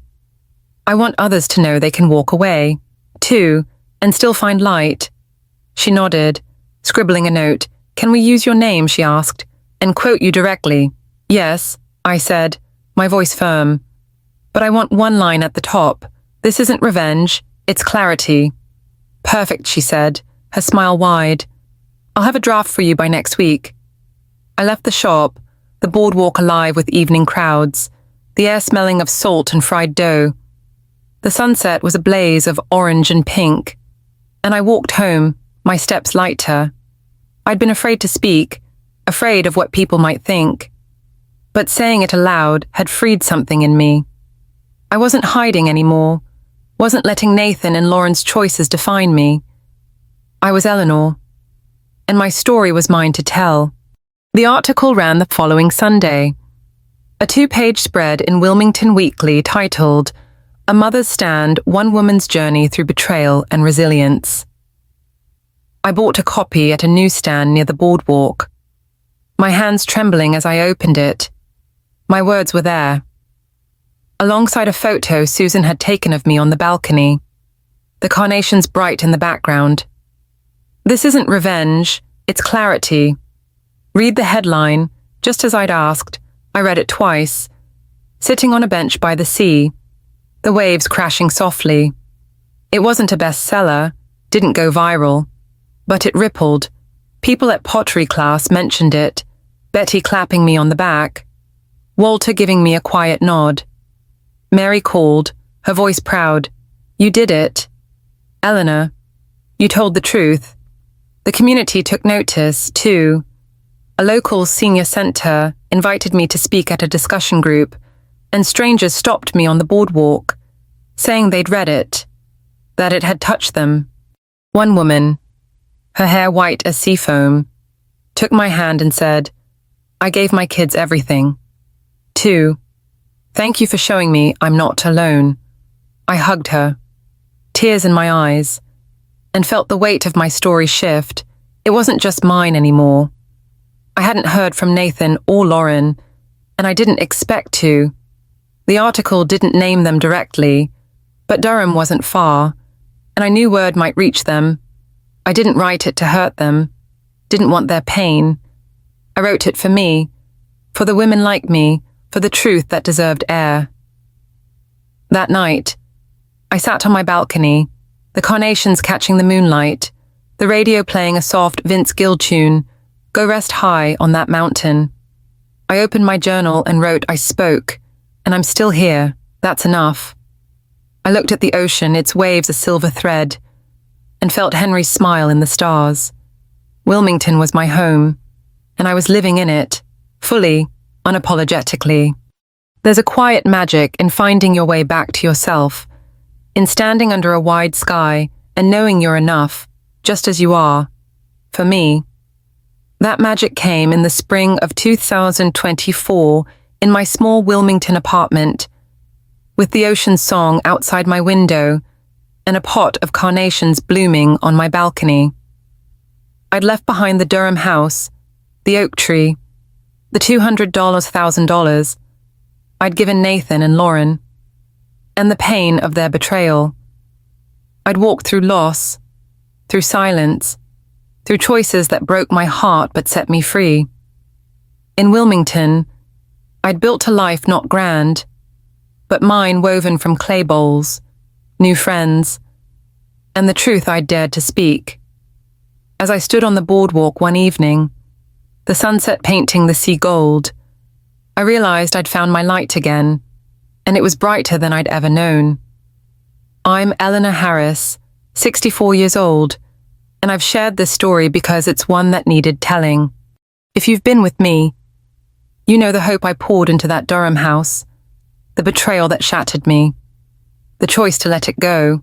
I want others to know they can walk away, too, and still find light. She nodded, scribbling a note. Can we use your name, she asked, and quote you directly? Yes, I said, my voice firm. But I want one line at the top. This isn't revenge, it's clarity. Perfect, she said, her smile wide. I'll have a draft for you by next week. I left the shop, the boardwalk alive with evening crowds, the air smelling of salt and fried dough. The sunset was a blaze of orange and pink, and I walked home, my steps lighter. I'd been afraid to speak, afraid of what people might think. But saying it aloud had freed something in me. I wasn't hiding anymore, wasn't letting Nathan and Lauren's choices define me. I was Eleanor, and my story was mine to tell. The article ran the following Sunday. A 2-page spread in Wilmington Weekly titled, A Mother's Stand, One Woman's Journey Through Betrayal and Resilience. I bought a copy at a newsstand near the boardwalk, my hands trembling as I opened it. My words were there, alongside a photo Susan had taken of me on the balcony. the carnations bright in the background. This isn't revenge, it's clarity. Read the headline. Just as I'd asked, I read it twice. Sitting on a bench by the sea, the waves crashing softly. It wasn't a bestseller, didn't go viral, but it rippled. People at pottery class mentioned it, Betty clapping me on the back, Walter giving me a quiet nod. Mary called, her voice proud. You did it. Eleanor, you told the truth. The community took notice, too. A local senior centre invited me to speak at a discussion group, and strangers stopped me on the boardwalk, saying they'd read it, that it had touched them. One woman, her hair white as sea foam, took my hand and said, I gave my kids everything. 2. Thank you for showing me I'm not alone. I hugged her, tears in my eyes, and felt the weight of my story shift. It wasn't just mine anymore. I hadn't heard from Nathan or Lauren, and I didn't expect to. The article didn't name them directly, but Durham wasn't far, and I knew word might reach them. I didn't write it to hurt them, didn't want their pain. I wrote it for me, for the women like me, for the truth that deserved air. That night, I sat on my balcony, the carnations catching the moonlight, the radio playing a soft Vince Gill tune, Go Rest High on That Mountain. I opened my journal and wrote I spoke, and I'm still here, that's enough. I looked at the ocean, its waves a silver thread, and felt Henry's smile in the stars. Wilmington was my home, and I was living in it, fully, unapologetically. There's a quiet magic in finding your way back to yourself, in standing under a wide sky and knowing you're enough, just as you are. For me, that magic came in the spring of 2024 in my small Wilmington apartment, with the ocean song outside my window and a pot of carnations blooming on my balcony. I'd left behind the Durham house, the oak tree, the $200, $1,000 I'd given Nathan and Lauren, and the pain of their betrayal. I'd walked through loss, through silence, through choices that broke my heart but set me free. In Wilmington, I'd built a life not grand, but mine woven from clay bowls, new friends, and the truth I'd dared to speak. As I stood on the boardwalk one evening, the sunset painting the sea gold, I realized I'd found my light again, and it was brighter than I'd ever known. I'm Eleanor Harris, 64 years old, and I've shared this story because it's one that needed telling. If you've been with me, you know the hope I poured into that Durham house, the betrayal that shattered me, the choice to let it go,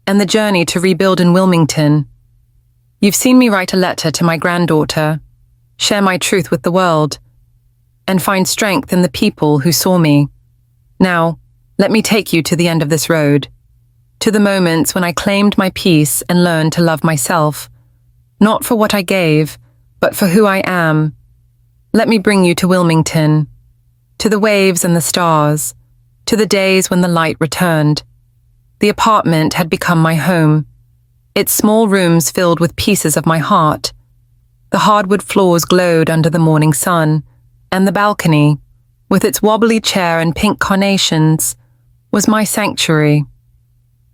and the journey to rebuild in Wilmington. You've seen me write a letter to my granddaughter, share my truth with the world, and find strength in the people who saw me. Now, let me take you to the end of this road, to the moments when I claimed my peace and learned to love myself, not for what I gave, but for who I am. Let me bring you to Wilmington, to the waves and the stars, to the days when the light returned. The apartment had become my home, its small rooms filled with pieces of my heart. The hardwood floors glowed under the morning sun, and the balcony, with its wobbly chair and pink carnations, was my sanctuary.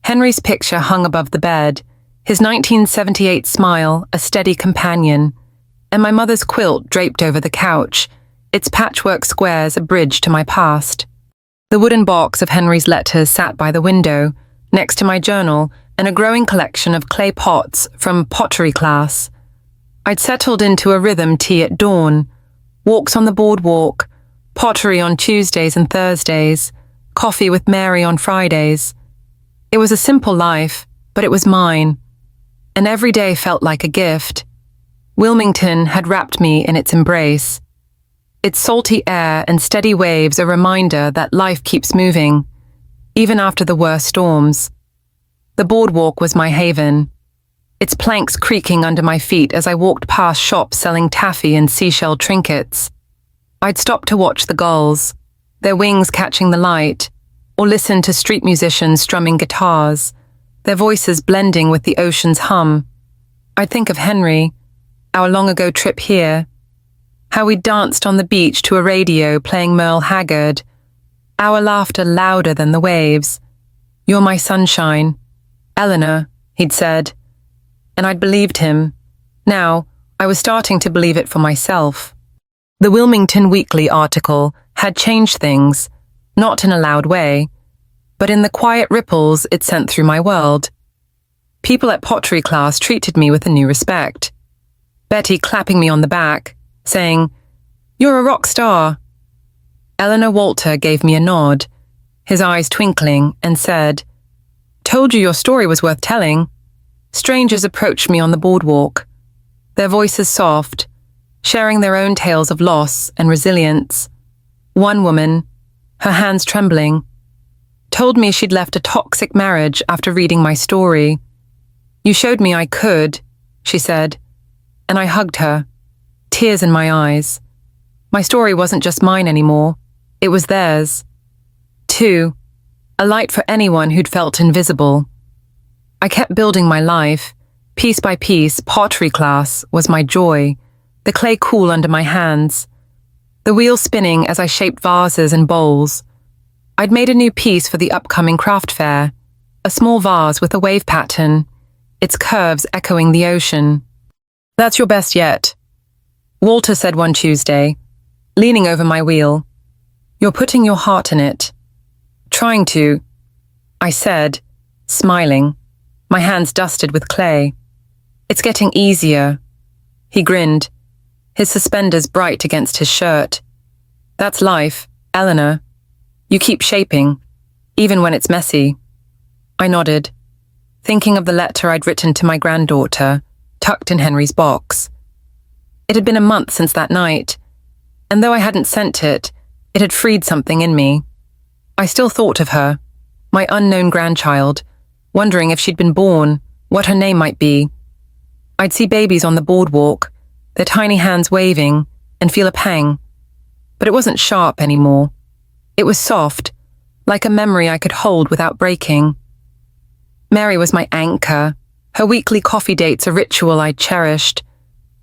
Henry's picture hung above the bed, his 1978 smile a steady companion, and my mother's quilt draped over the couch, its patchwork squares a bridge to my past. The wooden box of Henry's letters sat by the window, next to my journal and a growing collection of clay pots from pottery class. I'd settled into a rhythm: tea at dawn, walks on the boardwalk, pottery on Tuesdays and Thursdays, coffee with Mary on Fridays. It was a simple life, but it was mine, and every day felt like a gift. Wilmington had wrapped me in its embrace. Its salty air and steady waves a reminder that life keeps moving, even after the worst storms. The boardwalk was my haven, its planks creaking under my feet as I walked past shops selling taffy and seashell trinkets. I'd stop to watch the gulls, their wings catching the light, or listen to street musicians strumming guitars, their voices blending with the ocean's hum. I'd think of Henry, our long-ago trip here, how we danced on the beach to a radio playing Merle Haggard, our laughter louder than the waves. "You're my sunshine, Eleanor," he'd said, and I'd believed him. Now, I was starting to believe it for myself. The Wilmington Weekly article had changed things, not in a loud way, but in the quiet ripples it sent through my world. People at pottery class treated me with a new respect. Betty clapping me on the back, saying, "You're a rock star." Eleanor Walter gave me a nod, his eyes twinkling, and said, "Told you your story was worth telling." Strangers approached me on the boardwalk, their voices soft, sharing their own tales of loss and resilience. One woman, her hands trembling, told me she'd left a toxic marriage after reading my story. "You showed me I could," she said, and I hugged her, tears in my eyes. My story wasn't just mine anymore, it was theirs. 2. A light for anyone who'd felt invisible. I kept building my life. Piece by piece, pottery class was my joy, the clay cool under my hands, the wheel spinning as I shaped vases and bowls. I'd made a new piece for the upcoming craft fair, a small vase with a wave pattern, its curves echoing the ocean. "That's your best yet," Walter said one Tuesday, leaning over my wheel. "You're putting your heart in it." "Trying to," I said, smiling, my hands dusted with clay. "It's getting easier." He grinned, his suspenders bright against his shirt. "That's life, Eleanor. You keep shaping, even when it's messy." I nodded, thinking of the letter I'd written to my granddaughter, tucked in Henry's box. It had been a month since that night, and though I hadn't sent it, it had freed something in me. I still thought of her, my unknown grandchild, wondering if she'd been born, what her name might be. I'd see babies on the boardwalk, their tiny hands waving, and feel a pang. But it wasn't sharp anymore. It was soft, like a memory I could hold without breaking. Mary was my anchor, her weekly coffee dates a ritual I'd cherished.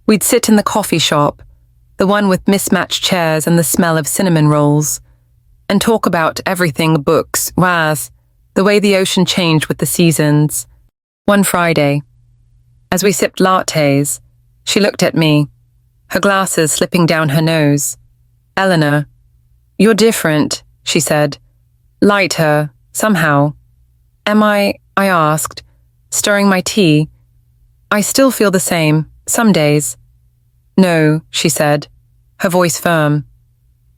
We'd sit in the coffee shop, the one with mismatched chairs and the smell of cinnamon rolls, and talk about everything: books, EVA'S, the way the ocean changed with the seasons. One Friday, as we sipped lattes, she looked at me, her glasses slipping down her nose. "Eleanor, you're different," she said. "Lighter, somehow." "Am I?" I asked, stirring my tea. "I still feel the same, some days." "No," she said, her voice firm.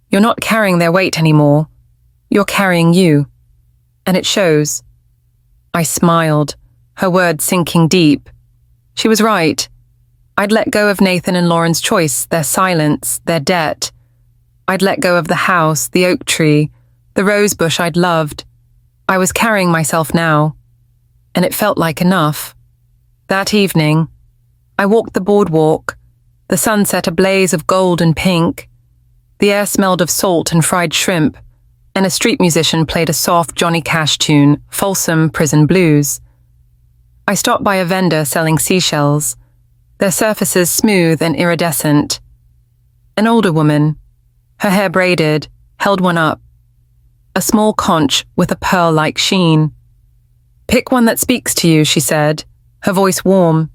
"You're not carrying their weight anymore. You're carrying you. And it shows." I smiled, her words sinking deep. She was right. I'd let go of Nathan and Lauren's choice, their silence, their debt. I'd let go of the house, the oak tree, the rose bush I'd loved. I was carrying myself now, and it felt like enough. That evening, I walked the boardwalk, the sunset a blaze of gold and pink. The air smelled of salt and fried shrimp, and a street musician played a soft Johnny Cash tune, Folsom Prison Blues. I stopped by a vendor selling seashells, their surfaces smooth and iridescent. An older woman, her hair braided, held one up, a small conch with a pearl-like sheen. "Pick one that speaks to you," she said, her voice warm.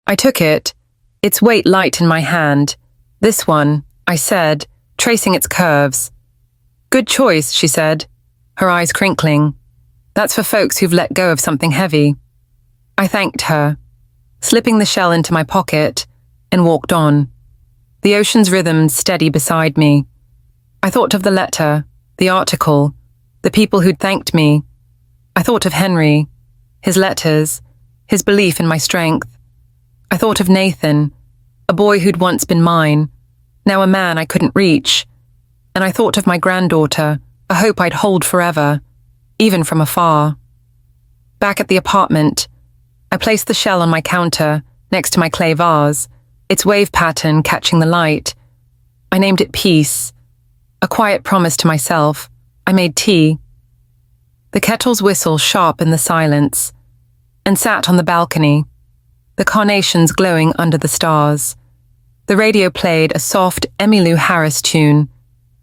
I took it, its weight light in my hand. "This one," I said, tracing its curves. "Good choice," she said, her eyes crinkling. "That's for folks who've let go of something heavy." I thanked her, slipping the shell into my pocket, and walked on, the ocean's rhythms steady beside me. I thought of the letter, the article, the people who'd thanked me. I thought of Henry, his letters, his belief in my strength. I thought of Nathan, a boy who'd once been mine, now a man I couldn't reach. And I thought of my granddaughter, a hope I'd hold forever, even from afar. Back at the apartment, I placed the shell on my counter, next to my clay vase, its wave pattern catching the light. I named it Peace, a quiet promise to myself. I made tea. The kettle's whistle sharp in the silence. and sat on the balcony, the carnations glowing under the stars. The radio played a soft Emmylou Harris tune,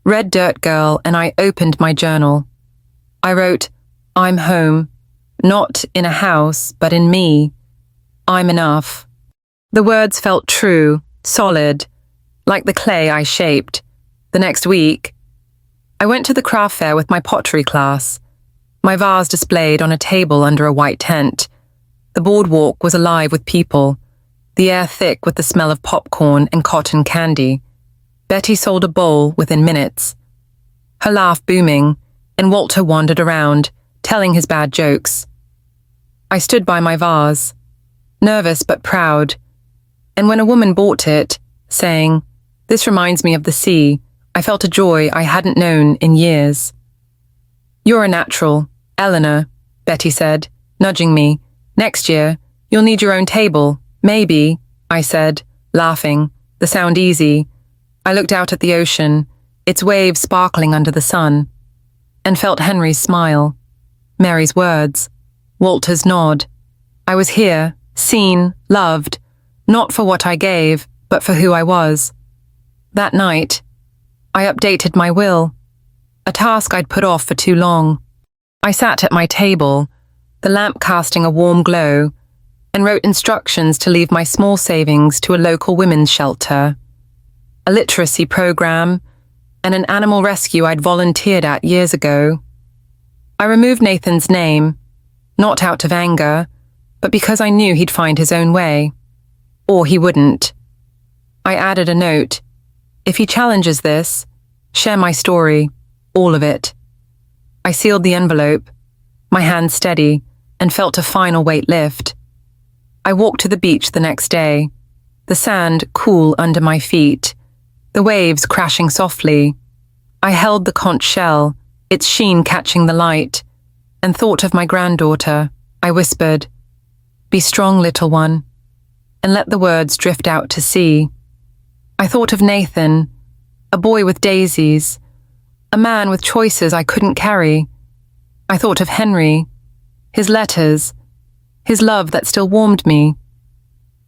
Red Dirt Girl, and I opened my journal. I wrote, "I'm home, not in a house, but in me. I'm enough." The words felt true, solid, like the clay I shaped. The next week, I went to the craft fair with my pottery class, my vase displayed on a table under a white tent. The boardwalk was alive with people, the air thick with the smell of popcorn and cotton candy. Betty sold a bowl within minutes, her laugh booming, and Walter wandered around, telling his bad jokes. I stood by my vase, nervous but proud, and when a woman bought it, saying, "This reminds me of the sea," I felt a joy I hadn't known in years. "You're a natural, Eleanor," Betty said, nudging me. "Next year, you'll need your own table. Maybe," I said, laughing, the sound easy. I looked out at the ocean, its waves sparkling under the sun, and felt Henry's smile, Mary's words, Walter's nod. I was here, seen, loved, not for what I gave, but for who I was. That night, I updated my will, a task I'd put off for too long. I sat at my table, the lamp casting a warm glow, and wrote instructions to leave my small savings to a local women's shelter, a literacy program, and an animal rescue I'd volunteered at years ago. I removed Nathan's name, not out of anger, but because I knew he'd find his own way. Or he wouldn't. I added a note. If he challenges this, share my story, all of it. I sealed the envelope, my hand steady, and felt a final weight lift. I walked to the beach the next day, the sand cool under my feet, the waves crashing softly. I held the conch shell, its sheen catching the light, and thought of my granddaughter. I whispered, "Be strong, little one," and let the words drift out to sea. I thought of Nathan, a boy with daisies, a man with choices I couldn't carry. I thought of Henry, his letters, his love that still warmed me.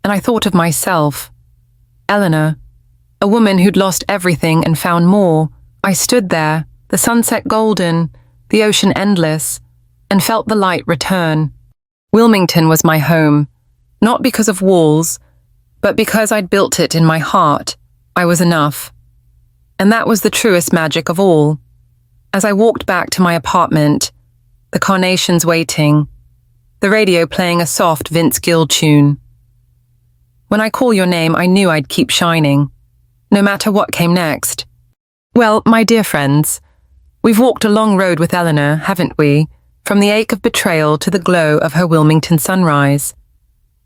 And I thought of myself, Eleanor, a woman who'd lost everything and found more. I stood there, the sunset golden, the ocean endless, and felt the light return. Wilmington was my home, not because of walls, but because I'd built it in my heart. I was enough. And that was the truest magic of all. As I walked back to my apartment, the carnations waiting, the radio playing a soft Vince Gill tune. When I call your name, I knew I'd keep shining, no matter what came next. Well, my dear friends, we've walked a long road with Eleanor, haven't we? From the ache of betrayal to the glow of her Wilmington sunrise.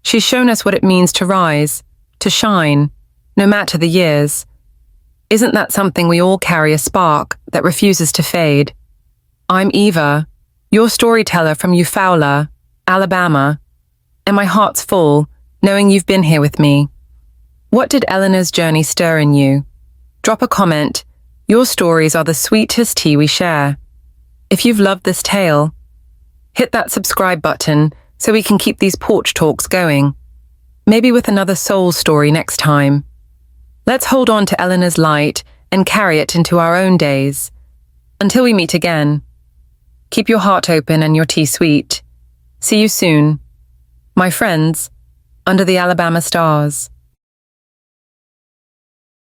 She's shown us what it means to rise, to shine, no matter the years. Isn't that something we all carry, a spark that refuses to fade? I'm Eva, your storyteller from Eufaula, Alabama, and my heart's full, knowing you've been here with me. What did Eleanor's journey stir in you? Drop a comment. Your stories are the sweetest tea we share. If you've loved this tale, hit that subscribe button so we can keep these porch talks going. Maybe with another soul story next time. Let's hold on to Eleanor's light and carry it into our own days. Until we meet again, keep your heart open and your tea sweet. See you soon, my friends, under the Alabama stars.